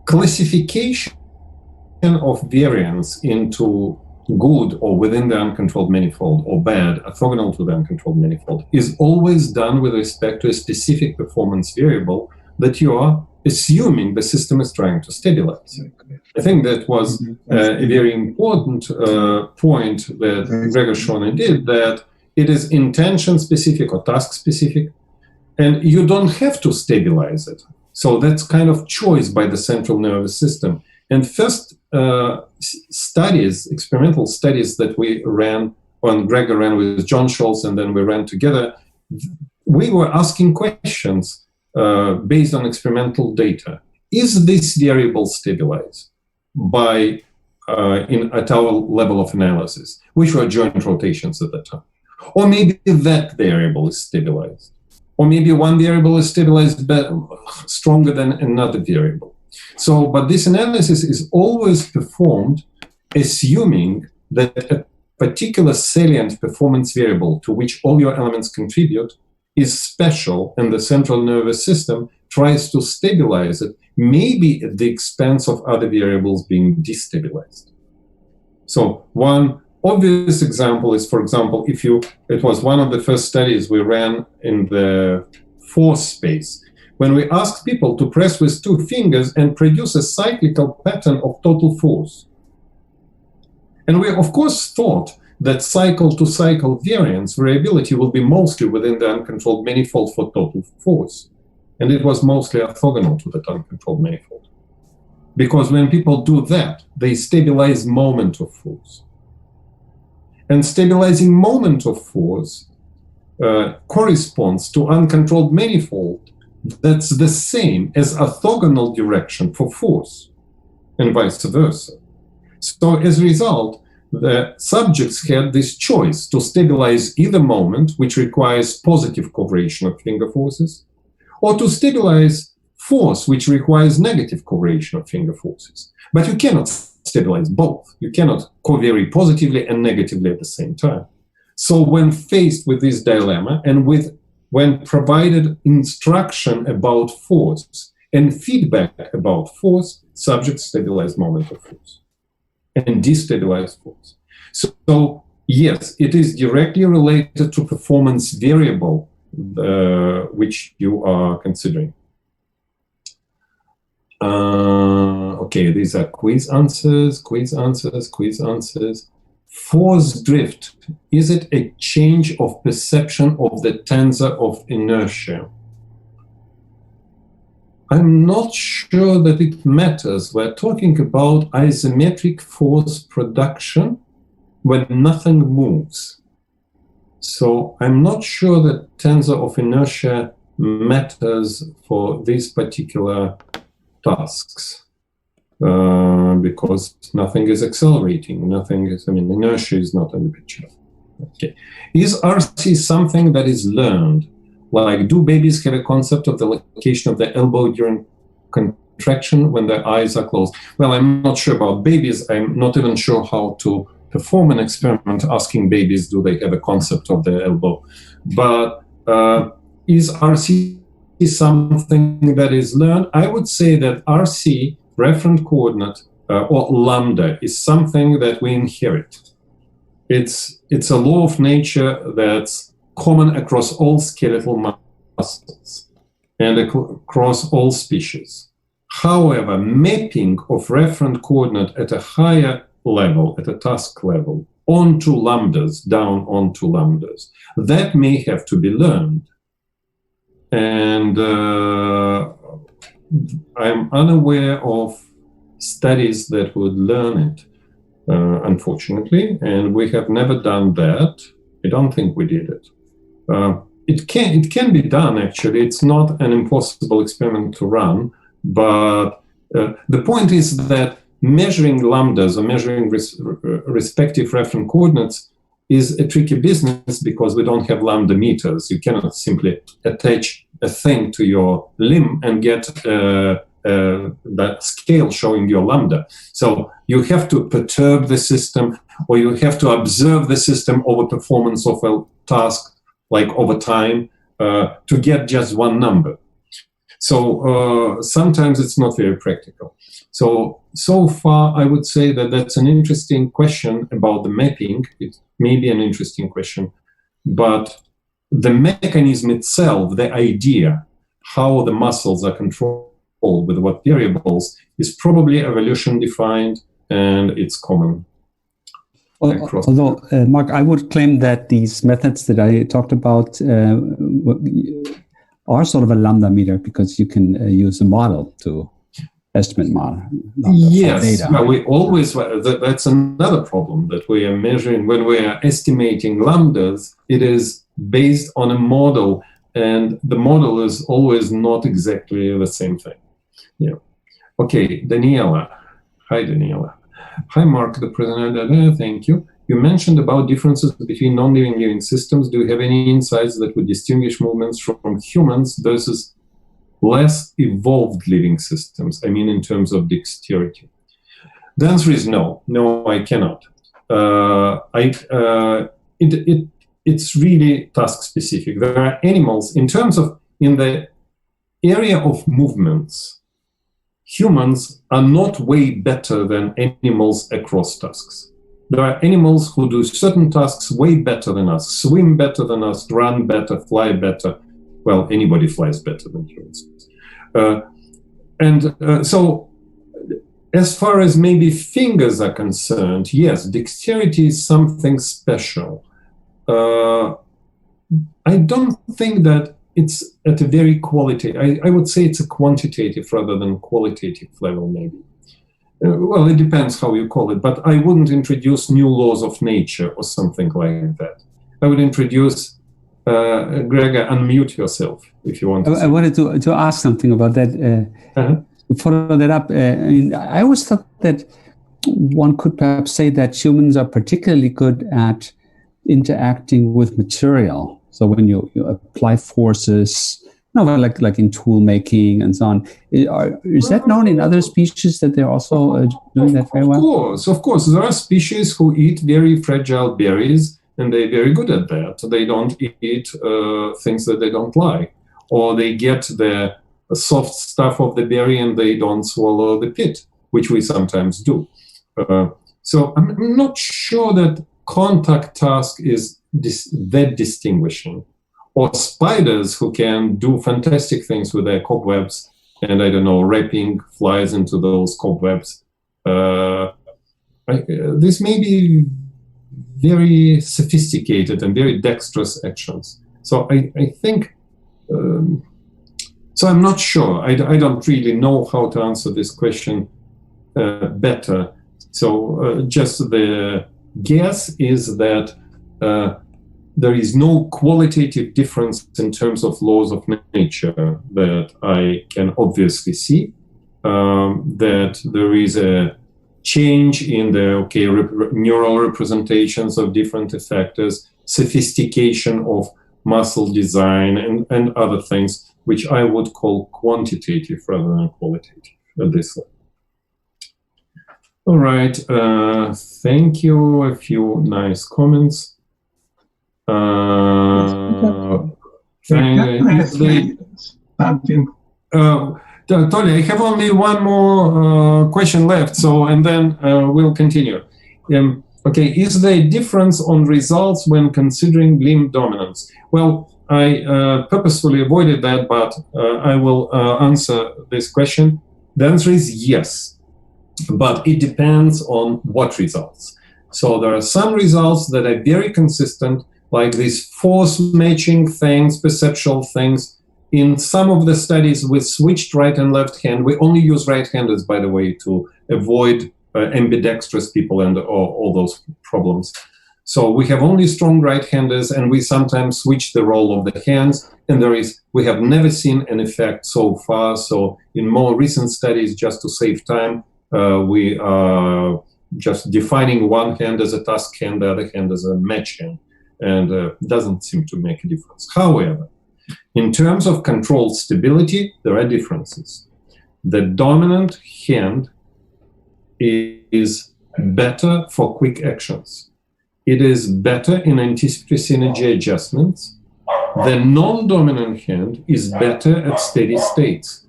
B: classification of variance into good or within the uncontrolled manifold or bad, orthogonal to the uncontrolled manifold, is always done with respect to a specific performance variable that you are assuming the system is trying to stabilize. I think that was a very important point that Gregor Shona did, that it is intention specific or task specific, and you don't have to stabilize it. So that's kind of choice by the central nervous system. And first studies, experimental studies that we ran, when Gregor ran with John Scholz and then we ran together, we were asking questions based on experimental data. Is this variable stabilized by at our level of analysis, which were joint rotations at the time? Or maybe that variable is stabilized. Or maybe one variable is stabilized stronger than another variable. So, but this analysis is always performed assuming that a particular salient performance variable to which all your elements contribute is special, and the central nervous system tries to stabilize it, maybe at the expense of other variables being destabilized. So one obvious example is, for example, it was one of the first studies we ran in the force space, when we asked people to press with 2 fingers and produce a cyclical pattern of total force. And we, of course, thought that cycle-to-cycle variability will be mostly within the uncontrolled manifold for total force. And it was mostly orthogonal to that uncontrolled manifold. Because when people do that, they stabilize moment of force. And stabilizing moment of force corresponds to uncontrolled manifold that's the same as orthogonal direction for force, and vice versa. So as a result, the subjects had this choice to stabilize either moment, which requires positive covariation of finger forces, or to stabilize force, which requires negative covariation of finger forces. But you cannot stabilize both. You cannot covary positively and negatively at the same time. So when faced with this dilemma, and when provided instruction about force and feedback about force, subjects stabilize moment of force and destabilize force. So yes, it is directly related to performance variable which you are considering. Okay, these are quiz answers. Force drift, is it a change of perception of the tensor of inertia? I'm not sure that it matters. We're talking about isometric force production when nothing moves. So I'm not sure that tensor of inertia matters for these particular tasks. Because nothing is accelerating, inertia is not in the picture. Okay. Is RC something that is learned? Like, do babies have a concept of the location of the elbow during contraction when their eyes are closed? Well, I'm not sure about babies. I'm not even sure how to perform an experiment asking babies, do they have a concept of the elbow? But is RC something that is learned? I would say that RC, reference coordinate, or lambda, is something that we inherit. It's a law of nature that's common across all skeletal muscles and across all species. However, mapping of reference coordinate at a higher level, at a task level, onto lambdas, down onto lambdas, that may have to be learned. And I'm unaware of studies that would learn it, unfortunately, and we have never done that. I don't think we did it. It can be done, actually. It's not an impossible experiment to run, but the point is that measuring lambdas or measuring respective reference coordinates is a tricky business because we don't have lambda meters. You cannot simply attach a thing to your limb and get that scale showing your lambda. So you have to perturb the system, or you have to observe the system over performance of a task, like over time, to get just one number. So sometimes it's not very practical. So far, I would say that that's an interesting question about the mapping. It may be an interesting question, but the mechanism itself, the idea, how the muscles are controlled with what variables is probably evolution defined, and it's common.
G: Although, Mark, I would claim that these methods that I talked about are sort of a lambda meter, because you can use a model to estimate model.
B: Yes,
G: data.
B: well, we always, that's another problem, that we are measuring when we are estimating lambdas. It is based on a model, and the model is always not exactly the same thing. Yeah. Okay, Daniela. Hi, Daniela. Hi, Mark, the president. Thank you. You mentioned about differences between non-living living systems. Do you have any insights that would distinguish movements from humans versus less evolved living systems? I mean, in terms of dexterity. The answer is no. No, I cannot. It's really task specific. There are animals in terms of, in the area of movements, humans are not way better than animals across tasks. There are animals who do certain tasks way better than us, swim better than us, run better, fly better. Well, anybody flies better than humans. So as far as maybe fingers are concerned, yes, dexterity is something special. I don't think that it's at a very I would say it's a quantitative rather than qualitative level, maybe. Well, it depends how you call it, but I wouldn't introduce new laws of nature or something like that. I would introduce, Gregor, unmute yourself if you want to.
G: I wanted to ask something about that. To follow that up, I always thought that one could perhaps say that humans are particularly good at interacting with material. So when you apply forces, like in tool making and so on, is that known in other species that they're also doing that very well?
B: Of course. There are species who eat very fragile berries, and they're very good at that. They don't eat things that they don't like, or they get the soft stuff of the berry and they don't swallow the pit, which we sometimes do. So I'm not sure that contact task is that distinguishing, or spiders who can do fantastic things with their cobwebs and, I don't know, wrapping flies into those cobwebs. This may be very sophisticated and very dexterous actions. So I think, so I'm not sure. I don't really know how to answer this question better. So just the guess is that there is no qualitative difference in terms of laws of nature that I can obviously see, that there is a change in the neural representations of different effectors, sophistication of muscle design, and other things, which I would call quantitative rather than qualitative at this level. All right, thank you. A few nice comments. Tony, I have only one more question left, and then we'll continue. Okay, is there a difference on results when considering limb dominance? Well, I purposefully avoided that, but I will answer this question. The answer is yes, but it depends on what results. So there are some results that are very consistent, like these force matching things, perceptual things. In some of the studies with switched right and left hand, we only use right-handers, by the way, to avoid ambidextrous people and all those problems. So we have only strong right-handers, and we sometimes switch the role of the hands, and we have never seen an effect so far. So in more recent studies, just to save time, we are just defining one hand as a task hand, the other hand as a match hand, and doesn't seem to make a difference. However, in terms of controlled stability, there are differences. The dominant hand is better for quick actions. It is better in anticipatory synergy adjustments. The non-dominant hand is better at steady states.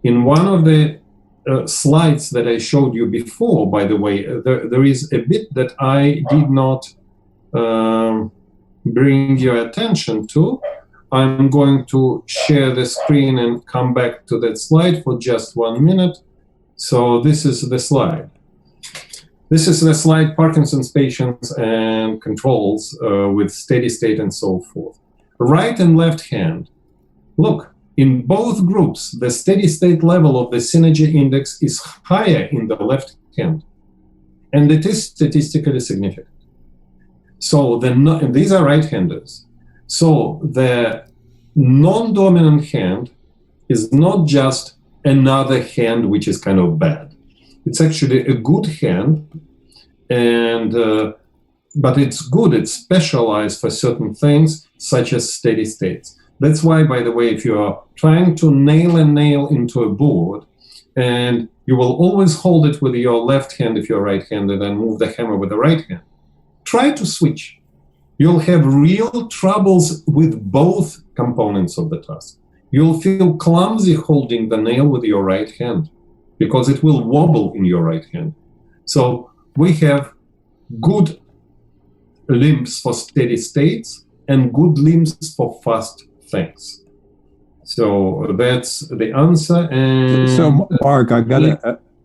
B: In one of the slides that I showed you before, by the way, there is a bit that I did not bring your attention to, I'm going to share the screen and come back to that slide for just 1 minute. So this is the slide. This is the slide, Parkinson's patients and controls with steady state and so forth. Right and left hand. Look, in both groups, the steady state level of the synergy index is higher in the left hand. And it is statistically significant. So these are right-handers. So the non-dominant hand is not just another hand which is kind of bad. It's actually a good hand, and but it's good. It's specialized for certain things, such as steady states. That's why, by the way, if you are trying to nail a nail into a board, and you will always hold it with your left hand if you're right-handed and move the hammer with the right hand, try to switch. You'll have real troubles with both components of the task. You'll feel clumsy holding the nail with your right hand because it will wobble in your right hand. So we have good limbs for steady states and good limbs for fast things. So that's the answer. And
E: so, Mark, I got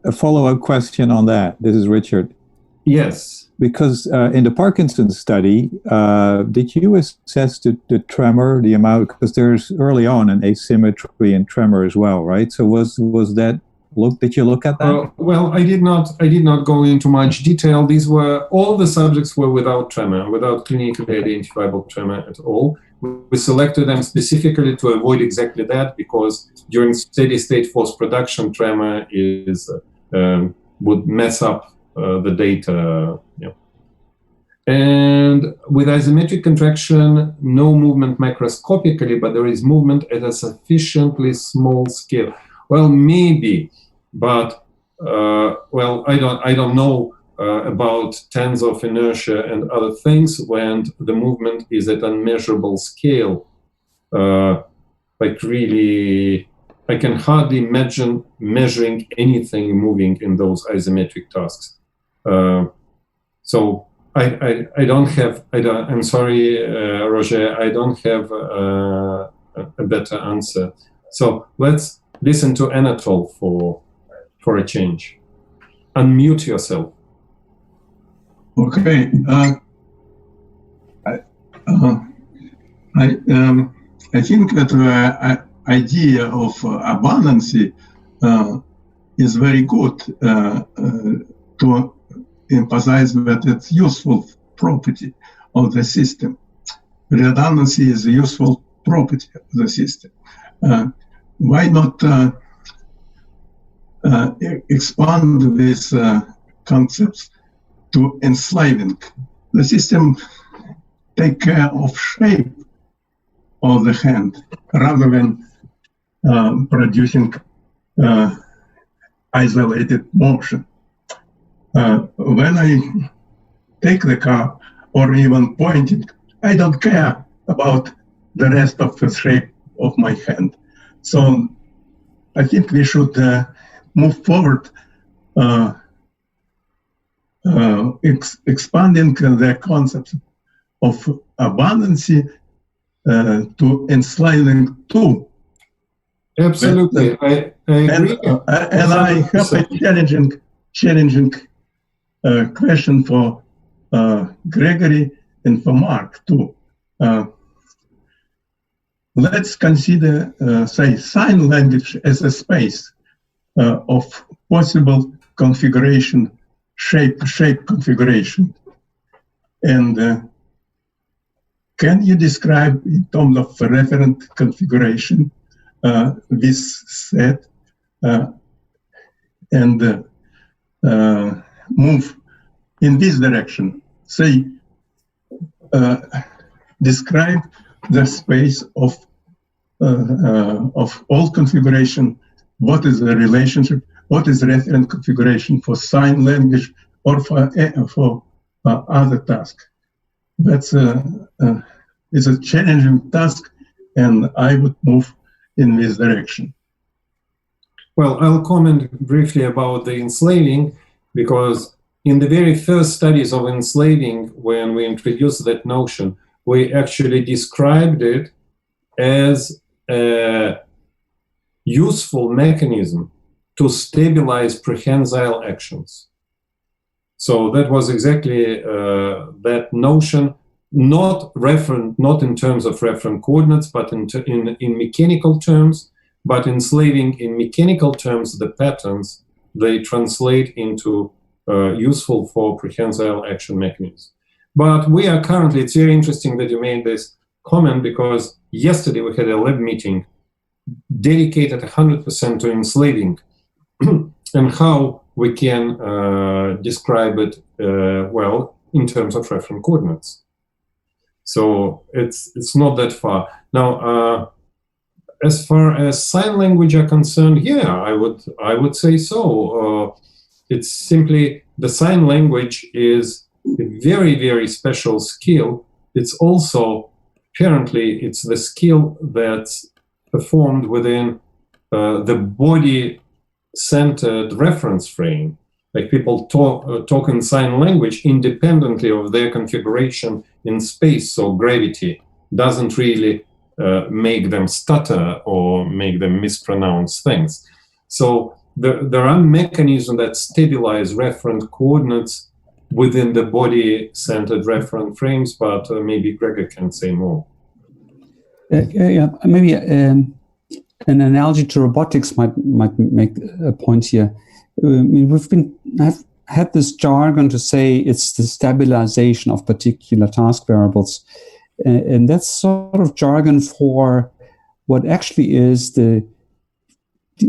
E: a follow-up question on that. This is Richard.
B: Yes.
E: Because in the Parkinson's study, did you assess the tremor, the amount? Because there's early on an asymmetry in tremor as well, right? So was that did you look at that?
B: Well, I did not go into much detail. All the subjects were without tremor, without clinically identifiable tremor at all. We selected them specifically to avoid exactly that, because during steady state force production, tremor would mess up the data. Yeah. And with isometric contraction, no movement macroscopically, but there is movement at a sufficiently small scale. Well, maybe, but I don't know about tens of inertia and other things when the movement is at unmeasurable scale. Like really, I can hardly imagine measuring anything moving in those isometric tasks. So I'm sorry, Roger, I don't have a better answer. So let's listen to Anatole for a change. Unmute yourself.
H: Okay. I think that the idea of abundance is very good to emphasize that it's useful property of the system. Redundancy is a useful property of the system. Why not expand these concepts to enslaving? The system take care of shape of the hand rather than producing isolated motion. When I take the car or even point it, I don't care about the rest of the shape of my hand. So I think we should move forward, expanding the concept of abundancy to enslaving too.
B: Absolutely, I agree.
H: And I have a challenging question for Gregory and for Mark too. Let's consider, say, sign language as a space of possible configuration, shape configuration. And can you describe in terms of referent configuration this set and move in this direction? Say, describe the space of all configuration. What is the relationship? What is the referent configuration for sign language or for other tasks? That's it's a challenging task, and I would move in this direction.
B: Well, I'll comment briefly about the enslaving, because in the very first studies of enslaving, when we introduced that notion, we actually described it as a useful mechanism to stabilize prehensile actions. So that was exactly that notion, not in terms of referent coordinates, but in mechanical terms, but enslaving in mechanical terms the patterns, they translate into useful for prehensile action mechanisms. But we are currently, it's very interesting that you made this comment, because yesterday we had a lab meeting dedicated 100% to enslaving and how we can describe it well in terms of referent coordinates. So it's not that far. Now, as far as sign language are concerned, yeah, I would say so. It's simply the sign language is a very, very special skill. It's also apparently it's the skill that's performed within the body-centered reference frame. Like people talk in sign language independently of their configuration in space, so gravity doesn't really make them stutter or make them mispronounce things. So there are mechanisms that stabilize referent coordinates within the body-centered reference frames, but maybe Gregor can say more.
G: Yeah, maybe an analogy to robotics might make a point here. I've had this jargon to say it's the stabilization of particular task variables, and that's sort of jargon for what actually is the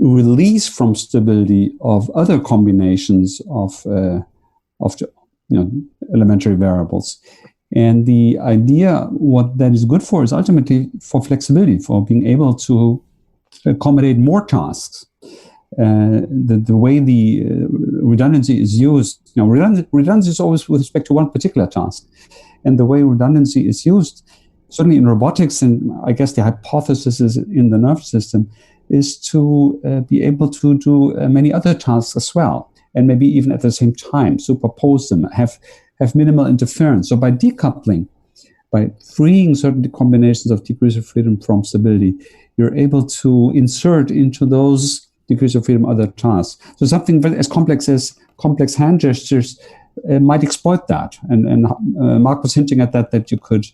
G: release from stability of other combinations of elementary variables. And the idea, what that is good for, is ultimately for flexibility, for being able to accommodate more tasks. The way the redundancy is used, redundancy is always with respect to one particular task. And the way redundancy is used, certainly in robotics, and I guess the hypothesis is in the nervous system, is to be able to do many other tasks as well, and maybe even at the same time, superpose them, have minimal interference. So by decoupling, by freeing certain combinations of degrees of freedom from stability, you're able to insert into those degrees of freedom other tasks. So something as complex as complex hand gestures might exploit that. And Mark was hinting at that you could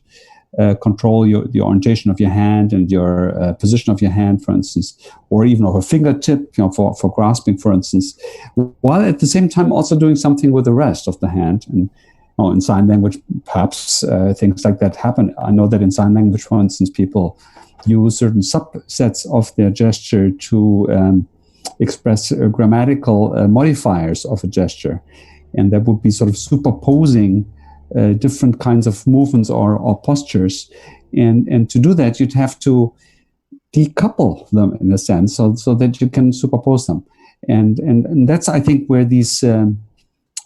G: control the orientation of your hand and your position of your hand, for instance, or even of a fingertip, for grasping, for instance, while at the same time also doing something with the rest of the hand. And in sign language, perhaps things like that happen. I know that in sign language, for instance, people use certain subsets of their gesture to express grammatical modifiers of a gesture. And that would be sort of superposing different kinds of movements or postures. And to do that, you'd have to decouple them in a sense so that you can superpose them. And that's, I think, where these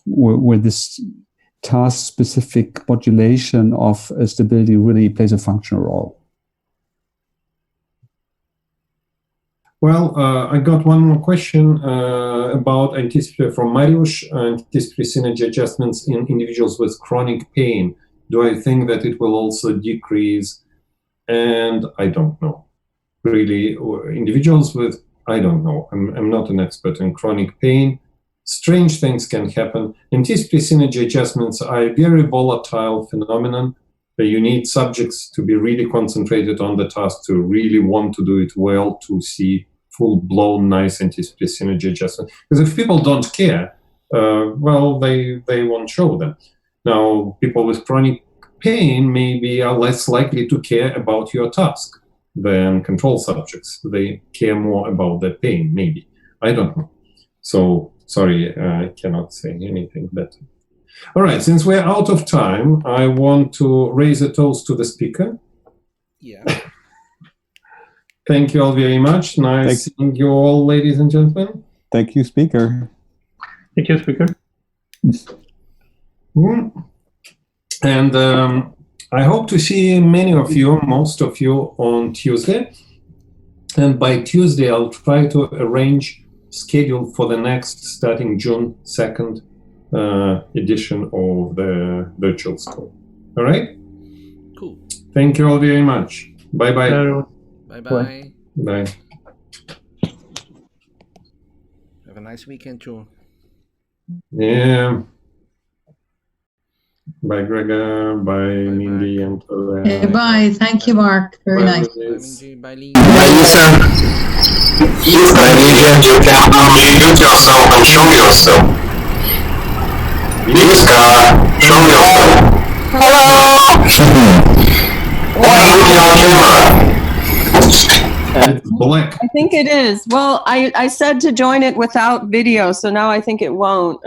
G: where this task-specific modulation of stability really plays a functional role.
B: Well, I got one more question about from Mariusz, anticipatory synergy adjustments in individuals with chronic pain. Do I think that it will also decrease? And I don't know. Really, individuals with, I don't know. I'm not an expert in chronic pain. Strange things can happen. Anticipatory synergy adjustments are a very volatile phenomenon. You need subjects to be really concentrated on the task, to really want to do it well, to see full-blown nice anticipatory synergy adjustment. Because if people don't care, well, they won't show them. Now, people with chronic pain maybe are less likely to care about your task than control subjects. They care more about their pain, maybe. I don't know. So, sorry, I cannot say anything better. All right, since we're out of time, I want to raise a toast to the speaker.
A: Yeah.
B: Thank you all very much. Nice seeing you all, ladies and gentlemen.
E: Thank you, speaker.
D: Thank you, speaker.
B: And I hope to see many of you, most of you, on Tuesday. And by Tuesday, I'll try to arrange schedule for the next, starting June 2nd, edition of the virtual school. All right?
A: Cool.
B: Thank you all very much. Bye-bye.
A: Bye-bye.
B: Bye.
A: Have a nice weekend too.
B: Yeah. Bye, Gregor. Bye,
A: Bye,
B: Mindy
A: Mark.
B: and
F: Okay, bye. Thank you, Mark. Very
B: Bye,
F: nice.
A: Bye,
B: Liz.
A: Minji. Bye, Lee.
I: Bye, Lisa. Lisa, you can unmute yourself and show yourself. Lisa, show yourself. Hello. Why is your camera?
B: It's black.
J: I think it is. Well, I said to join it without video, so now I think it won't.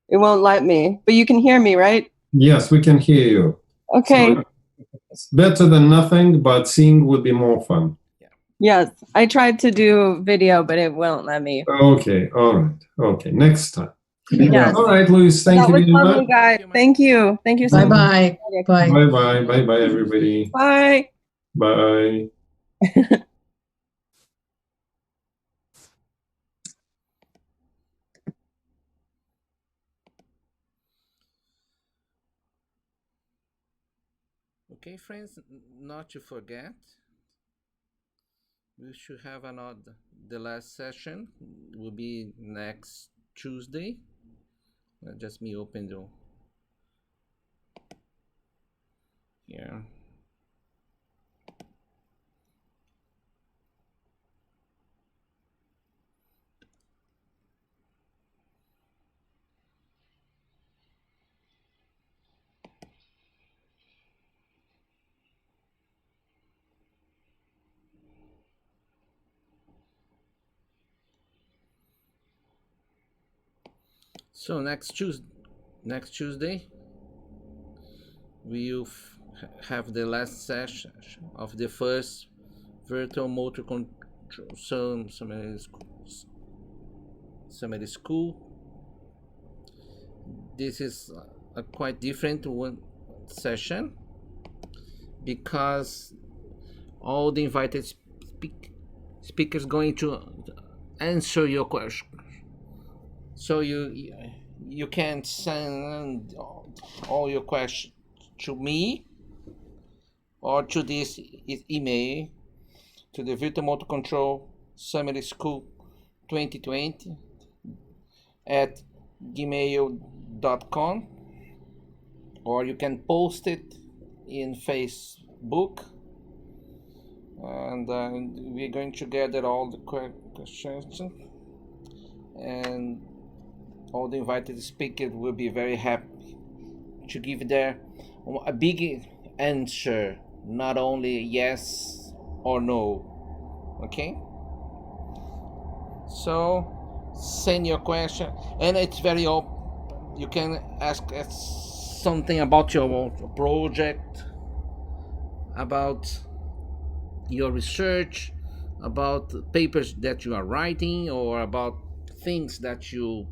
J: It won't let me. But you can hear me, right?
B: Yes, we can hear you.
J: Okay.
B: So it's better than nothing, but seeing would be more fun.
J: Yes, I tried to do video, but it won't let me.
B: Okay, all right. Okay, next time.
J: Yes.
B: All right, Luis, thank
J: That
B: you
J: was
B: very
J: lovely,
B: much.
J: guys. Thank you. Thank you so much.
F: Bye-bye. Bye.
B: Bye-bye. Bye-bye, everybody.
J: Bye.
B: Bye.
A: Okay, friends, not to forget, we should have another. The last session will be next Tuesday. Just me open the here. So next Tuesday, we'll have the last session of the first virtual motor control summer school. This is a quite different one session because all the invited speakers going to answer your question. So you can send all your questions to me or to this email to the Virtual Motor Control Summer School 2020 at gmail.com, or you can post it in Facebook, and we're going to gather all the questions, and all the invited speakers will be very happy to give their a big answer, not only yes or no. Okay, so send your question, and it's very open. You can ask something about your project, about your research, about papers that you are writing, or about things that you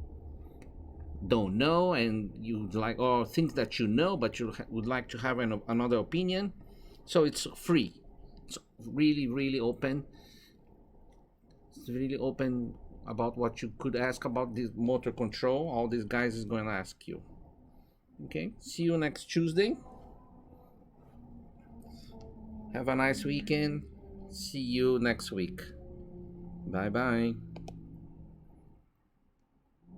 A: don't know and you like, or things that you know but you would like to have another opinion. So it's free. It's really open. It's really open about what you could ask about this motor control. All these guys is going to ask you. Okay, see you next Tuesday. Have a nice weekend. See you next week. Bye bye.